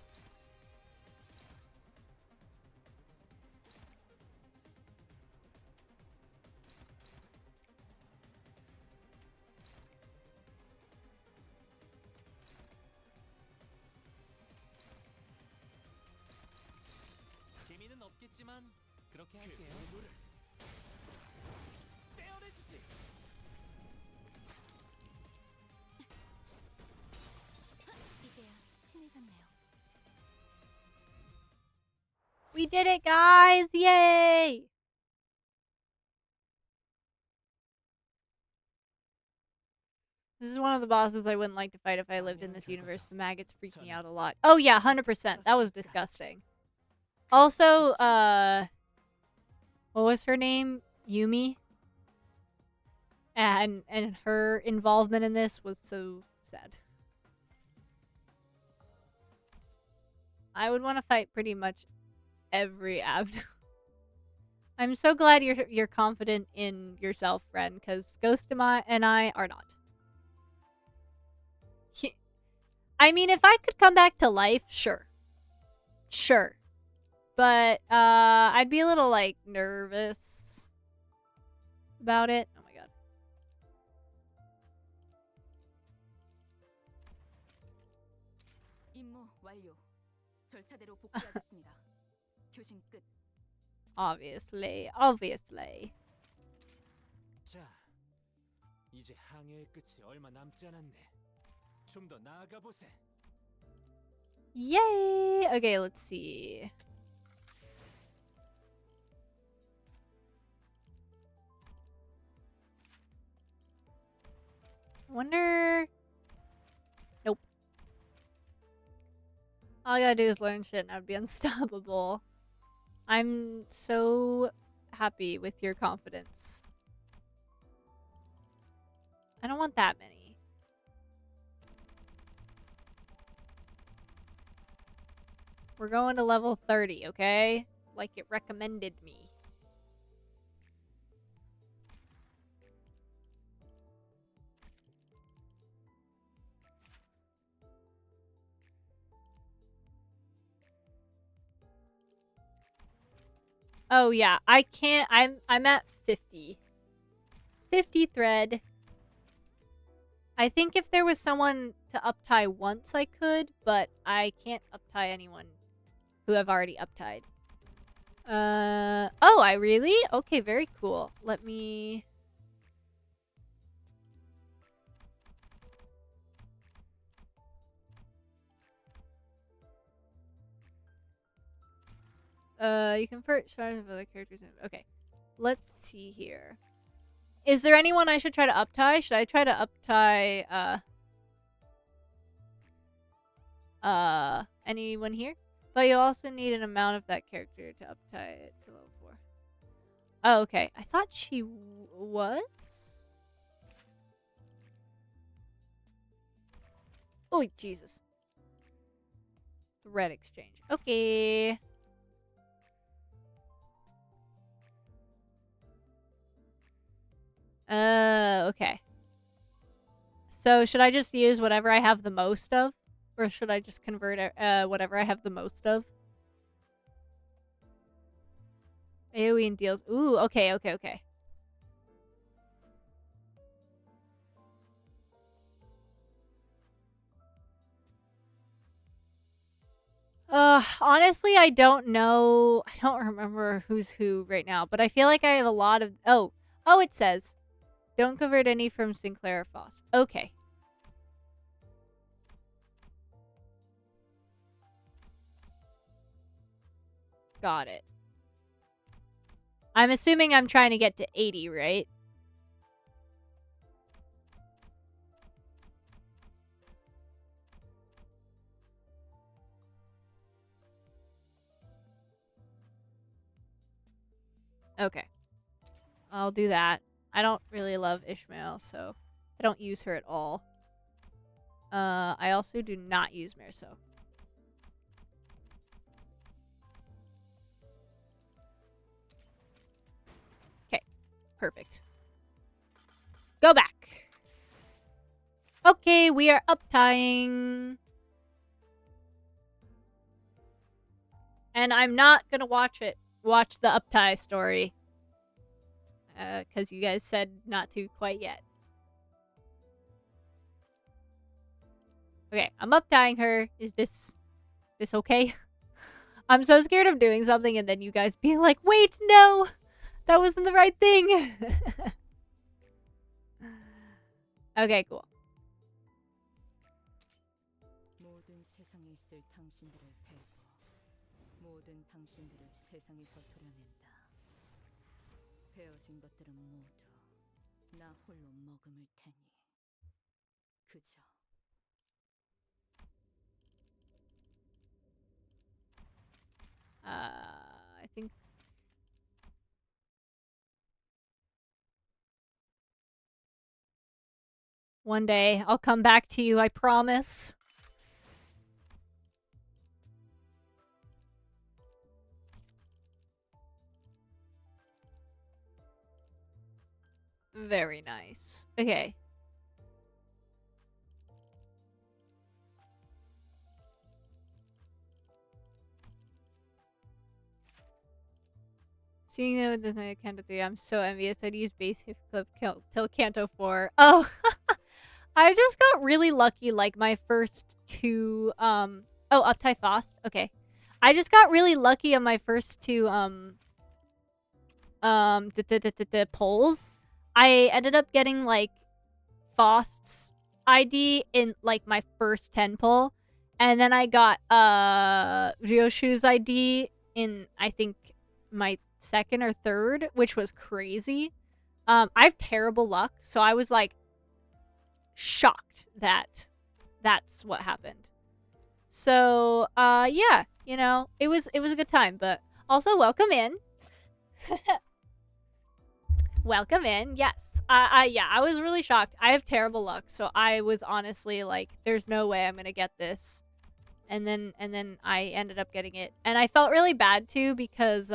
재미는 없겠지만 그렇게 할게요. 떼어내주지. 이제야 친해졌네요. We did it, guys! Yay! This is one of the bosses I wouldn't like to fight if I lived in this universe. The maggots freak me out a lot. Oh yeah, 100%. That was disgusting. Also, what was her name? Yumi? And her involvement in this was so sad. I would want to fight pretty much every Abno. I'm so glad you're confident in yourself, friend, because Ghost and I are not. I mean, if I could come back to life, sure. Sure. But, I'd be a little, like, nervous about it. Oh my god. 임무 완료. 절차대로 복귀하겠습니다. 교신 끝. Obviously. Obviously. 자, 이제 항해의 끝이 얼마 남지 않았네. 좀 더 나아가 보세. Yay! Okay, let's see. Wonder... Nope. All I gotta do is learn shit and I'd be unstoppable. I'm so happy with your confidence. I don't want that many. We're going to level 30, okay? Like it recommended me. Oh yeah, I can't. I'm at 50. 50 thread. I think if there was someone to uptie once I could, but I can't uptie anyone who I've already uptied. Oh, I really? Okay, very cool. Let me... you convert shards of other characters. Okay, let's see here. Is there anyone I should try to uptie? Should I try to uptie, anyone here? But you also need an amount of that character to uptie it to level 4. Oh, okay. I thought she was? Oh, Jesus. Thread exchange. Okay. Okay. So, should I just use whatever I have the most of? Or should I just convert whatever I have the most of? AoE and deals. Ooh, okay. Honestly, I don't know. I don't remember who's who right now, but I feel like I have a lot of... Oh, it says. Don't convert any from Sinclair or Foss. Okay. Got it. I'm assuming I'm trying to get to 80, right? Okay. I'll do that. I don't really love Ishmael, so I don't use her at all. I also do not use Merso. Perfect. Go back. Okay, we are up-tying. And I'm not gonna watch the up-tie story. Because you guys said not to quite yet. Okay, I'm up-tying her. Is this okay? I'm so scared of doing something and then you guys being like, wait, no! That wasn't the right thing! Okay, cool. 모든 세상에 있을 당신들을 베고 모든 당신들을 세상에서 도려낸다. 베어진 것들은 모두 나 홀로 머금을 테니 그저 I think one day I'll come back to you, I promise. Very nice. Okay. Seeing that with the Canto 3, I'm so envious. I'd use base hit clip till Canto 4. Oh! I just got really lucky, like, my first two, oh, Uptie Fost? Okay. I just got really lucky on my first two, polls. I ended up getting, like, Fost's ID in, like, my first 10 pull. And then I got, Ryoshu's ID in, I think, my second or third, which was crazy. I have terrible luck, so I was, like, shocked that that's what happened. So, yeah, you know, it was a good time, but also welcome in. Welcome in. Yes. Yeah, I was really shocked. I have terrible luck, so I was honestly like, there's no way I'm going to get this. And then I ended up getting it. And I felt really bad too because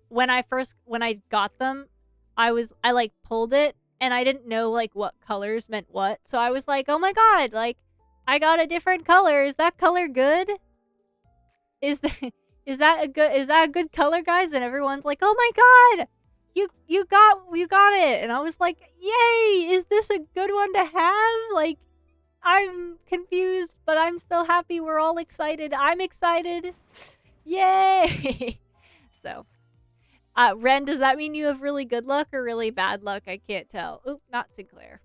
when I got them, I like pulled it and I didn't know like what colors meant what. So I was like, "Oh my god, like I got a different color. Is that color good? Is that a good color, guys?" And everyone's like, "Oh my god, you got it." And I was like, "Yay! Is this a good one to have?" Like, I'm confused, but I'm so happy. We're all excited. I'm excited. Yay! So, Ren, does that mean you have really good luck or really bad luck? I can't tell. Oop, not Sinclair.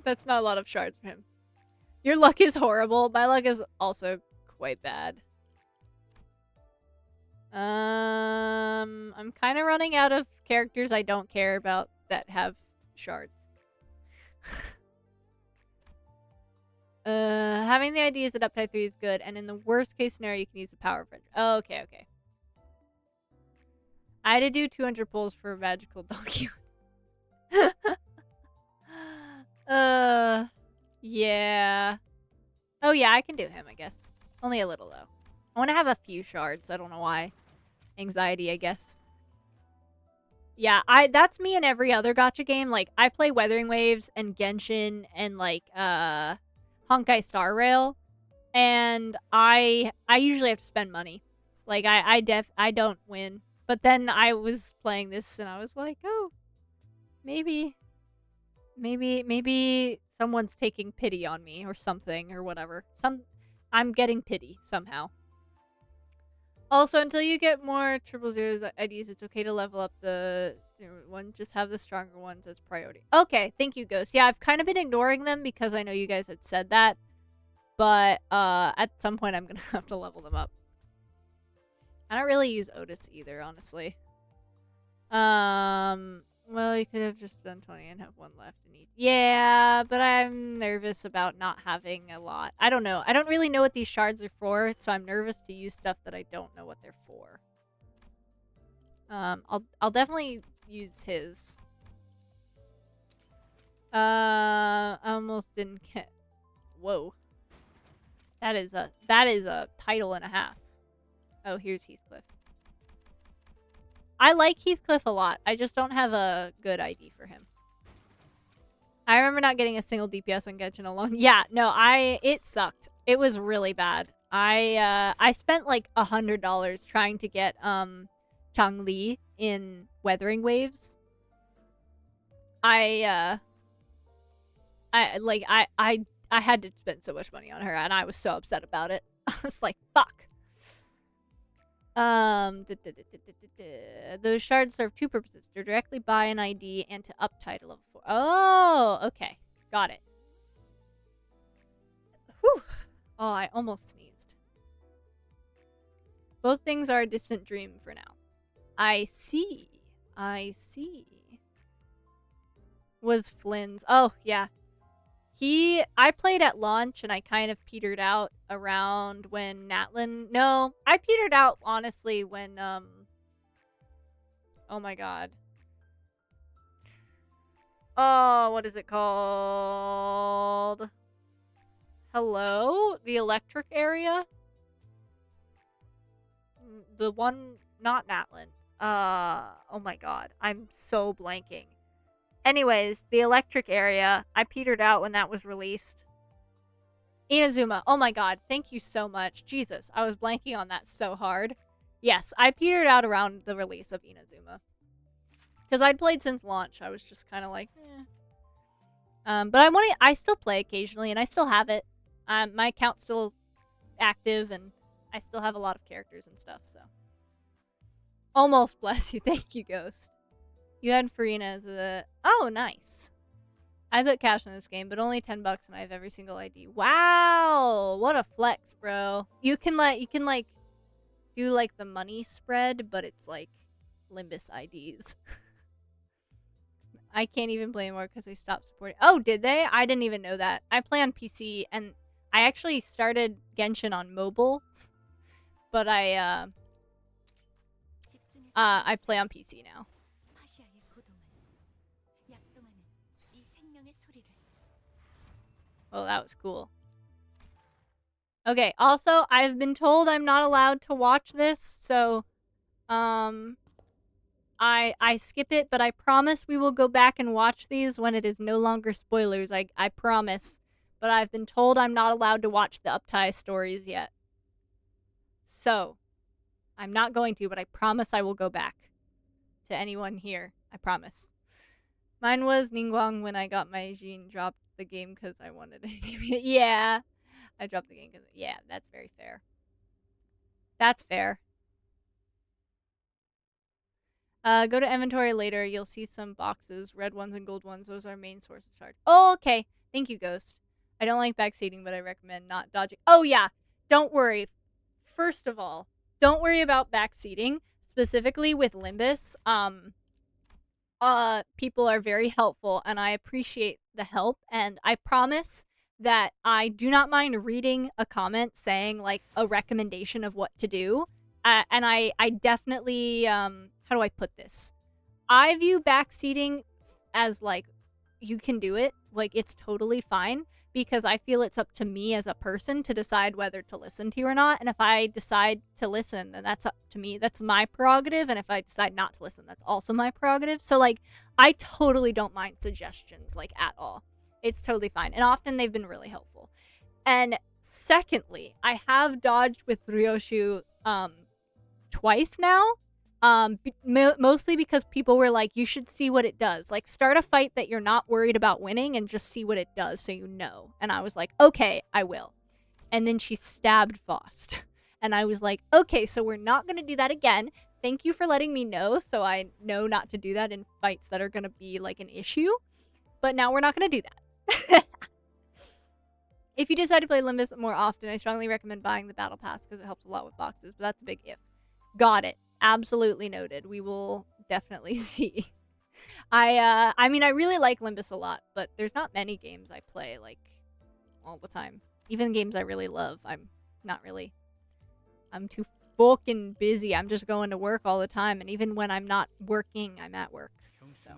That's not a lot of shards for him. Your luck is horrible. My luck is also quite bad. I'm kind of running out of characters I don't care about that have shards. Having the ideas at up type 3 is good, and in the worst case scenario, you can use the power of friendship. Oh, okay. I had to do 200 pulls for a magical donkey. Yeah. Oh, yeah, I can do him, I guess. Only a little, though. I want to have a few shards. I don't know why. Anxiety, I guess. Yeah, that's me in every other gacha game. Like, I play Weathering Waves and Genshin and, like, Honkai Star Rail. And I usually have to spend money. Like, I don't win. But then I was playing this and I was like, oh, maybe someone's taking pity on me or something or whatever. I'm getting pity somehow. Also, until you get more 000 IDs, it's okay to level up the one. Just have the stronger ones as priority. Okay, thank you, Ghost. Yeah, I've kind of been ignoring them because I know you guys had said that. But at some point, I'm going to have to level them up. I don't really use Otis either, honestly. Well, you could have just done 20 and have one left in each. Yeah, but I'm nervous about not having a lot. I don't know. I don't really know what these shards are for, so I'm nervous to use stuff that I don't know what they're for. I'll definitely use his. I almost didn't get. Whoa. That is a title and a half. Oh, here's Heathcliff. I like Heathcliff a lot. I just don't have a good ID for him. I remember not getting a single DPS on Genshin alone. Yeah, no, it sucked. It was really bad. I spent like $100 trying to get Changli in Weathering Waves. I had to spend so much money on her, and I was so upset about it. I was like, fuck. Those shards serve two purposes: to directly buy an ID and to up title level 4. Oh, okay. Got it. Whew. Oh, I almost sneezed. Both things are a distant dream for now. I see. I see. Was Flynn's. Oh, yeah. I played at launch and I kind of petered out around when Natlin. No, I petered out honestly when oh my god. Oh, what is it called? Hello? The electric area? The one, not Natlin. Oh my god. I'm so blanking. Anyways, the electric area, I petered out when that was released. Inazuma, oh my god, thank you so much. Jesus, I was blanking on that so hard. Yes, I petered out around the release of Inazuma. Because I'd played since launch, I was just kind of like, eh. But I still play occasionally, and I still have it. My account's still active, and I still have a lot of characters and stuff, so. Almost bless you, thank you, Ghost. You had Farina as a... Oh, nice. I put cash in this game, but only $10 and I have every single ID. Wow! What a flex, bro. You can do like the money spread, but it's like Limbus IDs. I can't even play anymore because they stopped supporting... Oh, did they? I didn't even know that. I play on PC, and I actually started Genshin on mobile, but I play on PC now. Oh, that was cool. Okay, also, I've been told I'm not allowed to watch this, so, I skip it, but I promise we will go back and watch these when it is no longer spoilers, I promise. But I've been told I'm not allowed to watch the Uptie stories yet. So, I'm not going to, but I promise I will go back. To anyone here, I promise. Mine was Ningguang when I got my Jin, dropped the game because I wanted it. Yeah, I dropped the game because... Yeah, that's very fair. That's fair. Go to inventory later. You'll see some boxes, red ones and gold ones. Those are main source of charge. Oh, okay. Thank you, Ghost. I don't like backseating, but I recommend not dodging. Oh, yeah. Don't worry. First of all, don't worry about backseating. Specifically with Limbus. People are very helpful, and I appreciate the help. And I promise that I do not mind reading a comment saying, like, a recommendation of what to do. And I definitely, how do I put this? I view backseating as, like, you can do it. Like, it's totally fine. Because I feel it's up to me as a person to decide whether to listen to you or not. And if I decide to listen, then that's up to me. That's my prerogative. And if I decide not to listen, that's also my prerogative. So, like, I totally don't mind suggestions, like, at all. It's totally fine. And often they've been really helpful. And secondly, I have dodged with Ryoshu twice now. Mostly because people were like, you should see what it does. Like, start a fight that you're not worried about winning and just see what it does so you know. And I was like, okay, I will. And then she stabbed Faust. And I was like, okay, so we're not going to do that again. Thank you for letting me know so I know not to do that in fights that are going to be, like, an issue. But now we're not going to do that. If you decide to play Limbus more often, I strongly recommend buying the Battle Pass because it helps a lot with boxes. But that's a big if. Got it. Absolutely noted. We will definitely see. I mean, I really like Limbus a lot, but there's not many games I play, like, all the time. Even games I really love, I'm not really. I'm too fucking busy. I'm just going to work all the time, and even when I'm not working, I'm at work. So.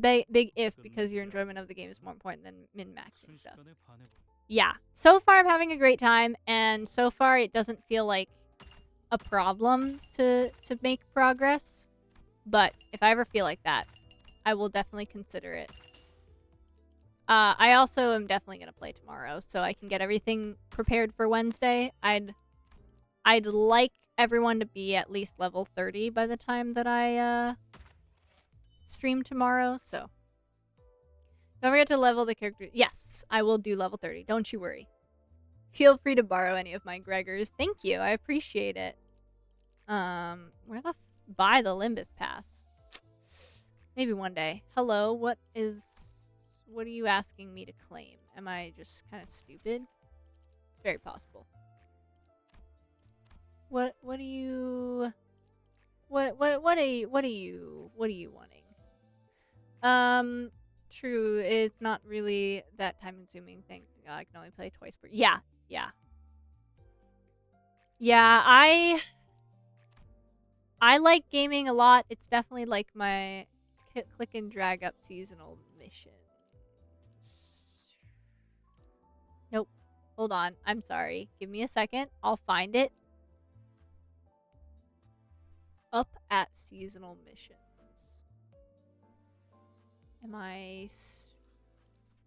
Big if, because your enjoyment of the game is more important than min-maxing stuff. yeah, so far I'm having a great time, and so far it doesn't feel like a problem to make progress. But if I ever feel like that, I will definitely consider it. I also am definitely gonna play tomorrow, so I can get everything prepared for Wednesday. I'd like everyone to be at least level 30 by the time that I stream tomorrow, so don't forget to level the character. Yes, I will do level 30. Don't you worry. Feel free to borrow any of my Gregors. Thank you. I appreciate it. Where the buy the Limbus pass? Maybe one day. Hello, what are you asking me to claim? Am I just kind of stupid? Very possible. What are you wanting? True, it's not really that time consuming thing. I can only play twice per. Yeah. I like gaming a lot. It's definitely like my click and drag up seasonal missions. Nope. Hold on. I'm sorry. Give me a second. I'll find it. Up at seasonal missions.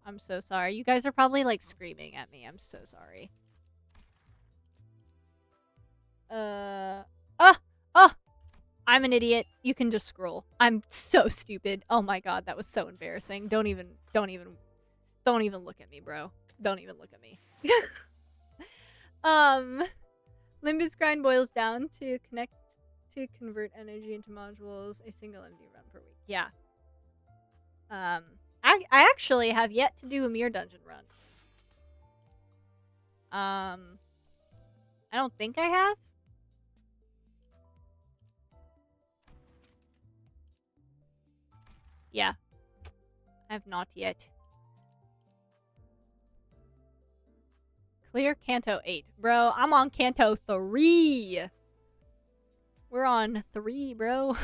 I'm so sorry. You guys are probably like screaming at me. I'm so sorry. I'm an idiot. You can just scroll. I'm so stupid. Oh my god, that was so embarrassing. Don't even look at me, bro. Don't even look at me. Limbus grind boils down to convert energy into modules, a single MD run per week. Yeah. I actually have yet to do a Mirror Dungeon run. I don't think I have. Yeah. I have not yet. Clear Canto 8. Bro, I'm on Canto 3. We're on 3, bro.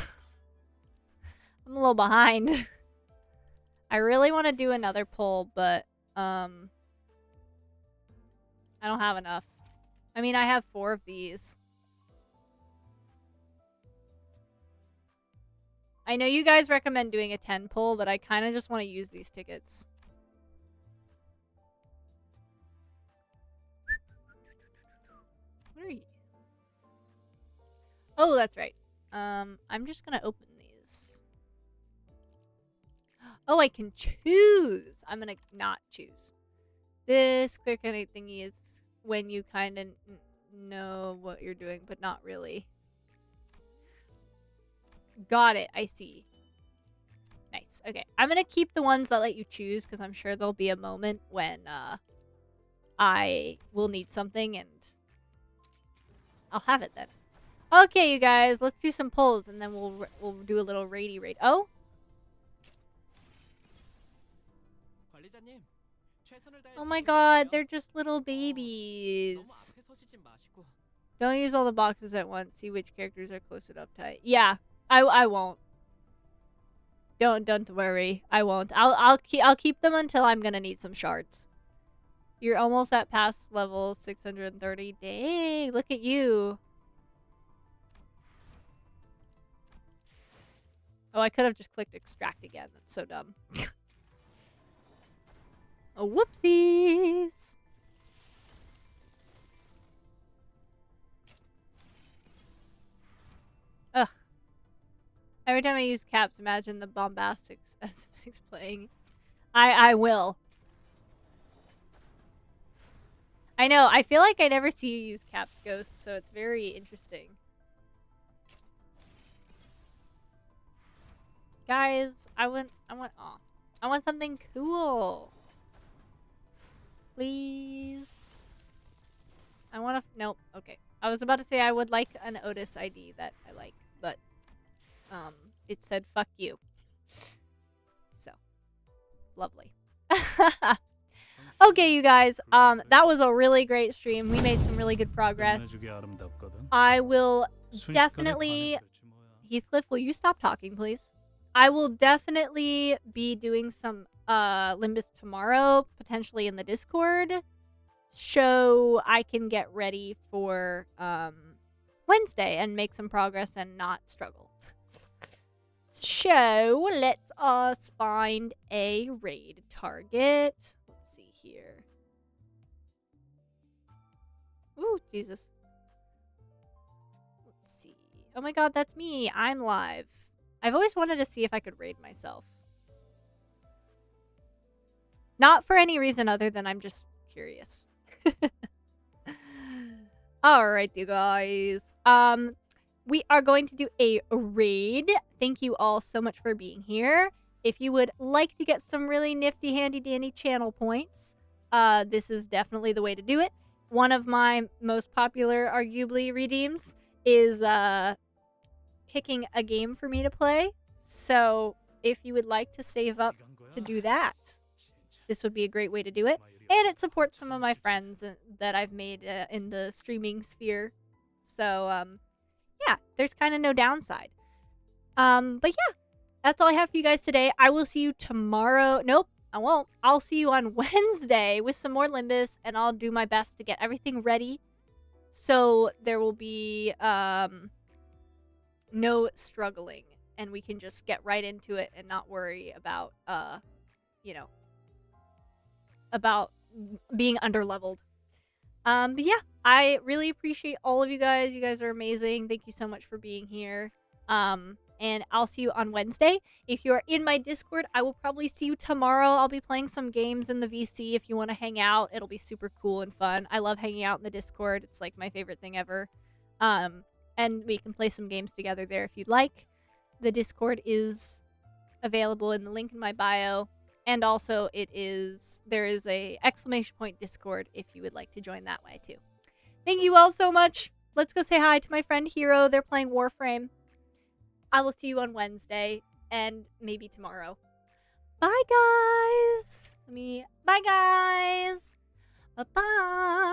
I'm a little behind. I really want to do another pull, but I don't have enough. I mean, I have 4 of these. I know you guys recommend doing a 10 pull, but I kind of just want to use these tickets. What are you? Oh, that's right. I'm just gonna open these. Oh, I can choose. I'm gonna not choose. This clear connect thingy is when you kind of know what you're doing, but not really. Got it. I see. Nice. Okay. I'm gonna keep the ones that let you choose because I'm sure there'll be a moment when I will need something and I'll have it then. Okay, you guys, let's do some pulls and then we'll do a little raidy raid. Oh? Oh my god, they're just little babies. Don't use all the boxes at once. See which characters are close enough tight. Yeah, I won't. Don't worry. I won't. I'll keep them until I'm gonna need some shards. You're almost at pass level 630. Dang, look at you. Oh, I could have just clicked extract again. That's so dumb. Oh, whoopsies. Ugh. Every time I use caps, imagine the bombastic SFX playing. I will. I know. I feel like I never see you use caps, Ghost, so it's very interesting. Guys, I want something cool. Please. Nope. Okay. I was about to say I would like an Otis ID that I like, but it said fuck you. So, lovely. Okay, you guys. That was a really great stream. We made some really good progress. I will definitely Heathcliff, will you stop talking, please? I will definitely be doing some Limbus tomorrow, potentially in the Discord. so I can get ready for Wednesday and make some progress and not struggle. So let's us find a raid target. Let's see here. Ooh, Jesus. Let's see. Oh my god, that's me. I'm live. I've always wanted to see if I could raid myself. Not for any reason other than I'm just curious. Alright, you guys. We are going to do a raid. Thank you all so much for being here. If you would like to get some really nifty, handy, dandy channel points, this is definitely the way to do it. One of my most popular, arguably, redeems is picking a game for me to play. So if you would like to save up to do that, this would be a great way to do it. And it supports some of my friends that I've made in the streaming sphere. So, yeah, there's kind of no downside. But yeah, that's all I have for you guys today. I will see you tomorrow. Nope, I won't. I'll see you on Wednesday with some more Limbus, and I'll do my best to get everything ready. So there will be no struggling, and we can just get right into it and not worry about, you know, about being underleveled. But yeah, I really appreciate all of you guys. You guys are amazing. Thank you so much for being here. And I'll see you on Wednesday. If you're in my Discord, I will probably see you tomorrow. I'll be playing some games in the VC if you want to hang out. It'll be super cool and fun. I love hanging out in the Discord. It's like my favorite thing ever. And we can play some games together there if you'd like. The Discord is available in the link in my bio. And also, there is a ! Discord if you would like to join that way too. Thank you all so much. Let's go say hi to my friend Hero. They're playing Warframe. I will see you on Wednesday and maybe tomorrow. Bye, guys. Bye, guys. Bye-bye.